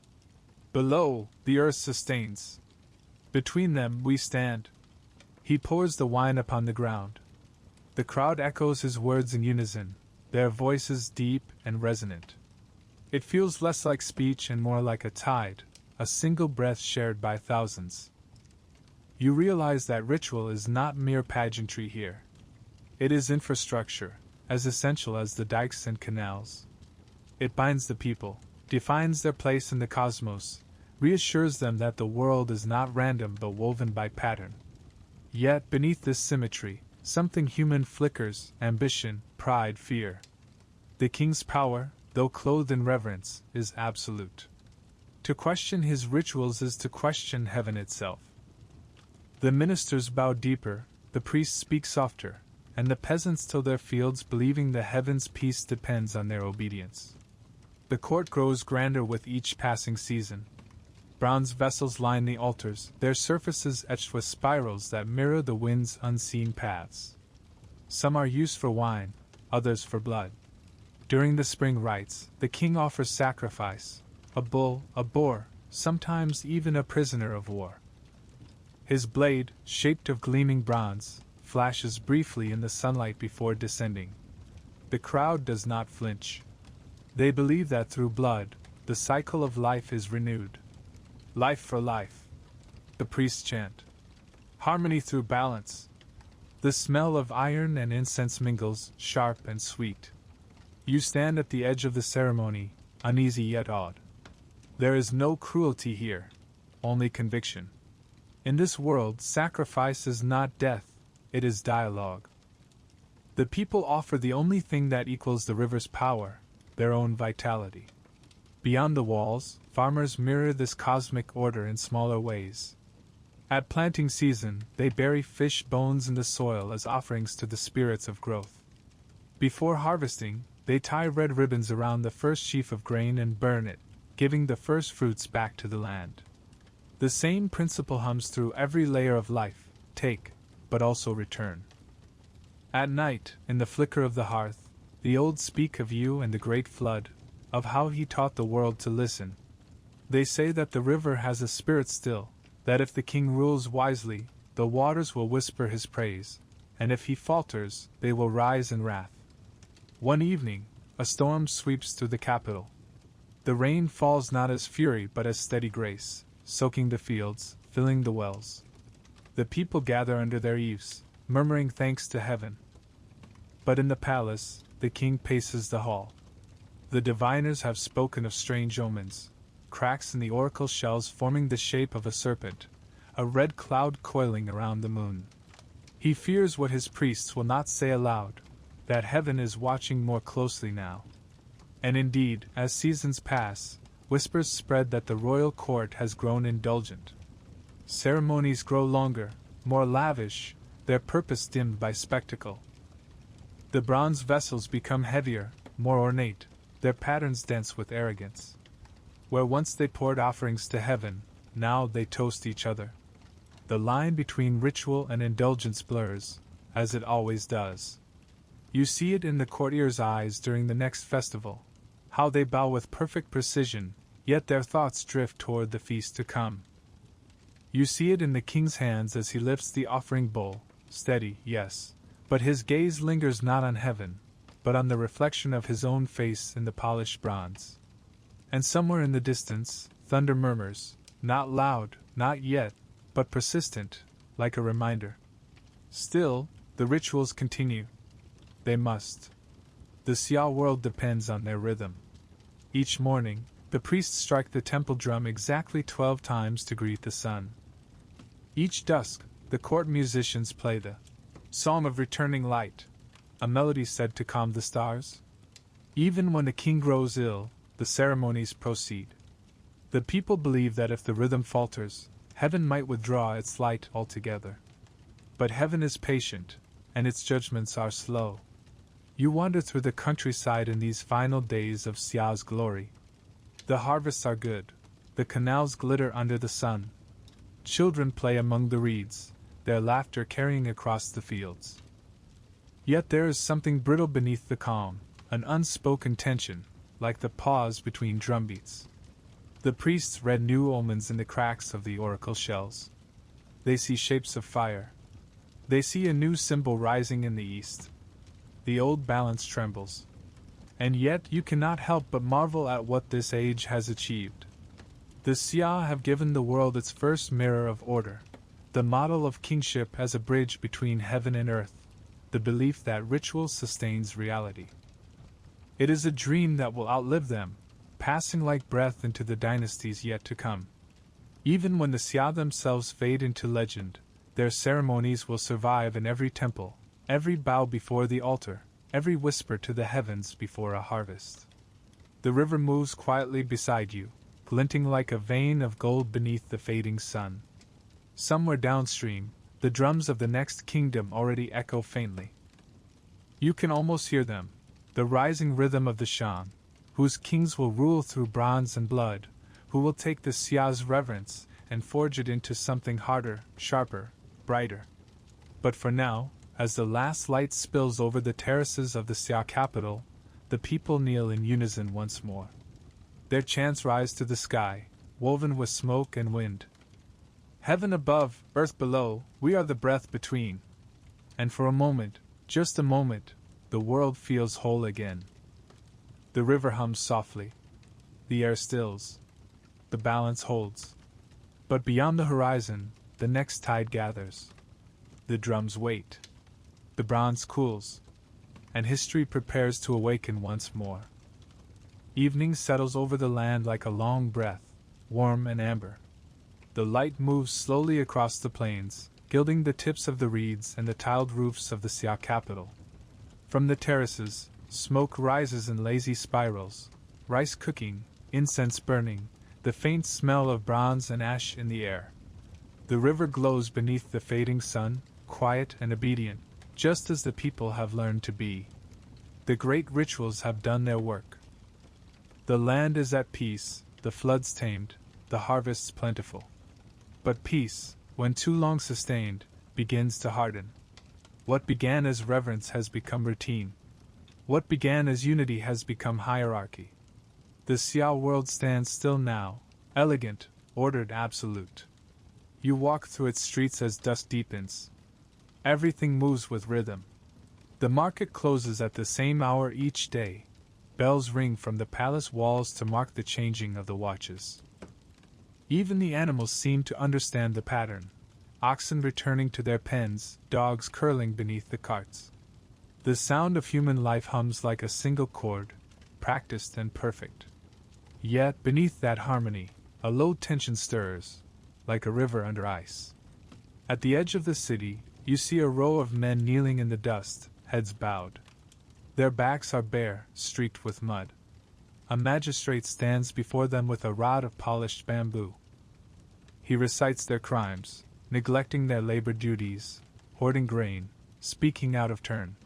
Below, the earth sustains. Between them, we stand. He pours the wine upon the ground. The crowd echoes his words in unison, their voices deep and resonant. It feels less like speech and more like a tide, a single breath shared by thousands. You realize that ritual is not mere pageantry here. It is infrastructure, as essential as the dikes and canals. It binds the people, defines their place in the cosmos, reassures them that the world is not random but woven by pattern. Yet, beneath this symmetry, something human flickers: ambition, pride, fear. The king's power, though clothed in reverence, is absolute. To question his rituals is to question heaven itself. The ministers bow deeper, the priests speak softer, and the peasants till their fields believing the heavens' peace depends on their obedience. The court grows grander with each passing season. Bronze vessels line the altars, their surfaces etched with spirals that mirror the wind's unseen paths. Some are used for wine, others for blood. During the spring rites, the king offers sacrifice, a bull, a boar, sometimes even a prisoner of war. His blade, shaped of gleaming bronze, flashes briefly in the sunlight before descending. The crowd does not flinch. They believe that through blood, the cycle of life is renewed. Life for life. The priests chant. Harmony through balance. The smell of iron and incense mingles, sharp and sweet. You stand at the edge of the ceremony, uneasy yet awed. There is no cruelty here, only conviction. In this world, sacrifice is not death, it is dialogue. The people offer the only thing that equals the river's power, their own vitality. Beyond the walls, farmers mirror this cosmic order in smaller ways. At planting season, they bury fish bones in the soil as offerings to the spirits of growth. Before harvesting, they tie red ribbons around the first sheaf of grain and burn it, giving the first fruits back to the land. The same principle hums through every layer of life: take, but also return. At night, in the flicker of the hearth, the old speak of you and the great flood, of how he taught the world to listen. They say that the river has a spirit still, that if the king rules wisely, the waters will whisper his praise, and if he falters, they will rise in wrath. One evening, a storm sweeps through the capital. The rain falls not as fury but as steady grace, soaking the fields, filling the wells. The people gather under their eaves, murmuring thanks to heaven. But in the palace, the king paces the hall. The diviners have spoken of strange omens, cracks in the oracle shells forming the shape of a serpent, a red cloud coiling around the moon. He fears what his priests will not say aloud, that heaven is watching more closely now. And indeed, as seasons pass, whispers spread that the royal court has grown indulgent. Ceremonies grow longer, more lavish, their purpose dimmed by spectacle. The bronze vessels become heavier, more ornate, their patterns dense with arrogance. Where once they poured offerings to heaven, now they toast each other. The line between ritual and indulgence blurs, as it always does. You see it in the courtiers' eyes during the next festival, how they bow with perfect precision, yet their thoughts drift toward the feast to come. You see it in the king's hands as he lifts the offering bowl, steady, yes, but his gaze lingers not on heaven, but on the reflection of his own face in the polished bronze. And somewhere in the distance, thunder murmurs, not loud, not yet, but persistent, like a reminder. Still, the rituals continue. They must. The Xia world depends on their rhythm. Each morning, the priests strike the temple drum exactly 12 times to greet the sun. Each dusk, the court musicians play the Psalm of Returning Light, a melody said to calm the stars. Even when the king grows ill, the ceremonies proceed. The people believe that if the rhythm falters, heaven might withdraw its light altogether. But heaven is patient, and its judgments are slow. You wander through the countryside in these final days of Xia's glory. The harvests are good, the canals glitter under the sun. Children play among the reeds, their laughter carrying across the fields. Yet there is something brittle beneath the calm, an unspoken tension, like the pause between drumbeats. The priests read new omens in the cracks of the oracle shells. They see shapes of fire. They see a new symbol rising in the east. The old balance trembles. And yet you cannot help but marvel at what this age has achieved. The Xia have given the world its first mirror of order, the model of kingship as a bridge between heaven and earth, the belief that ritual sustains reality. It is a dream that will outlive them, passing like breath into the dynasties yet to come. Even when the Xia themselves fade into legend, their ceremonies will survive in every temple, every bow before the altar, every whisper to the heavens before a harvest. The river moves quietly beside you, glinting like a vein of gold beneath the fading sun. Somewhere downstream, the drums of the next kingdom already echo faintly. You can almost hear them, the rising rhythm of the Shang, whose kings will rule through bronze and blood, who will take the Xia's reverence and forge it into something harder, sharper, brighter. But for now, as the last light spills over the terraces of the Xia capital, the people kneel in unison once more. Their chants rise to the sky, woven with smoke and wind. Heaven above, earth below, we are the breath between. And for a moment, just a moment, the world feels whole again. The river hums softly. The air stills. The balance holds. But beyond the horizon, the next tide gathers. The drums wait. The bronze cools. And history prepares to awaken once more. Evening settles over the land like a long breath, warm and amber. The light moves slowly across the plains, gilding the tips of the reeds and the tiled roofs of the Xia capital. From the terraces, smoke rises in lazy spirals, rice cooking, incense burning, the faint smell of bronze and ash in the air. The river glows beneath the fading sun, quiet and obedient, just as the people have learned to be. The great rituals have done their work. The land is at peace, the floods tamed, the harvests plentiful. But peace, when too long sustained, begins to harden. What began as reverence has become routine. What began as unity has become hierarchy. The Xia world stands still now, elegant, ordered, absolute. You walk through its streets as dusk deepens. Everything moves with rhythm. The market closes at the same hour each day. Bells ring from the palace walls to mark the changing of the watches. Even the animals seem to understand the pattern. Oxen returning to their pens, dogs curling beneath the carts. The sound of human life hums like a single chord, practiced and perfect. Yet, beneath that harmony, a low tension stirs, like a river under ice. At the edge of the city, you see a row of men kneeling in the dust, heads bowed. Their backs are bare, streaked with mud. A magistrate stands before them with a rod of polished bamboo. He recites their crimes, neglecting their labor duties, hoarding grain, speaking out of turn.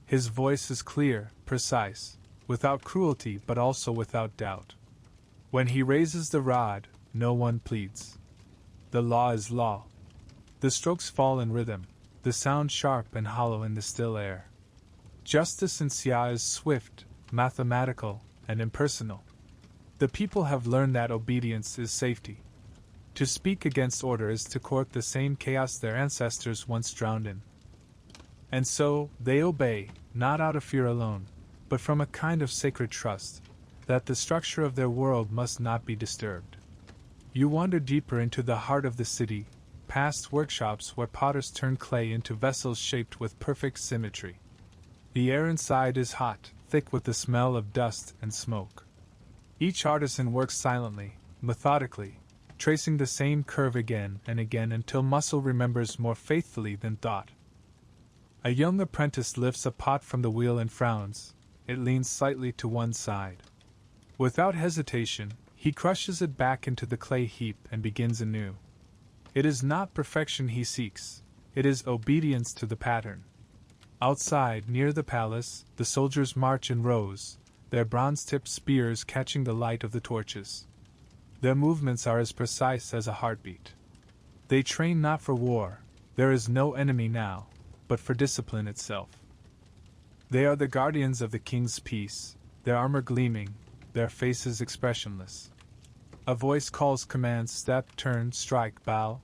His voice is clear, precise, without cruelty but also without doubt. When he raises the rod, no one pleads. The law is law. The strokes fall in rhythm, the sound sharp and hollow in the still air. Justice in Xia is swift, mathematical, and impersonal. The people have learned that obedience is safety. To speak against order is to court the same chaos their ancestors once drowned in. And so, they obey, not out of fear alone, but from a kind of sacred trust, that the structure of their world must not be disturbed. You wander deeper into the heart of the city, past workshops where potters turn clay into vessels shaped with perfect symmetry. The air inside is hot, thick with the smell of dust and smoke. Each artisan works silently, methodically, tracing the same curve again and again until muscle remembers more faithfully than thought. A young apprentice lifts a pot from the wheel and frowns. It leans slightly to one side. Without hesitation, he crushes it back into the clay heap and begins anew. It is not perfection he seeks, it is obedience to the pattern. Outside, near the palace, the soldiers march in rows, their bronze-tipped spears catching the light of the torches. Their movements are as precise as a heartbeat. They train not for war, there is no enemy now, but for discipline itself. They are the guardians of the king's peace, their armor gleaming, their faces expressionless. A voice calls commands: step, turn, strike, bow.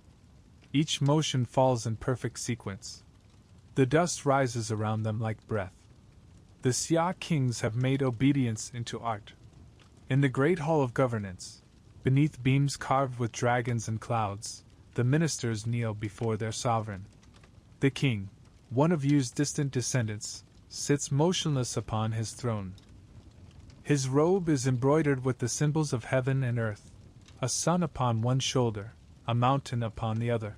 Each motion falls in perfect sequence. The dust rises around them like breath. The Xia kings have made obedience into art. In the great hall of governance, beneath beams carved with dragons and clouds, the ministers kneel before their sovereign. The king, one of Yu's distant descendants, sits motionless upon his throne. His robe is embroidered with the symbols of heaven and earth, a sun upon one shoulder, a mountain upon the other.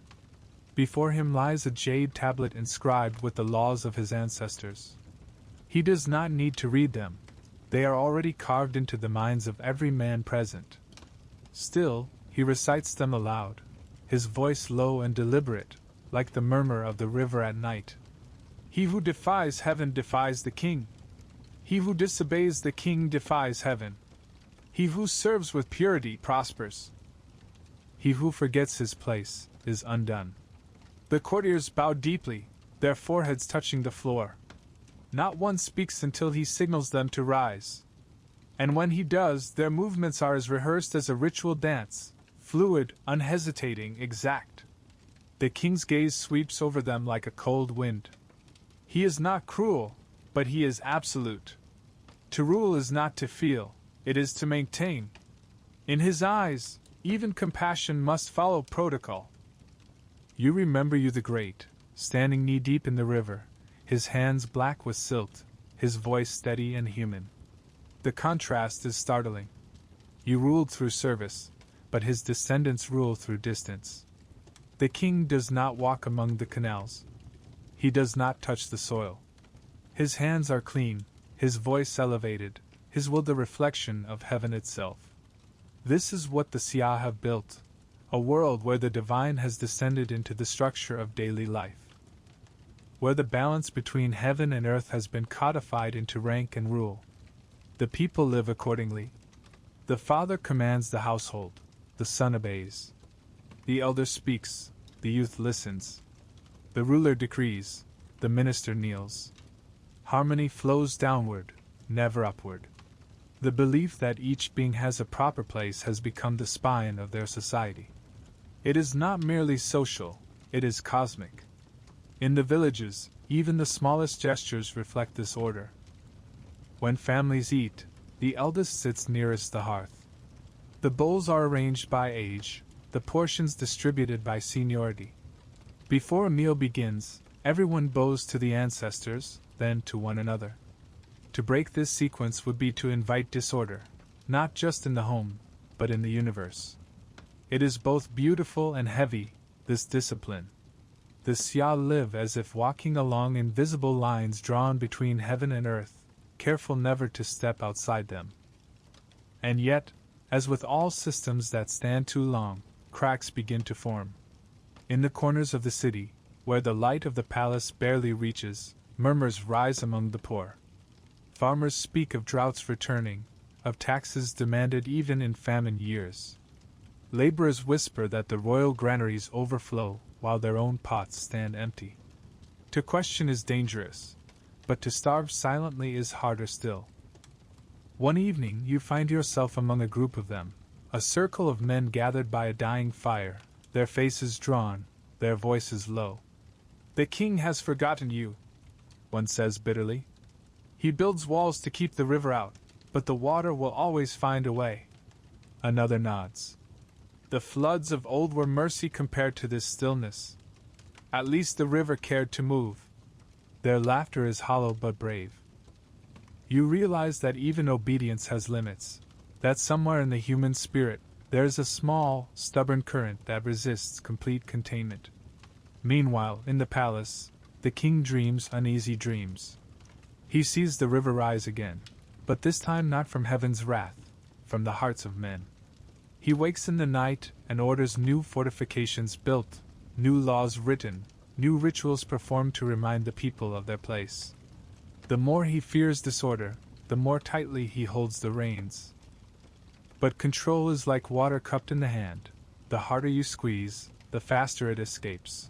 Before him lies a jade tablet inscribed with the laws of his ancestors. He does not need to read them, they are already carved into the minds of every man present. Still, he recites them aloud, his voice low and deliberate, like the murmur of the river at night. He who defies heaven defies the king. He who disobeys the king defies heaven. He who serves with purity prospers. He who forgets his place is undone. The courtiers bow deeply, their foreheads touching the floor. Not one speaks until he signals them to rise. And when he does, their movements are as rehearsed as a ritual dance, fluid, unhesitating, exact. The king's gaze sweeps over them like a cold wind. He is not cruel, but he is absolute. To rule is not to feel, it is to maintain. In his eyes, even compassion must follow protocol. You remember Yu the Great, standing knee-deep in the river, his hands black with silt, his voice steady and human. The contrast is startling. You ruled through service, but his descendants rule through distance. The king does not walk among the canals. He does not touch the soil. His hands are clean, his voice elevated, his will the reflection of heaven itself. This is what the Xia have built, a world where the divine has descended into the structure of daily life, where the balance between heaven and earth has been codified into rank and rule. The people live accordingly. The father commands the household, the son obeys. The elder speaks, the youth listens. The ruler decrees, the minister kneels. Harmony flows downward, never upward. The belief that each being has a proper place has become the spine of their society. It is not merely social, it is cosmic. In the villages, even the smallest gestures reflect this order. When families eat, the eldest sits nearest the hearth. The bowls are arranged by age, the portions distributed by seniority. Before a meal begins, everyone bows to the ancestors, then to one another. To break this sequence would be to invite disorder, not just in the home, but in the universe. It is both beautiful and heavy, this discipline. The Xia live as if walking along invisible lines drawn between heaven and earth, careful never to step outside them. And yet, as with all systems that stand too long, cracks begin to form. In the corners of the city, where the light of the palace barely reaches, murmurs rise among the poor. Farmers speak of droughts returning, of taxes demanded even in famine years. Laborers whisper that the royal granaries overflow while their own pots stand empty. To question is dangerous, but to starve silently is harder still. One evening you find yourself among a group of them, a circle of men gathered by a dying fire, their faces drawn, their voices low. "The king has forgotten you," one says bitterly. "He builds walls to keep the river out, but the water will always find a way." Another nods. The floods of old were mercy compared to this stillness. At least the river cared to move. Their laughter is hollow but brave. You realize that even obedience has limits, that somewhere in the human spirit there is a small, stubborn current that resists complete containment. Meanwhile, in the palace, the king dreams uneasy dreams. He sees the river rise again, but this time not from heaven's wrath, from the hearts of men. He wakes in the night and orders new fortifications built, new laws written, new rituals performed to remind the people of their place. The more he fears disorder, the more tightly he holds the reins. But control is like water cupped in the hand. The harder you squeeze, the faster it escapes.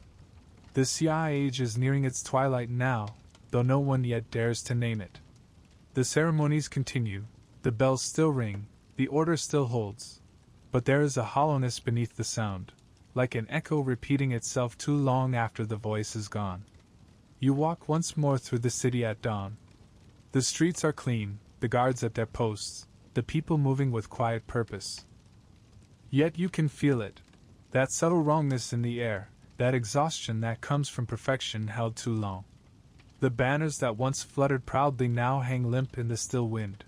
The Xia age is nearing its twilight now, though no one yet dares to name it. The ceremonies continue, the bells still ring, the order still holds. But there is a hollowness beneath the sound, like an echo repeating itself too long after the voice is gone. You walk once more through the city at dawn. The streets are clean, the guards at their posts, the people moving with quiet purpose. Yet you can feel it, that subtle wrongness in the air, that exhaustion that comes from perfection held too long. The banners that once fluttered proudly now hang limp in the still wind.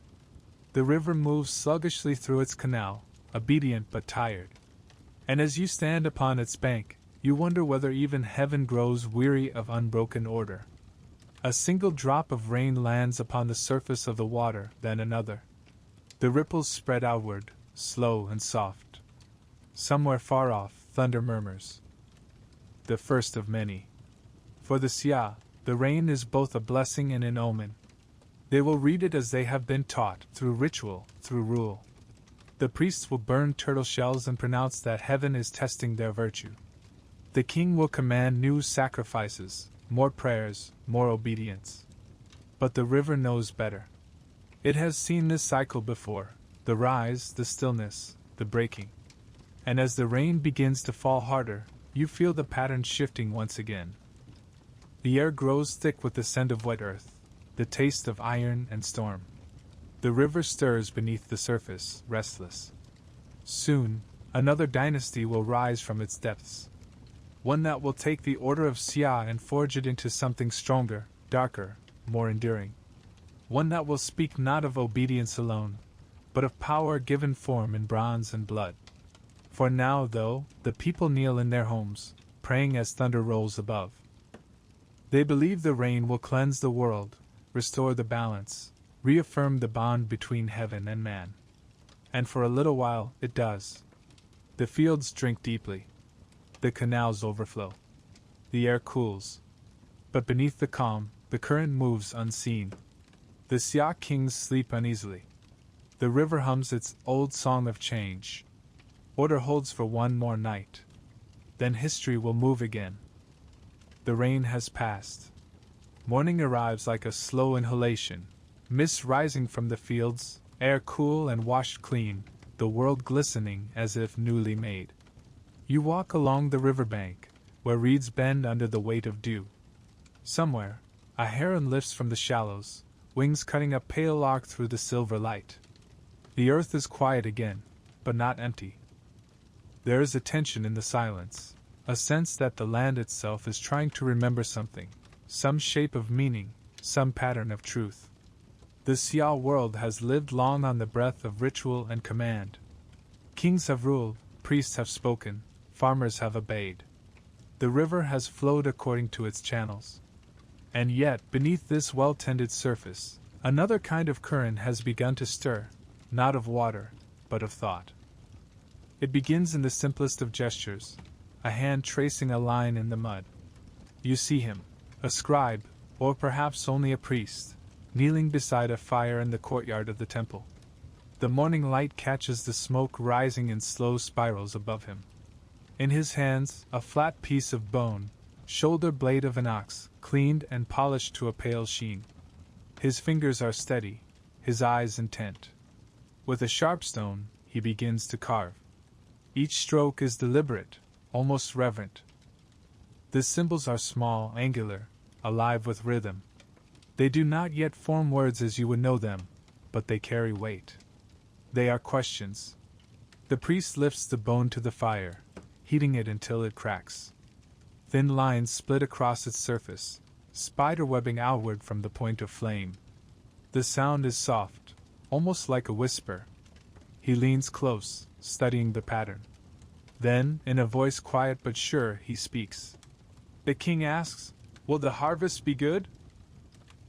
The river moves sluggishly through its canal, obedient but tired. And as you stand upon its bank, you wonder whether even heaven grows weary of unbroken order. A single drop of rain lands upon the surface of the water, then another. The ripples spread outward, slow and soft. Somewhere far off, thunder murmurs. The first of many. For the Xia, the rain is both a blessing and an omen. They will read it as they have been taught, through ritual, through rule. The priests will burn turtle shells and pronounce that heaven is testing their virtue. The king will command new sacrifices, more prayers, more obedience. But the river knows better. It has seen this cycle before, the rise, the stillness, the breaking. And as the rain begins to fall harder, you feel the pattern shifting once again. The air grows thick with the scent of wet earth, the taste of iron and storm. The river stirs beneath the surface, restless. Soon, another dynasty will rise from its depths. One that will take the order of Xia and forge it into something stronger, darker, more enduring. One that will speak not of obedience alone, but of power given form in bronze and blood. For now, though, the people kneel in their homes, praying as thunder rolls above. They believe the rain will cleanse the world, restore the balance, reaffirm the bond between heaven and man. And for a little while, it does. The fields drink deeply. The canals overflow. The air cools. But beneath the calm, the current moves unseen. The Xia kings sleep uneasily. The river hums its old song of change. Order holds for one more night. Then history will move again. The rain has passed. Morning arrives like a slow inhalation. Mist rising from the fields, air cool and washed clean, the world glistening as if newly made. You walk along the riverbank, where reeds bend under the weight of dew. Somewhere, a heron lifts from the shallows, wings cutting a pale arc through the silver light. The earth is quiet again, but not empty. There is a tension in the silence, a sense that the land itself is trying to remember something, some shape of meaning, some pattern of truth. The Xia world has lived long on the breath of ritual and command. Kings have ruled, priests have spoken, farmers have obeyed. The river has flowed according to its channels. And yet, beneath this well-tended surface, another kind of current has begun to stir, not of water, but of thought. It begins in the simplest of gestures, a hand tracing a line in the mud. You see him, a scribe, or perhaps only a priest, kneeling beside a fire in the courtyard of the temple. The morning light catches the smoke rising in slow spirals above him. In his hands, a flat piece of bone, shoulder blade of an ox, cleaned and polished to a pale sheen. His fingers are steady, his eyes intent. With a sharp stone, he begins to carve. Each stroke is deliberate, almost reverent. The symbols are small, angular, alive with rhythm. They do not yet form words as you would know them, but they carry weight. They are questions. The priest lifts the bone to the fire, heating it until it cracks. Thin lines split across its surface, spiderwebbing outward from the point of flame. The sound is soft, almost like a whisper. He leans close, studying the pattern. Then, in a voice quiet but sure, he speaks. The king asks, "Will the harvest be good?"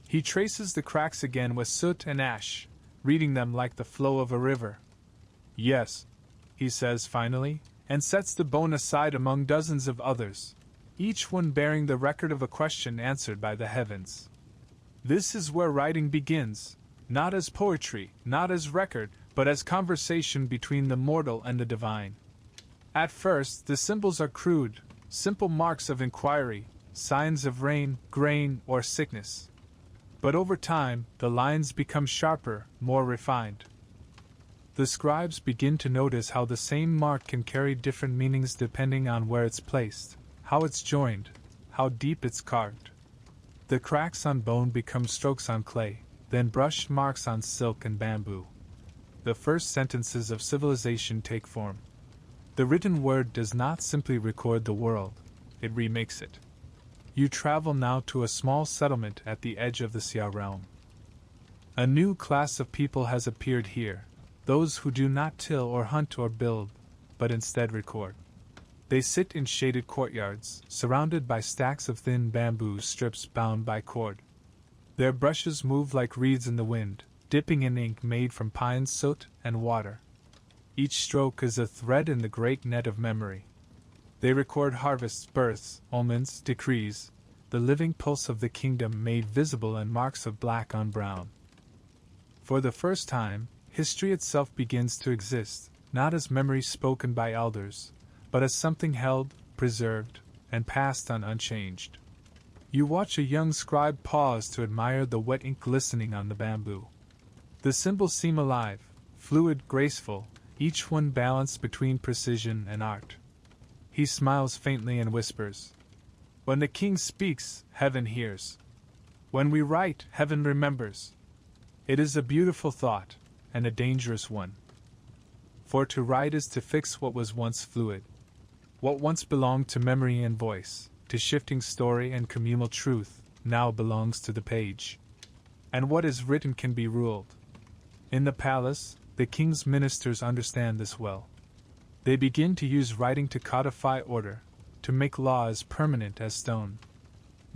He traces the cracks again with soot and ash, reading them like the flow of a river. "Yes," he says finally, and sets the bone aside among dozens of others, each one bearing the record of a question answered by the heavens. This is where writing begins, not as poetry, not as record, but as conversation between the mortal and the divine. At first, the symbols are crude, simple marks of inquiry, signs of rain, grain, or sickness. But over time, the lines become sharper, more refined. The scribes begin to notice how the same mark can carry different meanings depending on where it's placed, how it's joined, how deep it's carved. The cracks on bone become strokes on clay, then brush marks on silk and bamboo. The first sentences of civilization take form. The written word does not simply record the world, it remakes it. You travel now to a small settlement at the edge of the Xia realm. A new class of people has appeared here, those who do not till or hunt or build, but instead record. They sit in shaded courtyards, surrounded by stacks of thin bamboo strips bound by cord. Their brushes move like reeds in the wind, dipping in ink made from pine soot and water. Each stroke is a thread in the great net of memory. They record harvests, births, omens, decrees, the living pulse of the kingdom made visible in marks of black on brown. For the first time, history itself begins to exist, not as memory spoken by elders, but as something held, preserved, and passed on unchanged. You watch a young scribe pause to admire the wet ink glistening on the bamboo. The symbols seem alive, fluid, graceful, each one balanced between precision and art. He smiles faintly and whispers, "When the king speaks, heaven hears. When we write, heaven remembers." It is a beautiful thought, and a dangerous one. For to write is to fix what was once fluid, what once belonged to memory and voice, to shifting story and communal truth, now belongs to the page. And what is written can be ruled. In the palace, the king's ministers understand this well. They begin to use writing to codify order, to make law as permanent as stone.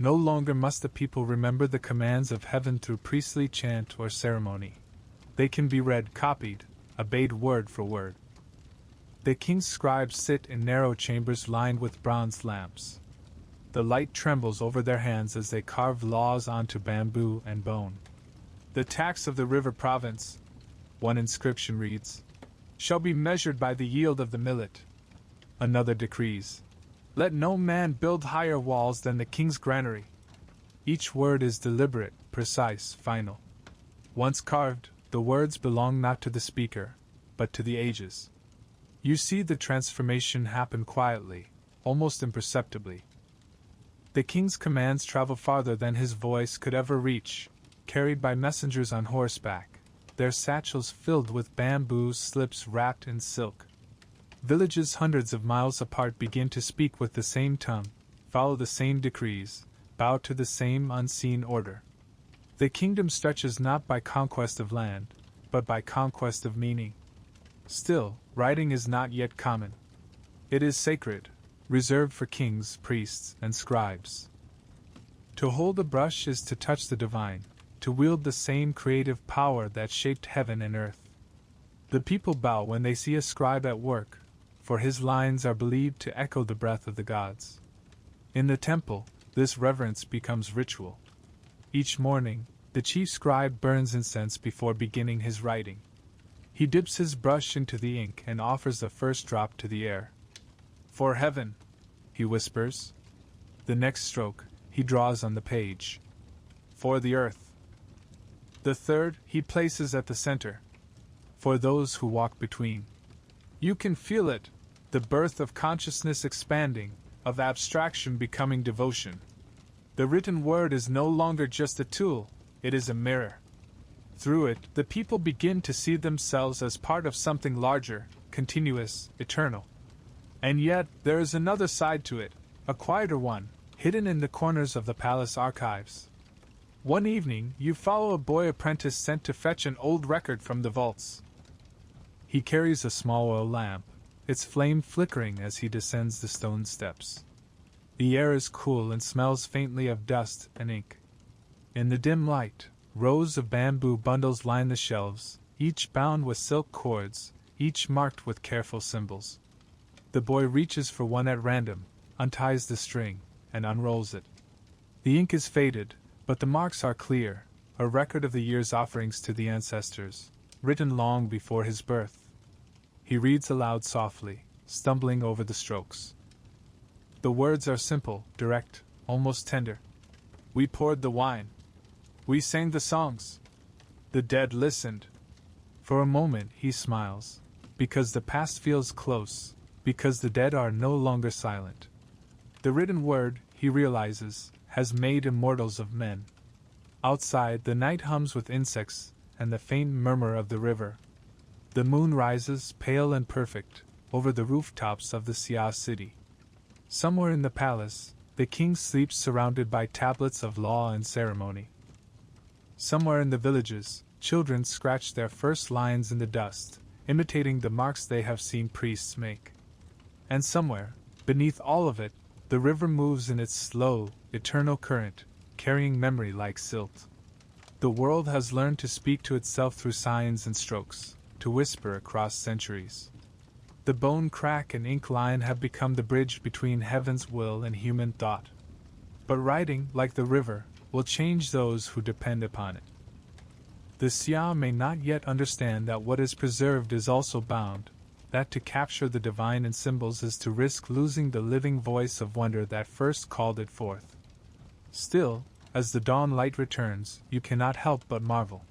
No longer must the people remember the commands of heaven through priestly chant or ceremony. They can be read, copied, obeyed word for word. The king's scribes sit in narrow chambers lined with bronze lamps. The light trembles over their hands as they carve laws onto bamboo and bone. The tax of the river province, one inscription reads, shall be measured by the yield of the millet. Another decrees, let no man build higher walls than the king's granary. Each word is deliberate, precise, final. Once carved, the words belong not to the speaker, but to the ages. You see the transformation happen quietly, almost imperceptibly. The king's commands travel farther than his voice could ever reach, carried by messengers on horseback, their satchels filled with bamboo slips wrapped in silk. Villages hundreds of miles apart begin to speak with the same tongue, follow the same decrees, bow to the same unseen order. The kingdom stretches not by conquest of land, but by conquest of meaning. Still, writing is not yet common. It is sacred, reserved for kings, priests, and scribes. To hold a brush is to touch the divine, to wield the same creative power that shaped heaven and earth. The people bow when they see a scribe at work, for his lines are believed to echo the breath of the gods. In the temple, this reverence becomes ritual. Each morning, the chief scribe burns incense before beginning his writing. He dips his brush into the ink and offers the first drop to the air. For heaven, he whispers. The next stroke, he draws on the page. For the earth. The third, he places at the center. For those who walk between. You can feel it, the birth of consciousness expanding, of abstraction becoming devotion. The written word is no longer just a tool, it is a mirror. Through it, the people begin to see themselves as part of something larger, continuous, eternal. And yet, there is another side to it, a quieter one, hidden in the corners of the palace archives. One evening, you follow a boy apprentice sent to fetch an old record from the vaults. He carries a small oil lamp, its flame flickering as he descends the stone steps. The air is cool and smells faintly of dust and ink. In the dim light, rows of bamboo bundles line the shelves, each bound with silk cords, each marked with careful symbols. The boy reaches for one at random, unties the string, and unrolls it. The ink is faded, but the marks are clear, a record of the year's offerings to the ancestors, written long before his birth. He reads aloud softly, stumbling over the strokes. The words are simple, direct, almost tender. We poured the wine. We sang the songs. The dead listened. For a moment he smiles, because the past feels close, because the dead are no longer silent. The written word, he realizes, has made immortals of men. Outside, the night hums with insects and the faint murmur of the river. The moon rises, pale and perfect, over the rooftops of the Xia city. Somewhere in the palace, the king sleeps surrounded by tablets of law and ceremony. Somewhere in the villages, children scratch their first lines in the dust, imitating the marks they have seen priests make. And somewhere, beneath all of it, the river moves in its slow, eternal current, carrying memory like silt. The world has learned to speak to itself through signs and strokes, to whisper across centuries. The bone crack and ink line have become the bridge between heaven's will and human thought. But writing, like the river, will change those who depend upon it. The Xia may not yet understand that what is preserved is also bound, that to capture the divine in symbols is to risk losing the living voice of wonder that first called it forth. Still, as the dawn light returns, you cannot help but marvel.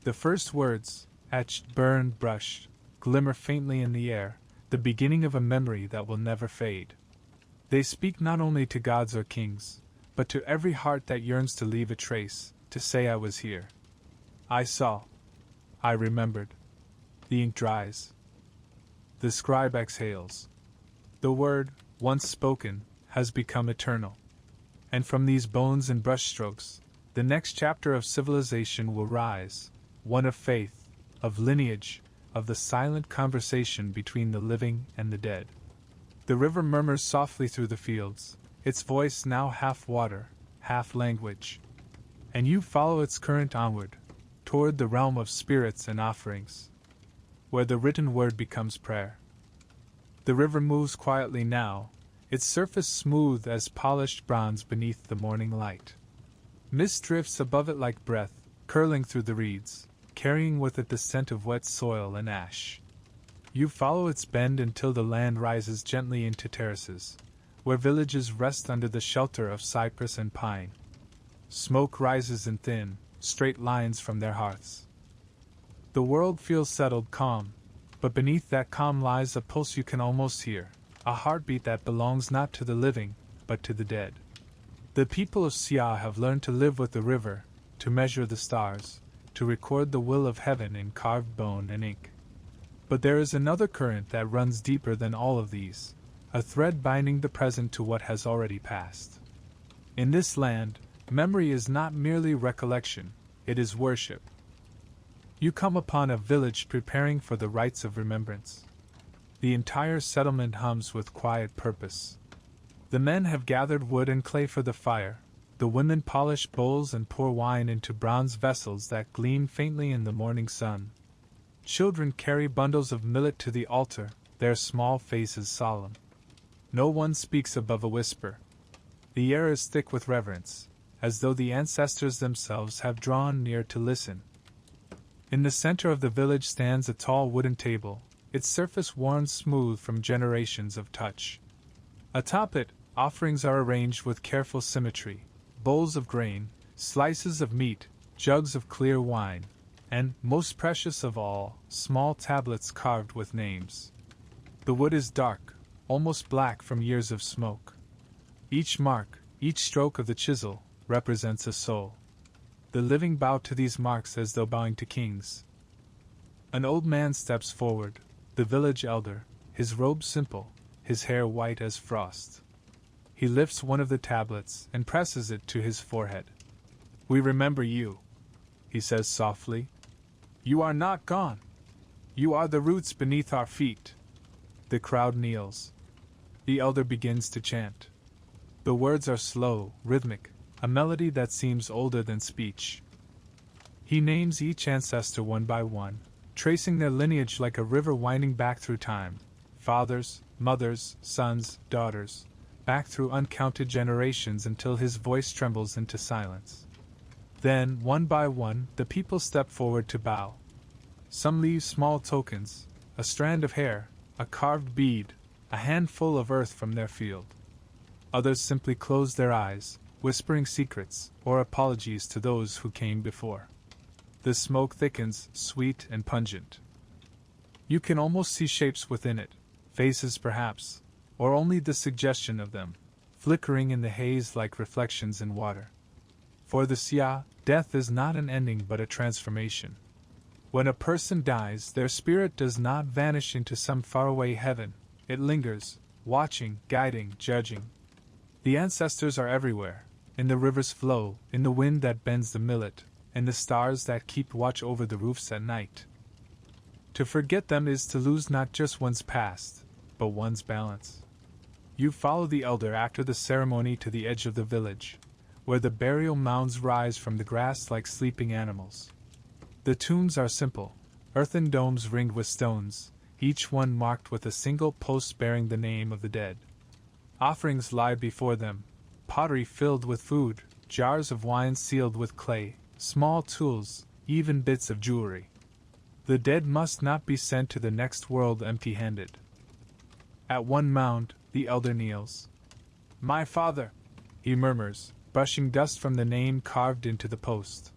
The first words, etched, burned, brushed, glimmer faintly in the air, the beginning of a memory that will never fade. They speak not only to gods or kings, but to every heart that yearns to leave a trace, to say I was here. I saw. I remembered. The ink dries. The scribe exhales. The word, once spoken, has become eternal. And from these bones and brushstrokes, the next chapter of civilization will rise, one of faith, of lineage, of the silent conversation between the living and the dead. The river murmurs softly through the fields, its voice now half water, half language. And you follow its current onward, toward the realm of spirits and offerings, where the written word becomes prayer. The river moves quietly now, its surface smooth as polished bronze beneath the morning light. Mist drifts above it like breath, curling through the reeds, carrying with it the scent of wet soil and ash. You follow its bend until the land rises gently into terraces, where villages rest under the shelter of cypress and pine. Smoke rises in thin, straight lines from their hearths. The world feels settled, calm, but beneath that calm lies a pulse you can almost hear, a heartbeat that belongs not to the living, but to the dead. The people of Xia have learned to live with the river, to measure the stars, to record the will of heaven in carved bone and ink. But there is another current that runs deeper than all of these, a thread binding the present to what has already passed. In this land, memory is not merely recollection, it is worship. You come upon a village preparing for the rites of remembrance. The entire settlement hums with quiet purpose. The men have gathered wood and clay for the fire, the women polish bowls and pour wine into bronze vessels that gleam faintly in the morning sun. Children carry bundles of millet to the altar, their small faces solemn. No one speaks above a whisper. The air is thick with reverence, as though the ancestors themselves have drawn near to listen. In the center of the village stands a tall wooden table, its surface worn smooth from generations of touch. Atop it, offerings are arranged with careful symmetry, bowls of grain, slices of meat, jugs of clear wine, and, most precious of all, small tablets carved with names. The wood is dark, almost black from years of smoke. Each mark, each stroke of the chisel, represents a soul. The living bow to these marks as though bowing to kings. An old man steps forward, the village elder, his robe simple, his hair white as frost. He lifts one of the tablets and presses it to his forehead. "We remember you," he says softly. "You are not gone. You are the roots beneath our feet." The crowd kneels. The elder begins to chant. The words are slow, rhythmic, a melody that seems older than speech. He names each ancestor one by one, tracing their lineage like a river winding back through time, fathers, mothers, sons, daughters, back through uncounted generations until his voice trembles into silence. Then, one by one, the people step forward to bow. Some leave small tokens, a strand of hair, a carved bead, a handful of earth from their field. Others simply close their eyes, whispering secrets or apologies to those who came before. The smoke thickens, sweet and pungent. You can almost see shapes within it, faces perhaps, or only the suggestion of them, flickering in the haze like reflections in water. For the Xia, death is not an ending but a transformation. When a person dies, their spirit does not vanish into some faraway heaven, it lingers, watching, guiding, judging. The ancestors are everywhere, in the river's flow, in the wind that bends the millet, and the stars that keep watch over the roofs at night. To forget them is to lose not just one's past, but one's balance. You follow the elder after the ceremony to the edge of the village, where the burial mounds rise from the grass like sleeping animals. The tombs are simple, earthen domes ringed with stones, each one marked with a single post bearing the name of the dead. Offerings lie before them, pottery filled with food, jars of wine sealed with clay, small tools, even bits of jewelry. The dead must not be sent to the next world empty-handed. At one mound, the elder kneels. "My father," he murmurs, brushing dust from the name carved into the post.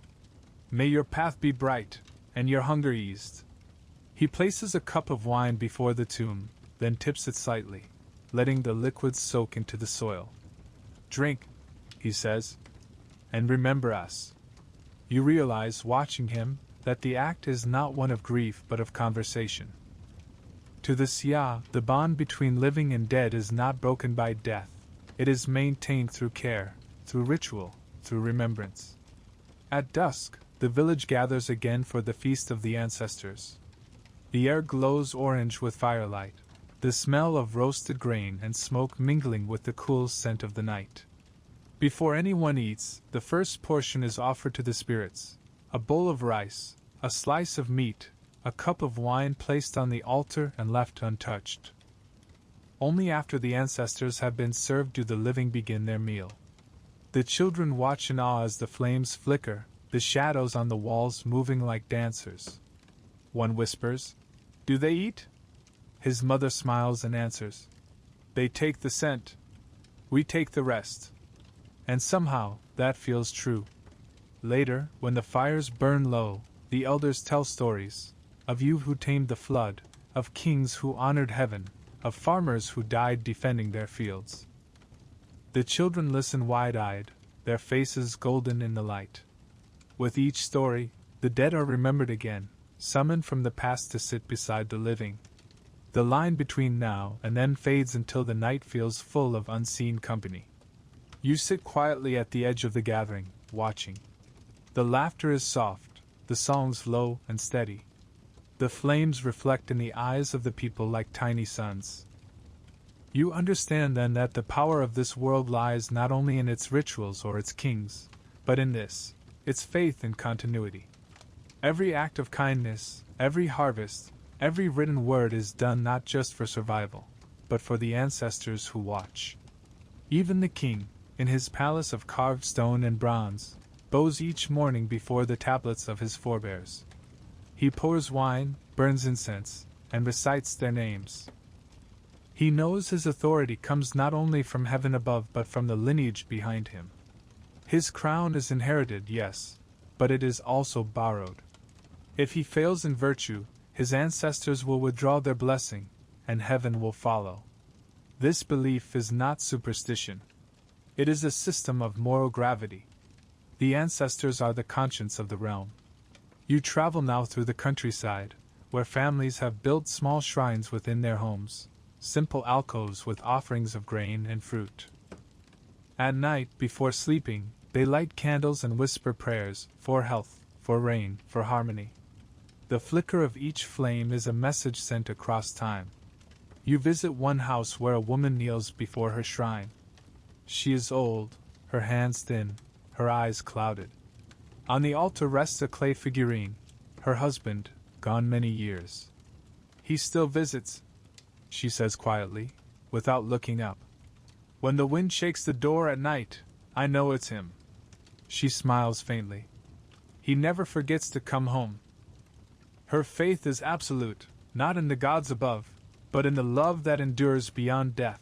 "May your path be bright, and your hunger eased." He places a cup of wine before the tomb, then tips it slightly, letting the liquid soak into the soil. "Drink," he says, "and remember us." You realize, watching him, that the act is not one of grief but of conversation. To the Xia, the bond between living and dead is not broken by death. It is maintained through care, through ritual, through remembrance. At dusk, the village gathers again for the feast of the ancestors. The air glows orange with firelight, the smell of roasted grain and smoke mingling with the cool scent of the night. Before anyone eats, the first portion is offered to the spirits: a bowl of rice, a slice of meat, a cup of wine placed on the altar and left untouched. Only after the ancestors have been served do the living begin their meal. The children watch in awe as the flames flicker, the shadows on the walls moving like dancers. One whispers, "Do they eat?" His mother smiles and answers, "They take the scent. We take the rest." And somehow, that feels true. Later, when the fires burn low, the elders tell stories of you who tamed the flood, of kings who honored heaven, of farmers who died defending their fields. The children listen wide-eyed, their faces golden in the light. With each story, the dead are remembered again, summoned from the past to sit beside the living. The line between now and then fades until the night feels full of unseen company. You sit quietly at the edge of the gathering, watching. The laughter is soft, the songs low and steady. The flames reflect in the eyes of the people like tiny suns. You understand then that the power of this world lies not only in its rituals or its kings, but in this, its faith in continuity. Every act of kindness, every harvest, every written word is done not just for survival, but for the ancestors who watch. Even the king, in his palace of carved stone and bronze, bows each morning before the tablets of his forebears. He pours wine, burns incense, and recites their names. He knows his authority comes not only from heaven above but from the lineage behind him. His crown is inherited, yes, but it is also borrowed. If he fails in virtue, his ancestors will withdraw their blessing, and heaven will follow. This belief is not superstition. It is a system of moral gravity. The ancestors are the conscience of the realm. You travel now through the countryside, where families have built small shrines within their homes, simple alcoves with offerings of grain and fruit. At night, before sleeping, they light candles and whisper prayers, for health, for rain, for harmony. The flicker of each flame is a message sent across time. You visit one house where a woman kneels before her shrine. She is old, her hands thin, her eyes clouded. On the altar rests a clay figurine, her husband, gone many years. "He still visits," she says quietly, without looking up. "When the wind shakes the door at night, I know it's him." She smiles faintly. "He never forgets to come home." Her faith is absolute, not in the gods above, but in the love that endures beyond death.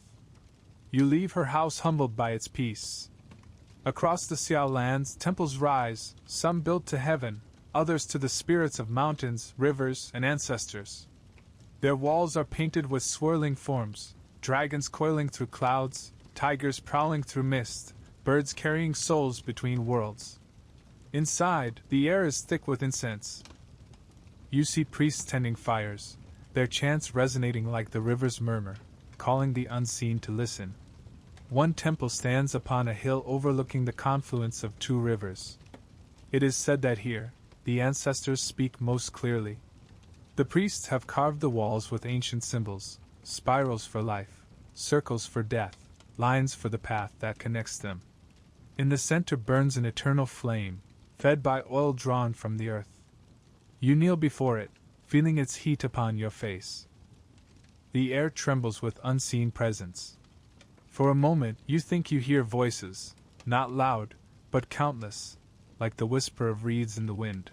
You leave her house humbled by its peace. Across the Xia lands, temples rise, some built to heaven, others to the spirits of mountains, rivers, and ancestors. Their walls are painted with swirling forms, dragons coiling through clouds, tigers prowling through mist, birds carrying souls between worlds. Inside, the air is thick with incense. You see priests tending fires, their chants resonating like the river's murmur, calling the unseen to listen. One temple stands upon a hill overlooking the confluence of two rivers. It is said that here, the ancestors speak most clearly. The priests have carved the walls with ancient symbols, spirals for life, circles for death, lines for the path that connects them. In the center burns an eternal flame, fed by oil drawn from the earth. You kneel before it, feeling its heat upon your face. The air trembles with unseen presence. For a moment you think you hear voices, not loud, but countless, like the whisper of reeds in the wind.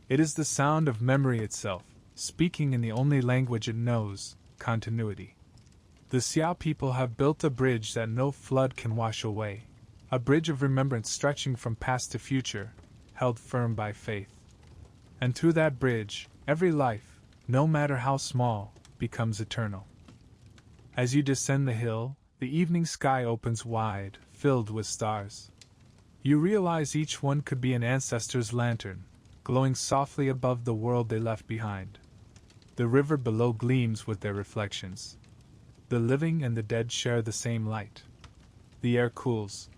It is the sound of memory itself, speaking in the only language it knows, continuity. The Xia people have built a bridge that no flood can wash away, a bridge of remembrance stretching from past to future, held firm by faith. And through that bridge, every life, no matter how small, becomes eternal. As you descend the hill, the evening sky opens wide, filled with stars. You realize each one could be an ancestor's lantern, glowing softly above the world they left behind. The river below gleams with their reflections. The living and the dead share the same light. The air cools.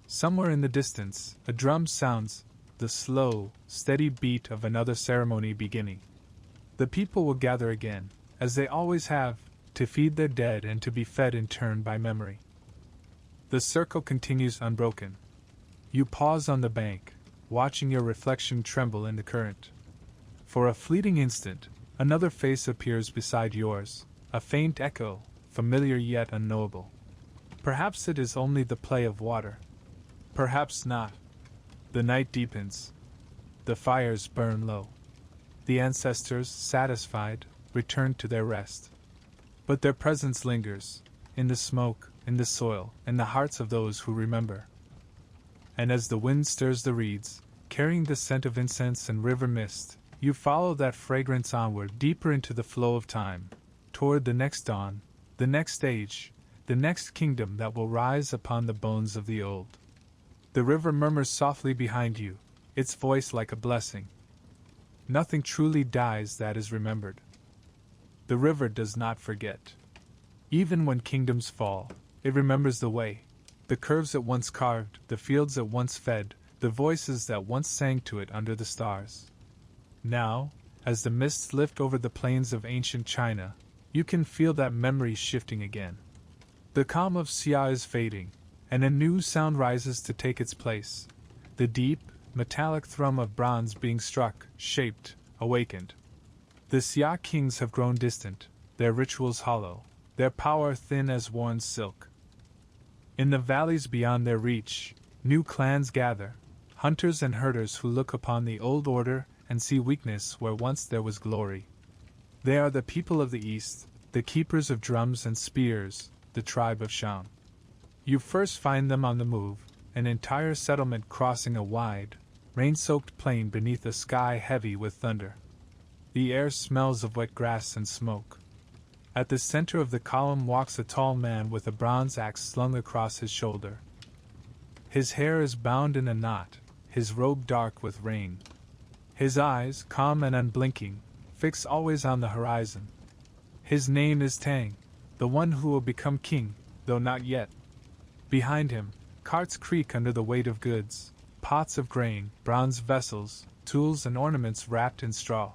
Somewhere in the distance, a drum sounds, the slow, steady beat of another ceremony beginning. The people will gather again, as they always have, to feed their dead and to be fed in turn by memory. The circle continues unbroken. You pause on the bank, watching your reflection tremble in the current. For a fleeting instant, another face appears beside yours, a faint echo, familiar yet unknowable. Perhaps it is only the play of water. Perhaps not. The night deepens. The fires burn low. The ancestors, satisfied, return to their rest. But their presence lingers, in the smoke, in the soil, in the hearts of those who remember. And as the wind stirs the reeds, carrying the scent of incense and river mist, you follow that fragrance onward deeper into the flow of time, toward the next dawn, the next age, the next kingdom that will rise upon the bones of the old. The river murmurs softly behind you, its voice like a blessing. Nothing truly dies that is remembered. The river does not forget. Even when kingdoms fall, it remembers the way, the curves it once carved, the fields it once fed, the voices that once sang to it under the stars. Now, as the mists lift over the plains of ancient China, you can feel that memory shifting again. The calm of Xia is fading, and a new sound rises to take its place, the deep, metallic thrum of bronze being struck, shaped, awakened. The Xia kings have grown distant, their rituals hollow, their power thin as worn silk. In the valleys beyond their reach, new clans gather, hunters and herders who look upon the old order and see weakness where once there was glory. They are the people of the East, the keepers of drums and spears, the tribe of Shang. You first find them on the move, an entire settlement crossing a wide, rain-soaked plain beneath a sky heavy with thunder. The air smells of wet grass and smoke. At the center of the column walks a tall man with a bronze axe slung across his shoulder. His hair is bound in a knot, his robe dark with rain. His eyes, calm and unblinking, fix always on the horizon. His name is Tang, the one who will become king, though not yet. Behind him, carts creak under the weight of goods, pots of grain, bronze vessels, tools and ornaments wrapped in straw.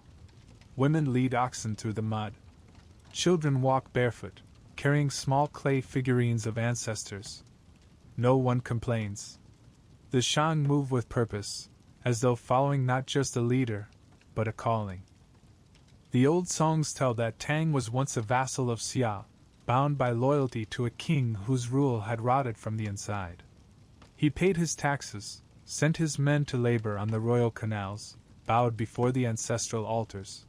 Women lead oxen through the mud. Children walk barefoot, carrying small clay figurines of ancestors. No one complains. The Shang move with purpose, as though following not just a leader, but a calling. The old songs tell that Tang was once a vassal of Xia, bound by loyalty to a king whose rule had rotted from the inside. He paid his taxes, sent his men to labor on the royal canals, bowed before the ancestral altars.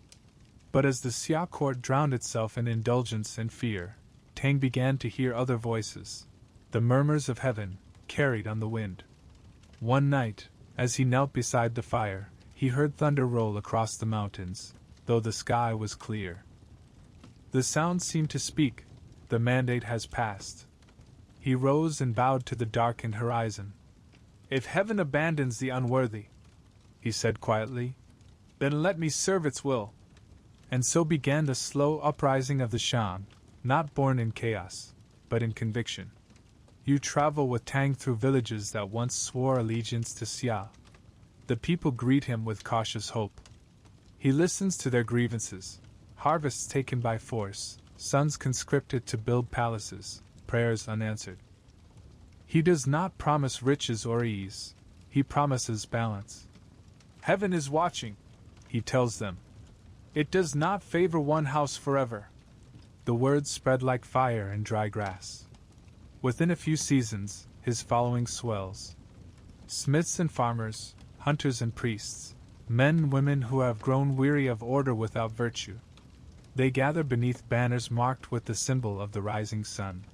But as the Xia court drowned itself in indulgence and fear, Tang began to hear other voices, the murmurs of heaven, carried on the wind. One night, as he knelt beside the fire, he heard thunder roll across the mountains, though the sky was clear. The sound seemed to speak, the mandate has passed. He rose and bowed to the darkened horizon. If heaven abandons the unworthy, he said quietly, then let me serve its will. And so began the slow uprising of the Shang, not born in chaos, but in conviction. You travel with Tang through villages that once swore allegiance to Xia. The people greet him with cautious hope. He listens to their grievances, harvests taken by force, sons conscripted to build palaces, prayers unanswered. He does not promise riches or ease, he promises balance. Heaven is watching, he tells them. It does not favor one house forever. The words spread like fire in dry grass. Within a few seasons, his following swells. Smiths and farmers, hunters and priests, men and women who have grown weary of order without virtue. They gather beneath banners marked with the symbol of the rising sun.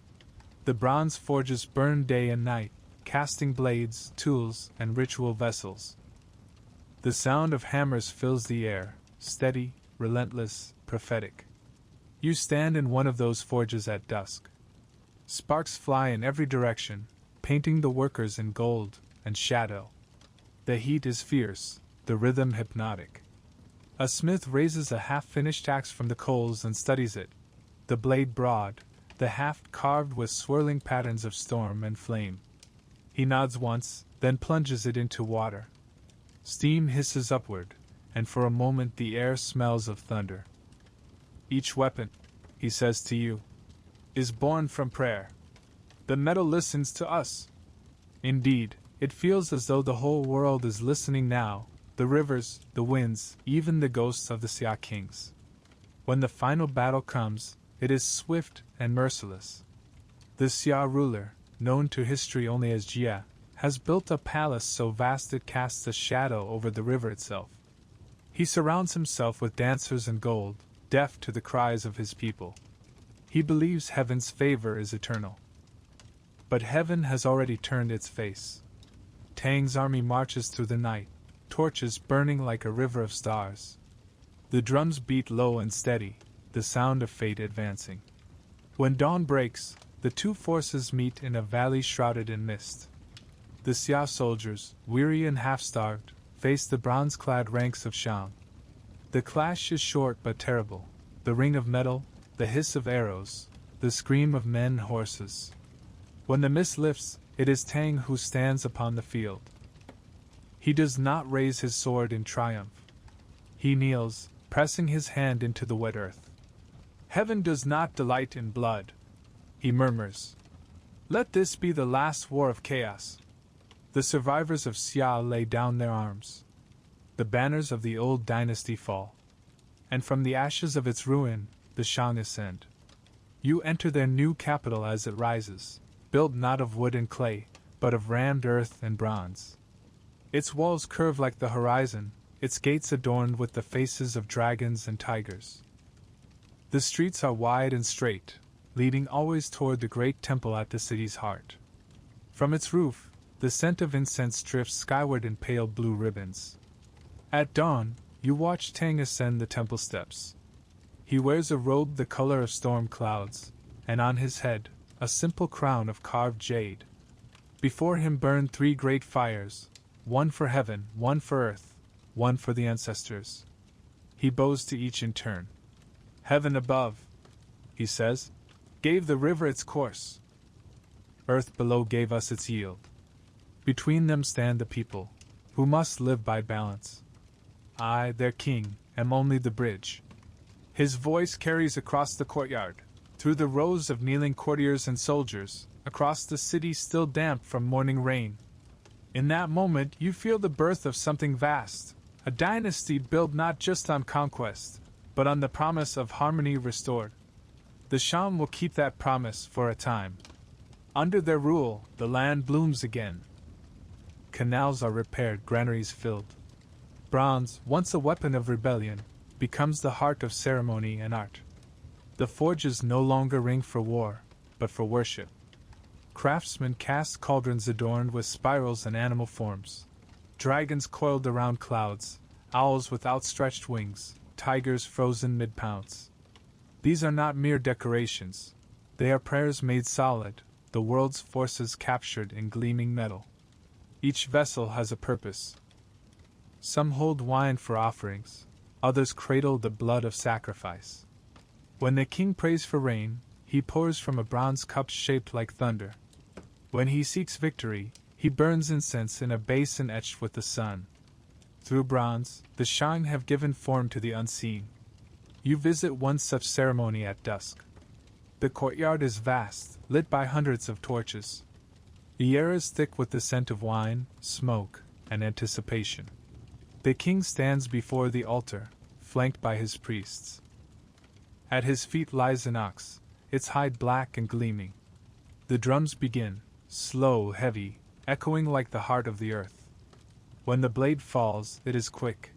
The bronze forges burn day and night, casting blades, tools, and ritual vessels. The sound of hammers fills the air, steady, relentless, prophetic. You stand in one of those forges at dusk. Sparks fly in every direction, painting the workers in gold and shadow. The heat is fierce, the rhythm hypnotic. A smith raises a half-finished axe from the coals and studies it, the blade broad, the haft carved with swirling patterns of storm and flame. He nods once, then plunges it into water. Steam hisses upward, and for a moment the air smells of thunder. Each weapon, he says to you, is born from prayer. The metal listens to us. Indeed, it feels as though the whole world is listening now, the rivers, the winds, even the ghosts of the Xia kings. When the final battle comes, it is swift and merciless. The Xia ruler, known to history only as Xia, has built a palace so vast it casts a shadow over the river itself. He surrounds himself with dancers and gold, deaf to the cries of his people. He believes heaven's favor is eternal. But heaven has already turned its face. Tang's army marches through the night, torches burning like a river of stars. The drums beat low and steady, the sound of fate advancing. When dawn breaks, the two forces meet in a valley shrouded in mist. The Xia soldiers, weary and half-starved, face the bronze-clad ranks of Shang. The clash is short but terrible. The ring of metal, the hiss of arrows, the scream of men and horses. When the mist lifts, it is Tang who stands upon the field. He does not raise his sword in triumph. He kneels, pressing his hand into the wet earth. Heaven does not delight in blood, he murmurs. Let this be the last war of chaos. The survivors of Xia lay down their arms. The banners of the old dynasty fall. And from the ashes of its ruin, the Shang ascend. You enter their new capital as it rises, built not of wood and clay, but of rammed earth and bronze. Its walls curve like the horizon, its gates adorned with the faces of dragons and tigers. The streets are wide and straight, leading always toward the great temple at the city's heart. From its roof, the scent of incense drifts skyward in pale blue ribbons. At dawn, you watch Tang ascend the temple steps. He wears a robe the color of storm clouds, and on his head, a simple crown of carved jade. Before him burn 3 great fires, one for heaven, one for earth, one for the ancestors. He bows to each in turn. Heaven above, he says, gave the river its course. Earth below gave us its yield. Between them stand the people, who must live by balance. I, their king, am only the bridge. His voice carries across the courtyard, through the rows of kneeling courtiers and soldiers, across the city still damp from morning rain. In that moment you feel the birth of something vast, a dynasty built not just on conquest, but on the promise of harmony restored. The Shang will keep that promise for a time. Under their rule, the land blooms again. Canals are repaired, granaries filled. Bronze, once a weapon of rebellion, becomes the heart of ceremony and art. The forges no longer ring for war, but for worship. Craftsmen cast cauldrons adorned with spirals and animal forms. Dragons coiled around clouds, owls with outstretched wings, tigers frozen mid-pounce. These are not mere decorations. They are prayers made solid, the world's forces captured in gleaming metal. Each vessel has a purpose. Some hold wine for offerings, others cradle the blood of sacrifice. When the king prays for rain, he pours from a bronze cup shaped like thunder. When he seeks victory, he burns incense in a basin etched with the sun. Through bronze, the Shang have given form to the unseen. You visit one such ceremony at dusk. The courtyard is vast, lit by hundreds of torches. The air is thick with the scent of wine, smoke, and anticipation. The king stands before the altar, flanked by his priests. At his feet lies an ox, its hide black and gleaming. The drums begin, slow, heavy, echoing like the heart of the earth. When the blade falls, it is quick,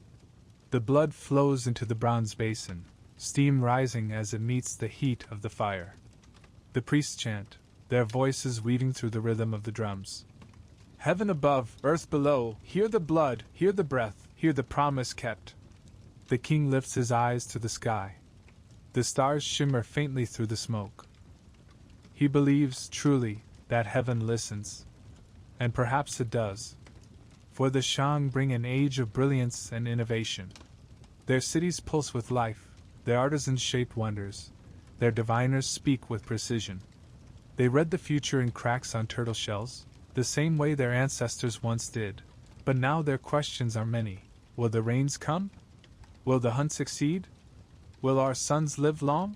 The blood flows into the bronze basin, steam rising as it meets the heat of the fire. The priests chant, their voices weaving through the rhythm of the drums. Heaven above, earth below, hear the blood, hear the breath, hear the promise kept. The king lifts his eyes to the sky. The stars shimmer faintly through the smoke. He believes, truly, that heaven listens. And perhaps it does. For the Shang bring an age of brilliance and innovation. Their cities pulse with life, their artisans shape wonders, their diviners speak with precision. They read the future in cracks on turtle shells, the same way their ancestors once did, but now their questions are many. Will the rains come? Will the hunt succeed? Will our sons live long?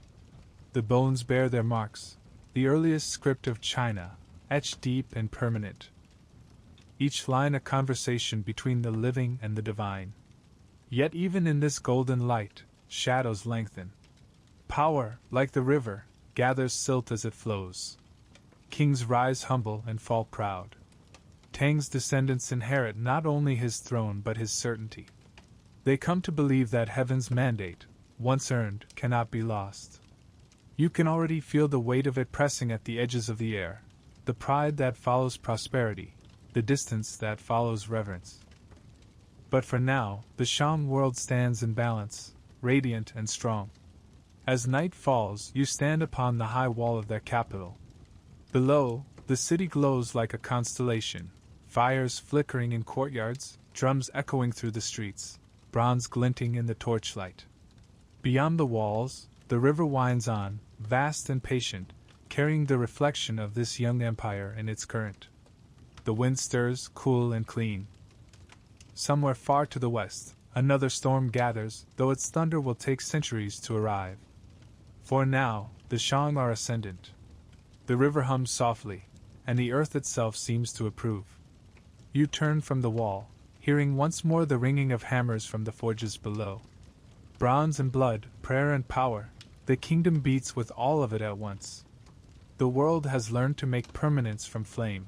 The bones bear their marks, the earliest script of China, etched deep and permanent. Each line a conversation between the living and the divine. Yet even in this golden light, shadows lengthen. Power, like the river, gathers silt as it flows. Kings rise humble and fall proud. Tang's descendants inherit not only his throne but his certainty. They come to believe that heaven's mandate, once earned, cannot be lost. You can already feel the weight of it pressing at the edges of the air, the pride that follows prosperity, the distance that follows reverence. But for now, the Shang world stands in balance, radiant and strong. As night falls, you stand upon the high wall of their capital. Below, the city glows like a constellation, fires flickering in courtyards, drums echoing through the streets, bronze glinting in the torchlight. Beyond the walls, the river winds on, vast and patient, carrying the reflection of this young empire in its current. The wind stirs, cool and clean. Somewhere far to the west, another storm gathers, though its thunder will take centuries to arrive. For now, the Shang are ascendant. The river hums softly, and the earth itself seems to approve. You turn from the wall, hearing once more the ringing of hammers from the forges below. Bronze and blood, prayer and power, the kingdom beats with all of it at once. The world has learned to make permanence from flame.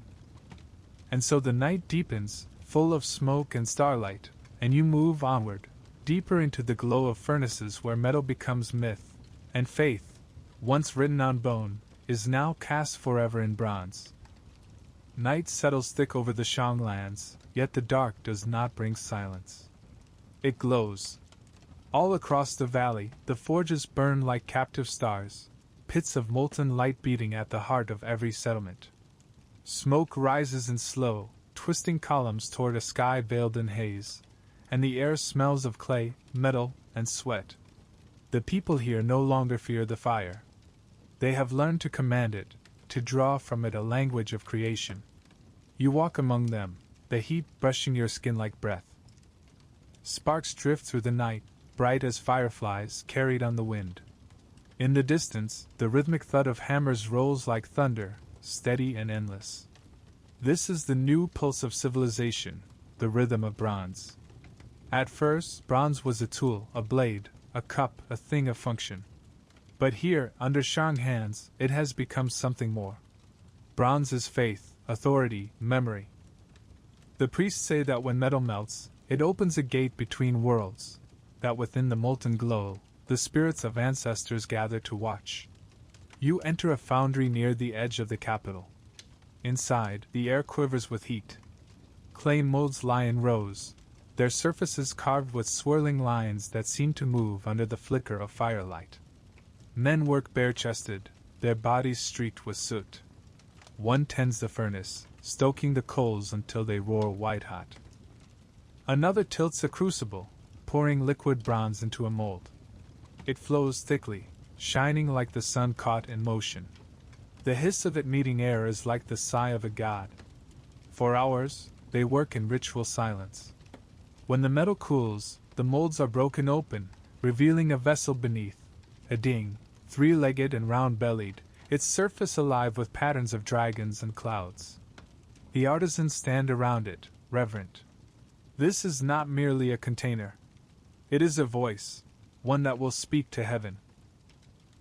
And so the night deepens, full of smoke and starlight, and you move onward, deeper into the glow of furnaces where metal becomes myth, and faith, once written on bone, is now cast forever in bronze. Night settles thick over the Shang lands, yet the dark does not bring silence. It glows. All across the valley, the forges burn like captive stars, pits of molten light beating at the heart of every settlement. Smoke rises in slow, twisting columns toward a sky veiled in haze, and the air smells of clay, metal, and sweat. The people here no longer fear the fire. They have learned to command it, to draw from it a language of creation. You walk among them, the heat brushing your skin like breath. Sparks drift through the night, bright as fireflies carried on the wind. In the distance, the rhythmic thud of hammers rolls like thunder, steady and endless. This is the new pulse of civilization, the rhythm of bronze. At first, bronze was a tool, a blade, a cup, a thing of function. But here, under Shang hands, it has become something more. Bronze is faith, authority, memory. The priests say that when metal melts, it opens a gate between worlds, that within the molten glow, the spirits of ancestors gather to watch. You enter a foundry near the edge of the capital. Inside, the air quivers with heat. Clay molds lie in rows, their surfaces carved with swirling lines that seem to move under the flicker of firelight. Men work bare-chested, their bodies streaked with soot. One tends the furnace, stoking the coals until they roar white-hot. Another tilts a crucible, pouring liquid bronze into a mold. It flows thickly, shining like the sun caught in motion. The hiss of it meeting air is like the sigh of a god. For hours, they work in ritual silence. When the metal cools, the molds are broken open, revealing a vessel beneath, a ding, three-legged and round-bellied, its surface alive with patterns of dragons and clouds. The artisans stand around it, reverent. This is not merely a container. It is a voice, one that will speak to heaven.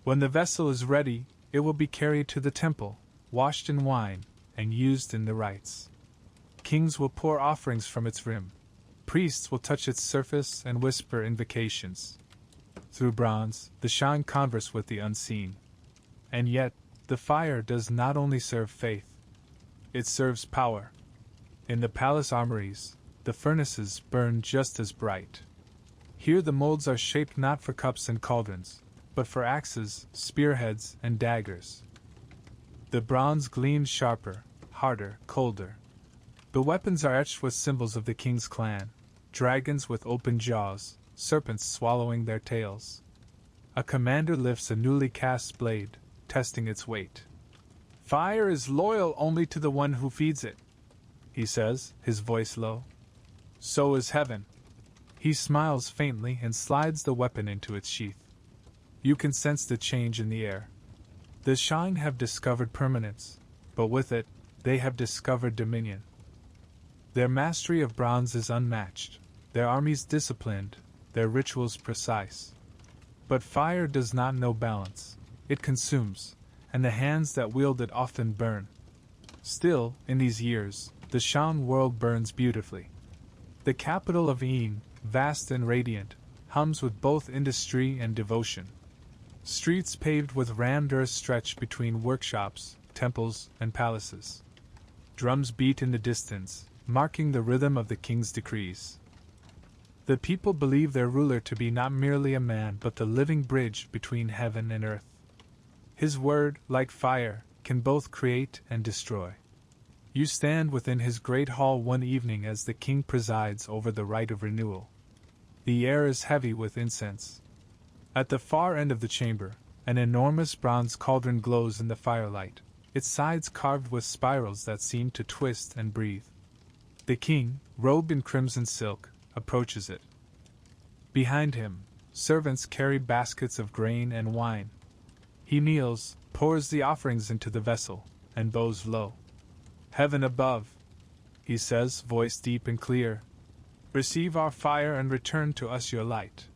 When the vessel is ready, it will be carried to the temple, washed in wine, and used in the rites. Kings will pour offerings from its rim. Priests will touch its surface and whisper invocations. Through bronze, the Shang converse with the unseen. And yet, the fire does not only serve faith, it serves power. In the palace armories, the furnaces burn just as bright. Here the molds are shaped not for cups and cauldrons, but for axes, spearheads, and daggers. The bronze gleams sharper, harder, colder. The weapons are etched with symbols of the king's clan, dragons with open jaws, serpents swallowing their tails. A commander lifts a newly cast blade, testing its weight. "Fire is loyal only to the one who feeds it," he says, his voice low. "So is heaven." He smiles faintly and slides the weapon into its sheath. You can sense the change in the air. The Shang have discovered permanence, but with it, they have discovered dominion. Their mastery of bronze is unmatched, their armies disciplined, their rituals precise. But fire does not know balance. It consumes, and the hands that wield it often burn. Still, in these years, the Shan world burns beautifully. The capital of Yin, vast and radiant, hums with both industry and devotion. Streets paved with rammed earth stretch between workshops, temples, and palaces. Drums beat in the distance, marking the rhythm of the king's decrees. The people believe their ruler to be not merely a man but the living bridge between heaven and earth. His word, like fire, can both create and destroy. You stand within his great hall one evening as the king presides over the rite of renewal. The air is heavy with incense. At the far end of the chamber, an enormous bronze cauldron glows in the firelight, its sides carved with spirals that seem to twist and breathe. The king, robed in crimson silk, approaches it. Behind him, servants carry baskets of grain and wine. He kneels, pours the offerings into the vessel, and bows low. "Heaven above," he says, voice deep and clear, "receive our fire and return to us your light."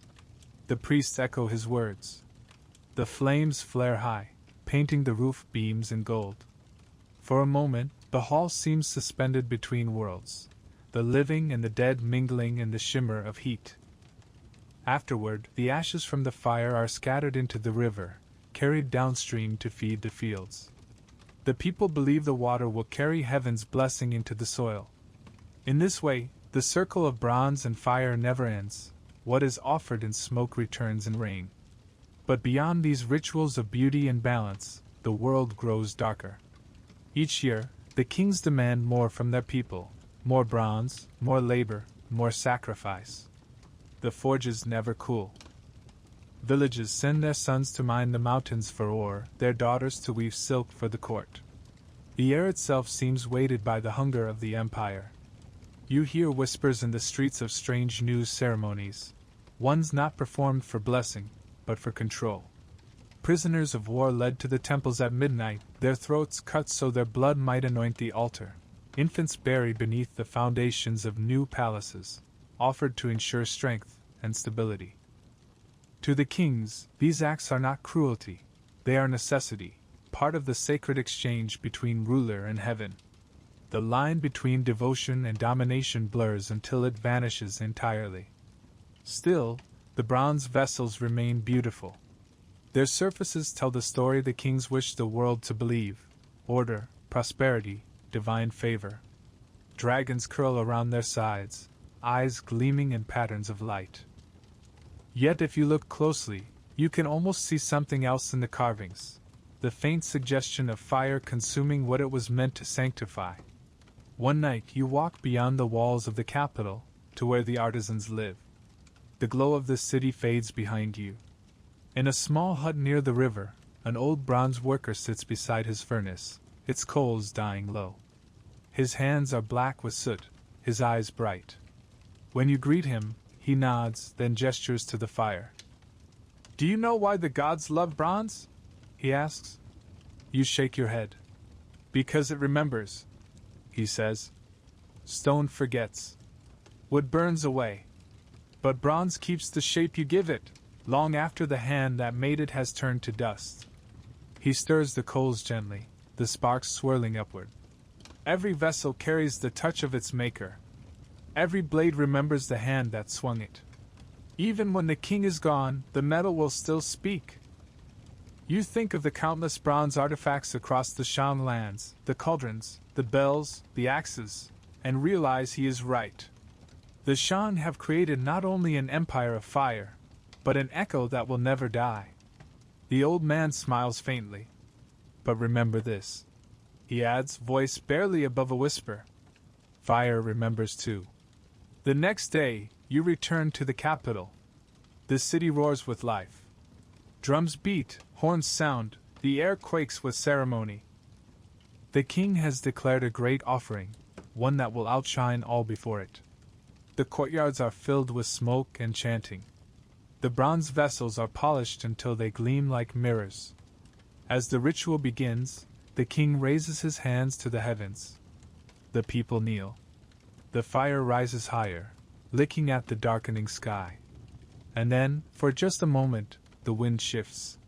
The priests echo his words. The flames flare high, painting the roof beams in gold. For a moment, the hall seems suspended between worlds, the living and the dead mingling in the shimmer of heat. Afterward, the ashes from the fire are scattered into the river, carried downstream to feed the fields. The people believe the water will carry heaven's blessing into the soil. In this way, the circle of bronze and fire never ends. What is offered in smoke returns in rain. But beyond these rituals of beauty and balance, the world grows darker. Each year, the kings demand more from their people, more bronze, more labor, more sacrifice. The forges never cool. Villages send their sons to mine the mountains for ore, their daughters to weave silk for the court. The air itself seems weighted by the hunger of the empire. You hear whispers in the streets of strange new ceremonies, ones not performed for blessing, but for control. Prisoners of war led to the temples at midnight, their throats cut so their blood might anoint the altar. Infants buried beneath the foundations of new palaces, offered to ensure strength and stability. To the kings, these acts are not cruelty, they are necessity, part of the sacred exchange between ruler and heaven. The line between devotion and domination blurs until it vanishes entirely. Still, the bronze vessels remain beautiful. Their surfaces tell the story the kings wish the world to believe: order, prosperity, divine favor. Dragons curl around their sides, eyes gleaming in patterns of light. Yet if you look closely, you can almost see something else in the carvings, the faint suggestion of fire consuming what it was meant to sanctify. One night you walk beyond the walls of the capital, to where the artisans live. The glow of the city fades behind you. In a small hut near the river, an old bronze worker sits beside his furnace, its coals dying low. His hands are black with soot, his eyes bright. When you greet him, he nods, then gestures to the fire. "Do you know why the gods love bronze?" he asks. You shake your head. "Because it remembers," he says. "Stone forgets. Wood burns away. But bronze keeps the shape you give it, long after the hand that made it has turned to dust." He stirs the coals gently, the sparks swirling upward. "Every vessel carries the touch of its maker. Every blade remembers the hand that swung it. Even when the king is gone, the metal will still speak. You think of the countless bronze artifacts across the Shang lands, the cauldrons, the bells, the axes, and realize he is right. The Shang have created not only an empire of fire, but an echo that will never die. The old man smiles faintly. But remember this, he adds, voice barely above a whisper. Fire remembers too. The next day, you return to the capital. The city roars with life. Drums beat, horns sound, the air quakes with ceremony. The king has declared a great offering, one that will outshine all before it. The courtyards are filled with smoke and chanting. The bronze vessels are polished until they gleam like mirrors. As the ritual begins, the king raises his hands to the heavens. The people kneel. The fire rises higher, licking at the darkening sky. And then, for just a moment, the wind shifts.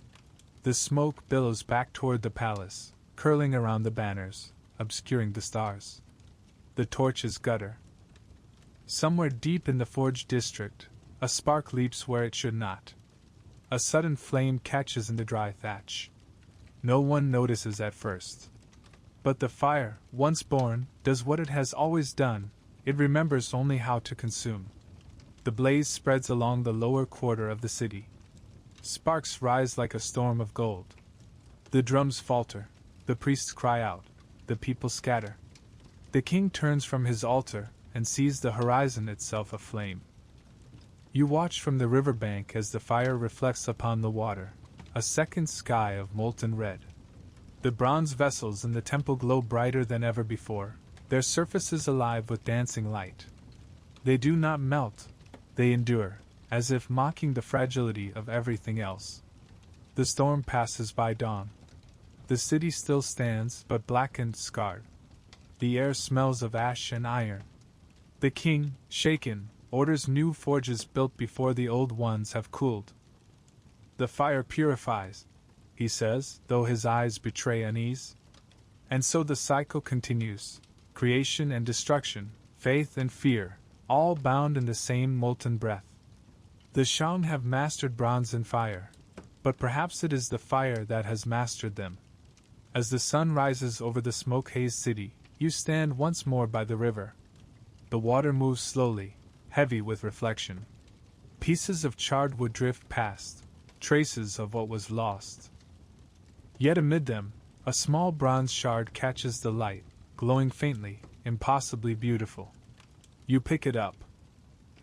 The smoke billows back toward the palace, curling around the banners, obscuring the stars. The torches gutter. Somewhere deep in the forge district, a spark leaps where it should not. A sudden flame catches in the dry thatch. No one notices at first. But the fire, once born, does what it has always done. It remembers only how to consume. The blaze spreads along the lower quarter of the city. Sparks rise like a storm of gold. The drums falter, the priests cry out, the people scatter. The king turns from his altar and sees the horizon itself aflame. You watch from the riverbank as the fire reflects upon the water, a second sky of molten red. The bronze vessels in the temple glow brighter than ever before, their surfaces alive with dancing light. They do not melt, they endure, as if mocking the fragility of everything else. The storm passes by dawn. The city still stands, but black and scarred. The air smells of ash and iron. The king, shaken, orders new forges built before the old ones have cooled. The fire purifies, he says, though his eyes betray unease. And so the cycle continues, creation and destruction, faith and fear, all bound in the same molten breath. The Shang have mastered bronze and fire, but perhaps it is the fire that has mastered them. As the sun rises over the smoke-hazed city, you stand once more by the river. The water moves slowly, heavy with reflection. Pieces of charred wood drift past, traces of what was lost. Yet amid them, a small bronze shard catches the light, glowing faintly, impossibly beautiful. You pick it up.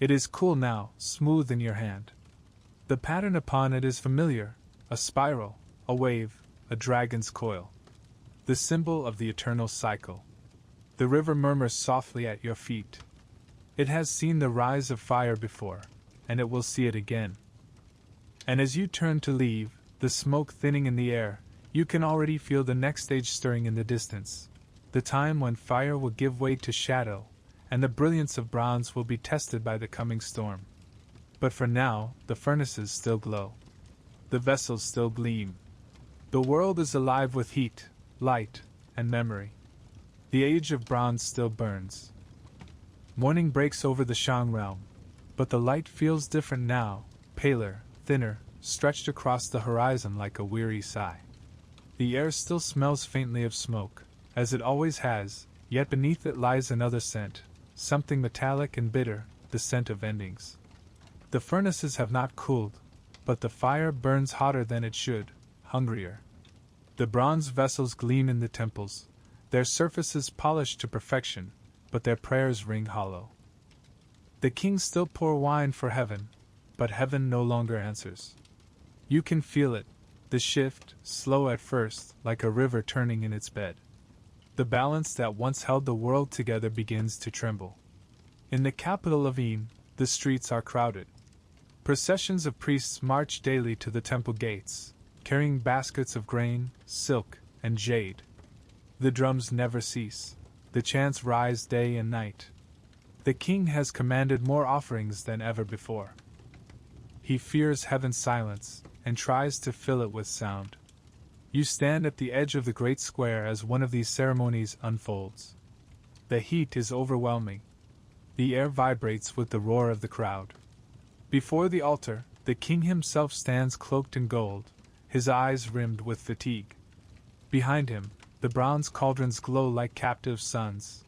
It is cool now, smooth in your hand. The pattern upon it is familiar, a spiral, a wave, a dragon's coil. The symbol of the eternal cycle. The river murmurs softly at your feet. It has seen the rise of fire before, and it will see it again. And as you turn to leave, the smoke thinning in the air, you can already feel the next stage stirring in the distance. The time when fire will give way to shadow, and the brilliance of bronze will be tested by the coming storm. But for now, the furnaces still glow. The vessels still gleam. The world is alive with heat, light, and memory. The age of bronze still burns. Morning breaks over the Shang realm, but the light feels different now, paler, thinner, stretched across the horizon like a weary sigh. The air still smells faintly of smoke, as it always has, yet beneath it lies another scent, something metallic and bitter, the scent of endings. The furnaces have not cooled, but the fire burns hotter than it should, hungrier. The bronze vessels gleam in the temples, their surfaces polished to perfection, but their prayers ring hollow. The kings still pour wine for heaven, but heaven no longer answers. You can feel it, the shift, slow at first, like a river turning in its bed. The balance that once held the world together begins to tremble. In the capital of Yin, the streets are crowded. Processions of priests march daily to the temple gates, carrying baskets of grain, silk, and jade. The drums never cease. The chants rise day and night. The king has commanded more offerings than ever before. He fears heaven's silence, and tries to fill it with sound. You stand at the edge of the great square as one of these ceremonies unfolds. The heat is overwhelming. The air vibrates with the roar of the crowd. Before the altar, the king himself stands cloaked in gold, his eyes rimmed with fatigue. Behind him, the bronze cauldrons glow like captive suns.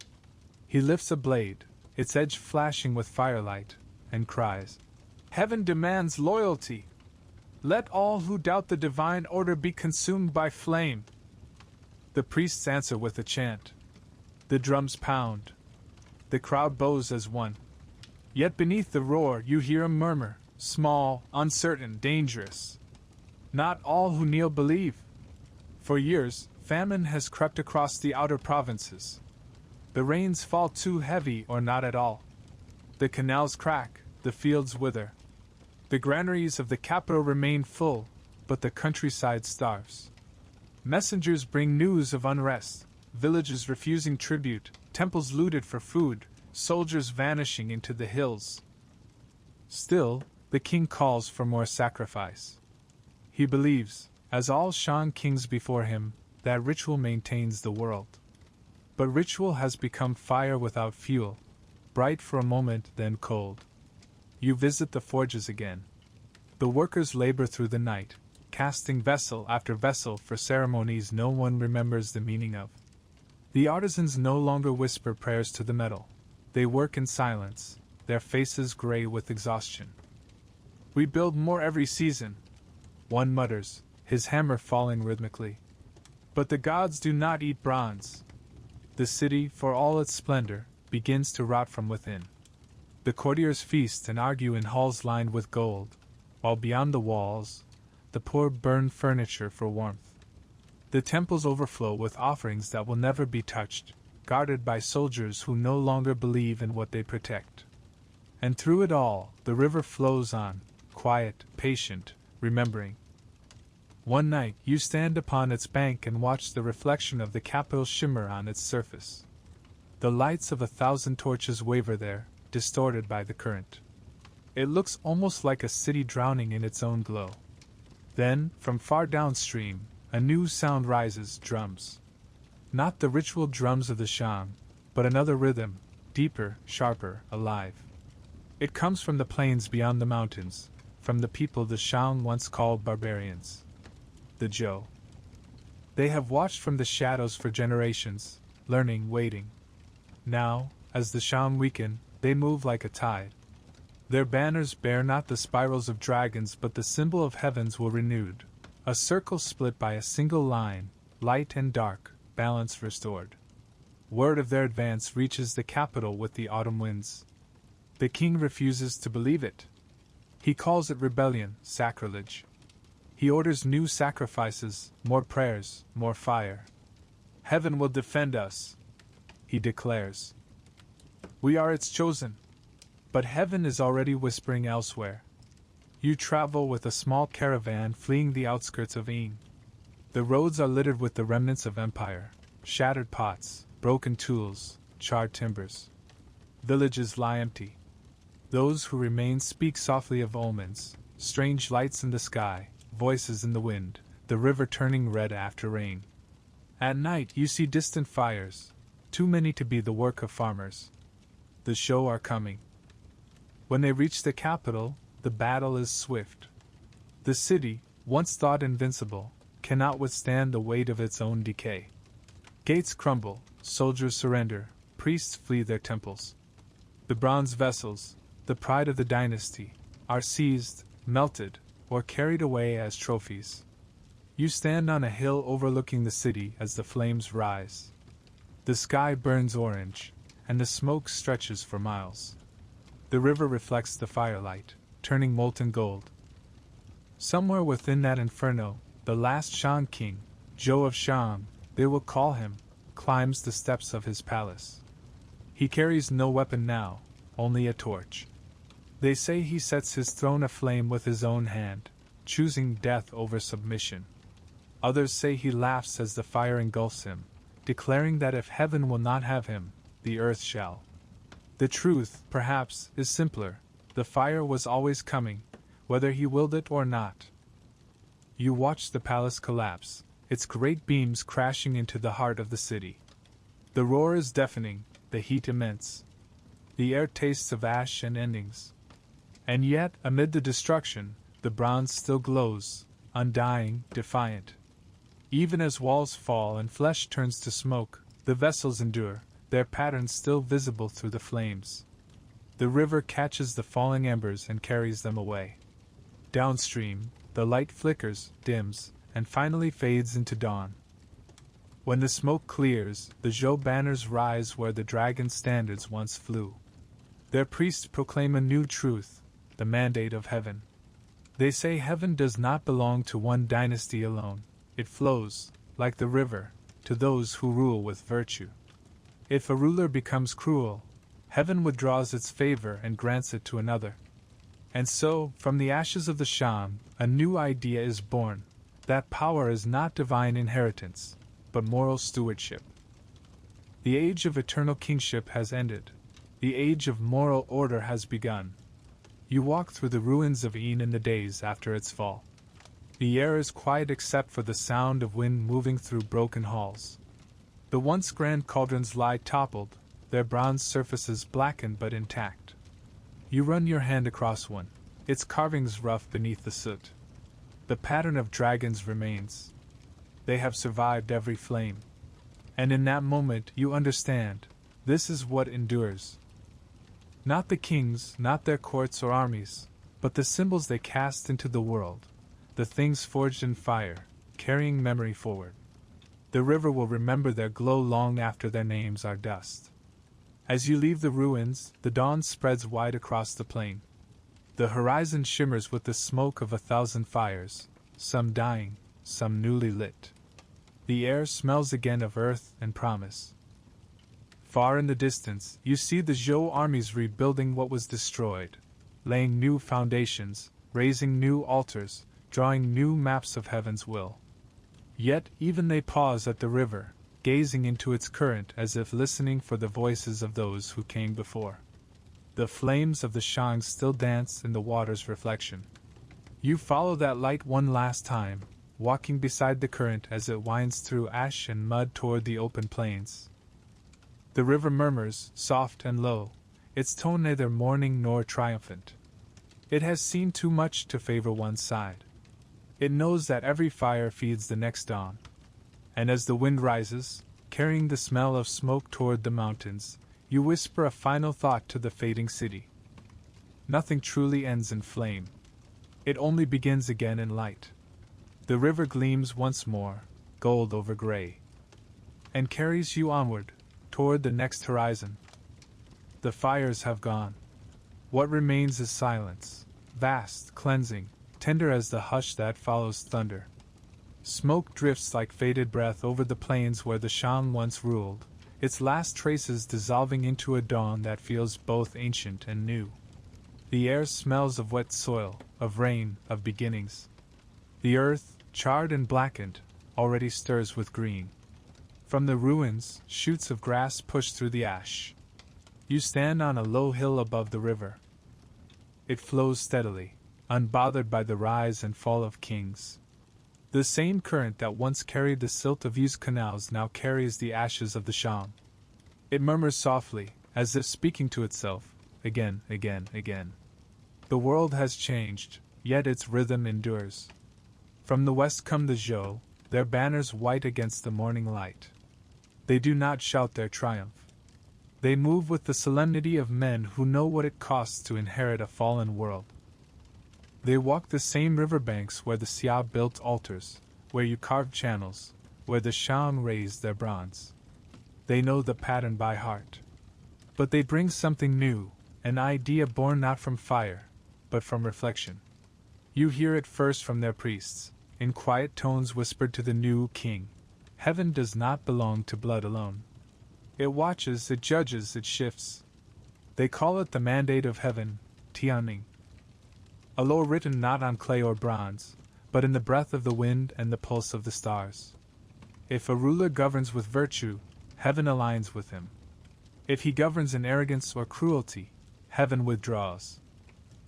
He lifts a blade, its edge flashing with firelight, and cries, "Heaven demands loyalty! Let all who doubt the divine order be consumed by flame!" The priests answer with a chant. The drums pound. The crowd bows as one. Yet beneath the roar you hear a murmur, small, uncertain, dangerous. Not all who kneel believe. For years, famine has crept across the outer provinces. The rains fall too heavy or not at all. The canals crack, the fields wither. The granaries of the capital remain full, but the countryside starves. Messengers bring news of unrest, villages refusing tribute, temples looted for food, soldiers vanishing into the hills. Still, the king calls for more sacrifice. He believes, as all Shang kings before him, that ritual maintains the world. But ritual has become fire without fuel, bright for a moment, then cold. You visit the forges again. The workers labor through the night, casting vessel after vessel for ceremonies no one remembers the meaning of. The artisans no longer whisper prayers to the metal. They work in silence, their faces gray with exhaustion. "We build more every season," one mutters, his hammer falling rhythmically. "But the gods do not eat bronze." The city, for all its splendor, begins to rot from within. The courtiers feast and argue in halls lined with gold, while beyond the walls, the poor burn furniture for warmth. The temples overflow with offerings that will never be touched, guarded by soldiers who no longer believe in what they protect. And through it all, the river flows on, quiet, patient, remembering. One night, you stand upon its bank and watch the reflection of the capital shimmer on its surface. The lights of 1,000 torches waver there, distorted by the current. It looks almost like a city drowning in its own glow. Then, from far downstream, a new sound rises, drums. Not the ritual drums of the Shang, but another rhythm, deeper, sharper, alive. It comes from the plains beyond the mountains, from the people the Shang once called barbarians. The Zhou. They have watched from the shadows for generations, learning, waiting. Now, as the Shang weaken, they move like a tide. Their banners bear not the spirals of dragons but the symbol of heavens will renewed. A circle split by a single line, light and dark, balance restored. Word of their advance reaches the capital with the autumn winds. The king refuses to believe it. He calls it rebellion, sacrilege. He orders new sacrifices, more prayers, more fire. "Heaven will defend us," he declares. "We are its chosen." But heaven is already whispering elsewhere. You travel with a small caravan fleeing the outskirts of Ying. The roads are littered with the remnants of empire, shattered pots, broken tools, charred timbers. Villages lie empty. Those who remain speak softly of omens, strange lights in the sky, voices in the wind, the river turning red after rain. At night you see distant fires, too many to be the work of farmers. The Zhou are coming. When they reach the capital, the battle is swift. The city, once thought invincible, cannot withstand the weight of its own decay. Gates crumble, soldiers surrender, priests flee their temples. The bronze vessels, the pride of the dynasty, are seized, melted, or carried away as trophies. You stand on a hill overlooking the city as the flames rise. The sky burns orange, and the smoke stretches for miles. The river reflects the firelight, turning molten gold. Somewhere within that inferno, the last Shang king, Zhou of Shang, they will call him, climbs the steps of his palace. He carries no weapon now, only a torch. They say he sets his throne aflame with his own hand, choosing death over submission. Others say he laughs as the fire engulfs him, declaring that if heaven will not have him, the earth shall. The truth, perhaps, is simpler. The fire was always coming, whether he willed it or not. You watch the palace collapse, its great beams crashing into the heart of the city. The roar is deafening, the heat immense. The air tastes of ash and endings. And yet, amid the destruction, the bronze still glows, undying, defiant. Even as walls fall and flesh turns to smoke, the vessels endure, their patterns still visible through the flames. The river catches the falling embers and carries them away. Downstream, the light flickers, dims, and finally fades into dawn. When the smoke clears, the Zhou banners rise where the dragon standards once flew. Their priests proclaim a new truth, the mandate of heaven. They say heaven does not belong to one dynasty alone. It flows, like the river, to those who rule with virtue. If a ruler becomes cruel, heaven withdraws its favor and grants it to another. And so, from the ashes of the Shang, a new idea is born, that power is not divine inheritance, but moral stewardship. The age of eternal kingship has ended. The age of moral order has begun. You walk through the ruins of Yin in the days after its fall. The air is quiet except for the sound of wind moving through broken halls. The once grand cauldrons lie toppled, their bronze surfaces blackened but intact. You run your hand across one, its carvings rough beneath the soot. The pattern of dragons remains. They have survived every flame. And in that moment you understand, this is what endures. Not the kings, not their courts or armies, but the symbols they cast into the world, the things forged in fire, carrying memory forward. The river will remember their glow long after their names are dust. As you leave the ruins, the dawn spreads wide across the plain. The horizon shimmers with the smoke of 1,000 fires, some dying, some newly lit. The air smells again of earth and promise. Far in the distance, you see the Zhou armies rebuilding what was destroyed, laying new foundations, raising new altars, drawing new maps of heaven's will. Yet even they pause at the river, gazing into its current as if listening for the voices of those who came before. The flames of the Shang still dance in the water's reflection. You follow that light one last time, walking beside the current as it winds through ash and mud toward the open plains. The river murmurs, soft and low, its tone neither mourning nor triumphant. It has seen too much to favor one side. It knows that every fire feeds the next dawn. And as the wind rises, carrying the smell of smoke toward the mountains, you whisper a final thought to the fading city. Nothing truly ends in flame. It only begins again in light. The river gleams once more, gold over gray, and carries you onward, toward the next horizon. The fires have gone. What remains is silence, vast, cleansing, tender as the hush that follows thunder. Smoke drifts like faded breath over the plains where the Shang once ruled, its last traces dissolving into a dawn that feels both ancient and new. The air smells of wet soil, of rain, of beginnings. The earth, charred and blackened, already stirs with green. From the ruins, shoots of grass push through the ash. You stand on a low hill above the river. It flows steadily, unbothered by the rise and fall of kings. The same current that once carried the silt of Yu's canals now carries the ashes of the Shang. It murmurs softly, as if speaking to itself, again, again, again. The world has changed, yet its rhythm endures. From the west come the Zhou, their banners white against the morning light. They do not shout their triumph. They move with the solemnity of men who know what it costs to inherit a fallen world. They walk the same riverbanks where the Xia built altars, where you carved channels, where the Shang raised their bronze. They know the pattern by heart. But they bring something new, an idea born not from fire, but from reflection. You hear it first from their priests, in quiet tones whispered to the new king. Heaven does not belong to blood alone. It watches, it judges, it shifts. They call it the mandate of heaven, taming. A law written not on clay or bronze, but in the breath of the wind and the pulse of the stars. If a ruler governs with virtue, heaven aligns with him. If he governs in arrogance or cruelty, heaven withdraws.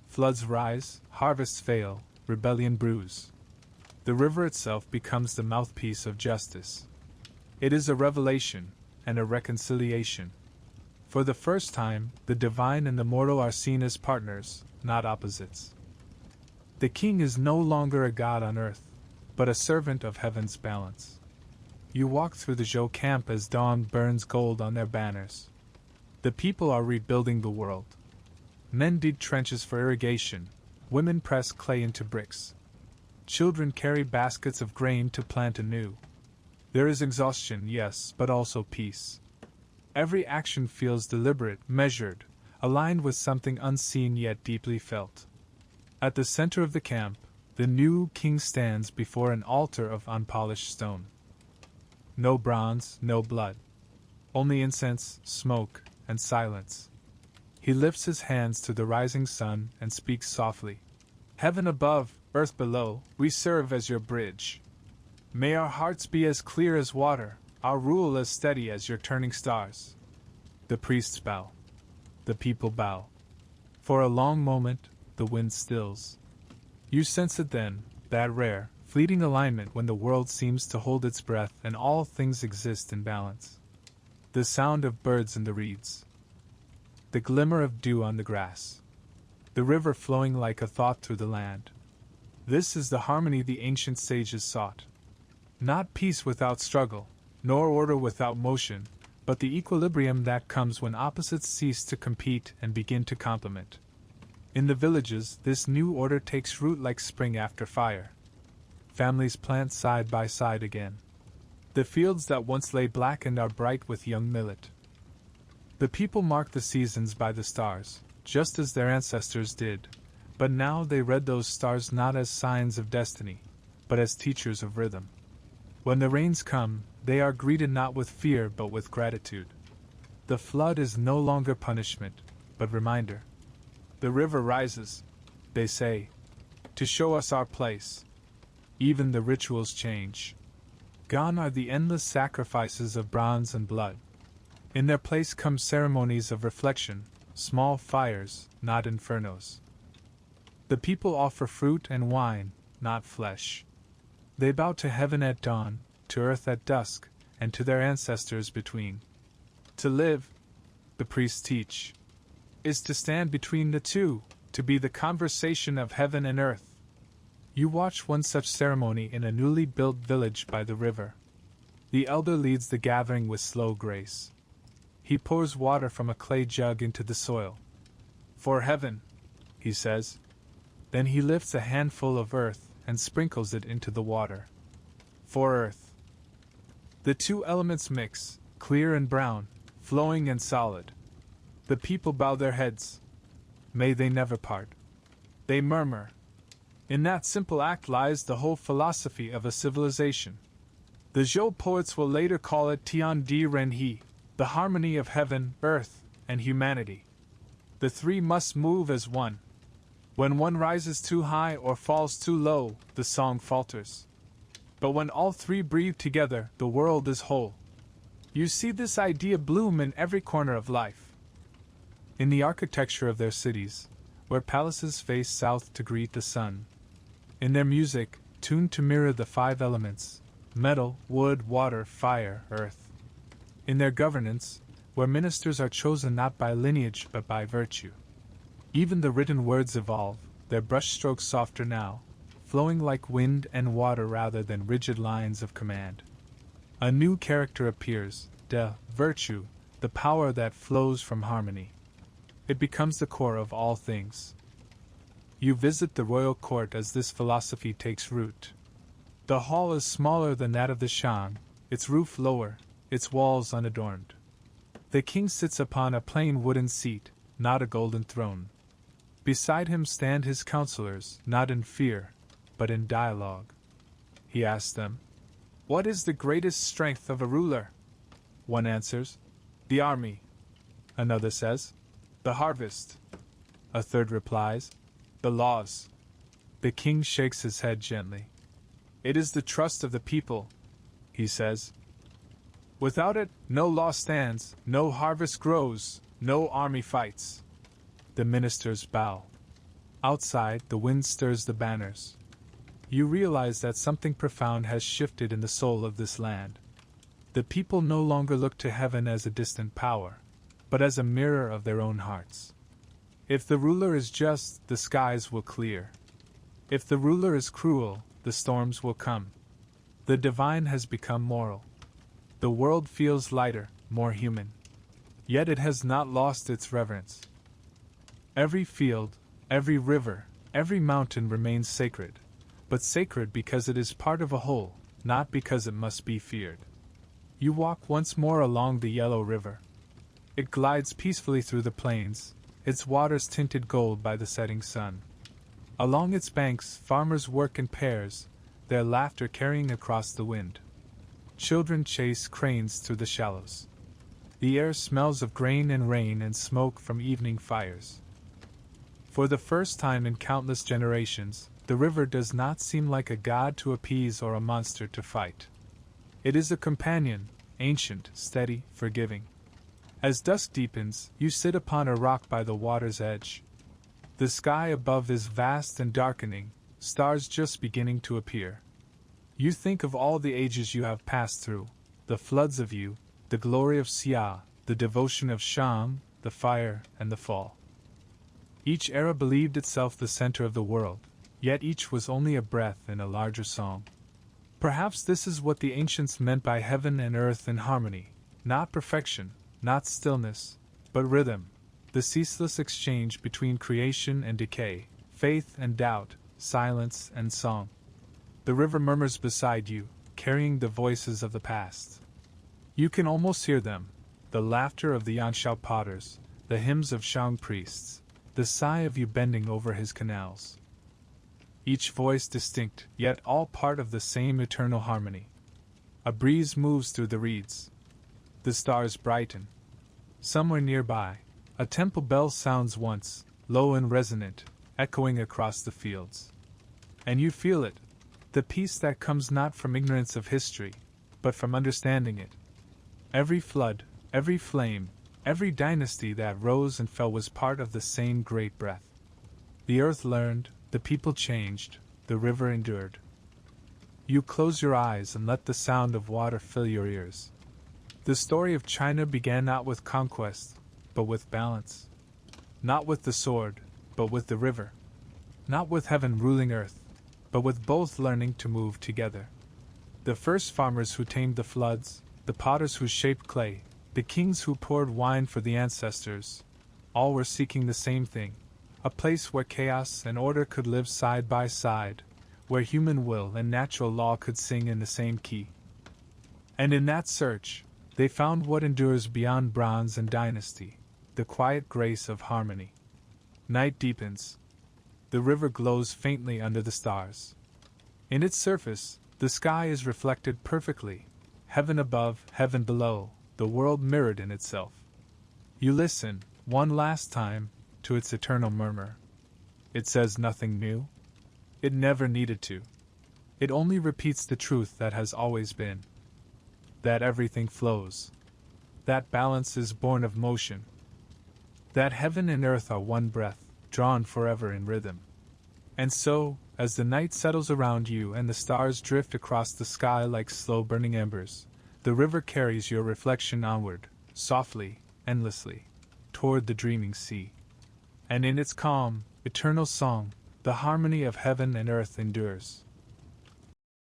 Floods rise, harvests fail, rebellion brews. The river itself becomes the mouthpiece of justice. It is a revelation and a reconciliation. For the first time, the divine and the mortal are seen as partners, not opposites. The king is no longer a god on earth, but a servant of heaven's balance. You walk through the Zhou camp as dawn burns gold on their banners. The people are rebuilding the world. Men dig trenches for irrigation, women press clay into bricks. Children carry baskets of grain to plant anew. There is exhaustion, yes, but also peace. Every action feels deliberate, measured, aligned with something unseen yet deeply felt. At the center of the camp, the new king stands before an altar of unpolished stone. No bronze, no blood. Only incense, smoke, and silence. He lifts his hands to the rising sun and speaks softly. Heaven above, earth below, we serve as your bridge. May our hearts be as clear as water, our rule as steady as your turning stars. The priests bow. The people bow. For a long moment, the wind stills. You sense it then, that rare, fleeting alignment when the world seems to hold its breath and all things exist in balance. The sound of birds in the reeds. The glimmer of dew on the grass. The river flowing like a thought through the land. This is the harmony the ancient sages sought. Not peace without struggle, nor order without motion, but the equilibrium that comes when opposites cease to compete and begin to complement. In the villages, this new order takes root like spring after fire. Families plant side by side again. The fields that once lay blackened are bright with young millet. The people mark the seasons by the stars, just as their ancestors did, but now they read those stars not as signs of destiny, but as teachers of rhythm. When the rains come, they are greeted not with fear but with gratitude. The flood is no longer punishment, but reminder. The river rises, they say, to show us our place. Even the rituals change. Gone are the endless sacrifices of bronze and blood. In their place come ceremonies of reflection, small fires, not infernos. The people offer fruit and wine, not flesh. They bow to heaven at dawn, to earth at dusk, and to their ancestors between. To live, the priests teach, is to stand between the two, to be the conversation of heaven and earth. You watch one such ceremony in a newly built village by the river. The elder leads the gathering with slow grace. He pours water from a clay jug into the soil. For heaven, he says. Then he lifts a handful of earth and sprinkles it into the water. For earth. The two elements mix, clear and brown, flowing and solid. The people bow their heads. May they never part. They murmur. In that simple act lies the whole philosophy of a civilization. The Zhou poets will later call it Tian Di Ren He, the harmony of heaven, earth, and humanity. The three must move as one. When one rises too high or falls too low, the song falters. But when all three breathe together, the world is whole. You see this idea bloom in every corner of life. In the architecture of their cities, where palaces face south to greet the sun. In their music, tuned to mirror the five elements: metal, wood, water, fire, earth. In their governance, where ministers are chosen not by lineage but by virtue. Even the written words evolve, their brushstrokes softer now, flowing like wind and water rather than rigid lines of command. A new character appears, virtue, the power that flows from harmony. It becomes the core of all things. You visit the royal court as this philosophy takes root. The hall is smaller than that of the Shang, its roof lower, its walls unadorned. The king sits upon a plain wooden seat, not a golden throne. Beside him stand his counselors, not in fear, but in dialogue. He asks them, "What is the greatest strength of a ruler?" One answers, "The army." Another says, "The harvest." A third replies, "The laws." The king shakes his head gently. "It is the trust of the people," he says. "Without it, no law stands, no harvest grows, no army fights." The ministers bow. Outside, the wind stirs the banners. You realize that something profound has shifted in the soul of this land. The people no longer look to heaven as a distant power. but as a mirror of their own hearts. If the ruler is just, the skies will clear. If the ruler is cruel, the storms will come. The divine has become moral. The world feels lighter, more human. Yet it has not lost its reverence. Every field, every river, every mountain remains sacred, but sacred because it is part of a whole, not because it must be feared. You walk once more along the yellow river. It glides peacefully through the plains, its waters tinted gold by the setting sun. Along its banks, farmers work in pairs, their laughter carrying across the wind. Children chase cranes through the shallows. The air smells of grain and rain and smoke from evening fires. For the first time in countless generations, the river does not seem like a god to appease or a monster to fight. It is a companion, ancient, steady, forgiving. As dusk deepens, you sit upon a rock by the water's edge. The sky above is vast and darkening, stars just beginning to appear. You think of all the ages you have passed through, the floods of you, the glory of Xia, the devotion of Shang, the fire and the fall. Each era believed itself the center of the world, yet each was only a breath in a larger song. Perhaps this is what the ancients meant by heaven and earth in harmony, not perfection, not stillness, but rhythm, the ceaseless exchange between creation and decay, faith and doubt, silence and song. The river murmurs beside you, carrying the voices of the past. You can almost hear them, the laughter of the Yangtze potters, the hymns of Shang priests, the sigh of you bending over his canals. Each voice distinct, yet all part of the same eternal harmony. A breeze moves through the reeds. The stars brighten. Somewhere nearby, a temple bell sounds once, low and resonant, echoing across the fields. And you feel it, the peace that comes not from ignorance of history, but from understanding it. Every flood, every flame, every dynasty that rose and fell was part of the same great breath. The earth learned, the people changed, the river endured. You close your eyes and let the sound of water fill your ears. The story of China began not with conquest, but with balance. Not with the sword, but with the river. Not with heaven ruling earth, but with both learning to move together. The first farmers who tamed the floods, the potters who shaped clay, the kings who poured wine for the ancestors, all were seeking the same thing, a place where chaos and order could live side by side, where human will and natural law could sing in the same key. And in that search, they found what endures beyond bronze and dynasty, the quiet grace of harmony. Night deepens. The river glows faintly under the stars. In its surface, the sky is reflected perfectly, heaven above, heaven below, the world mirrored in itself. You listen, one last time, to its eternal murmur. It says nothing new. It never needed to. It only repeats the truth that has always been. That everything flows. That balance is born of motion. That heaven and earth are one breath, drawn forever in rhythm. And so, as the night settles around you and the stars drift across the sky like slow-burning embers, the river carries your reflection onward, softly, endlessly, toward the dreaming sea. And in its calm, eternal song, the harmony of heaven and earth endures.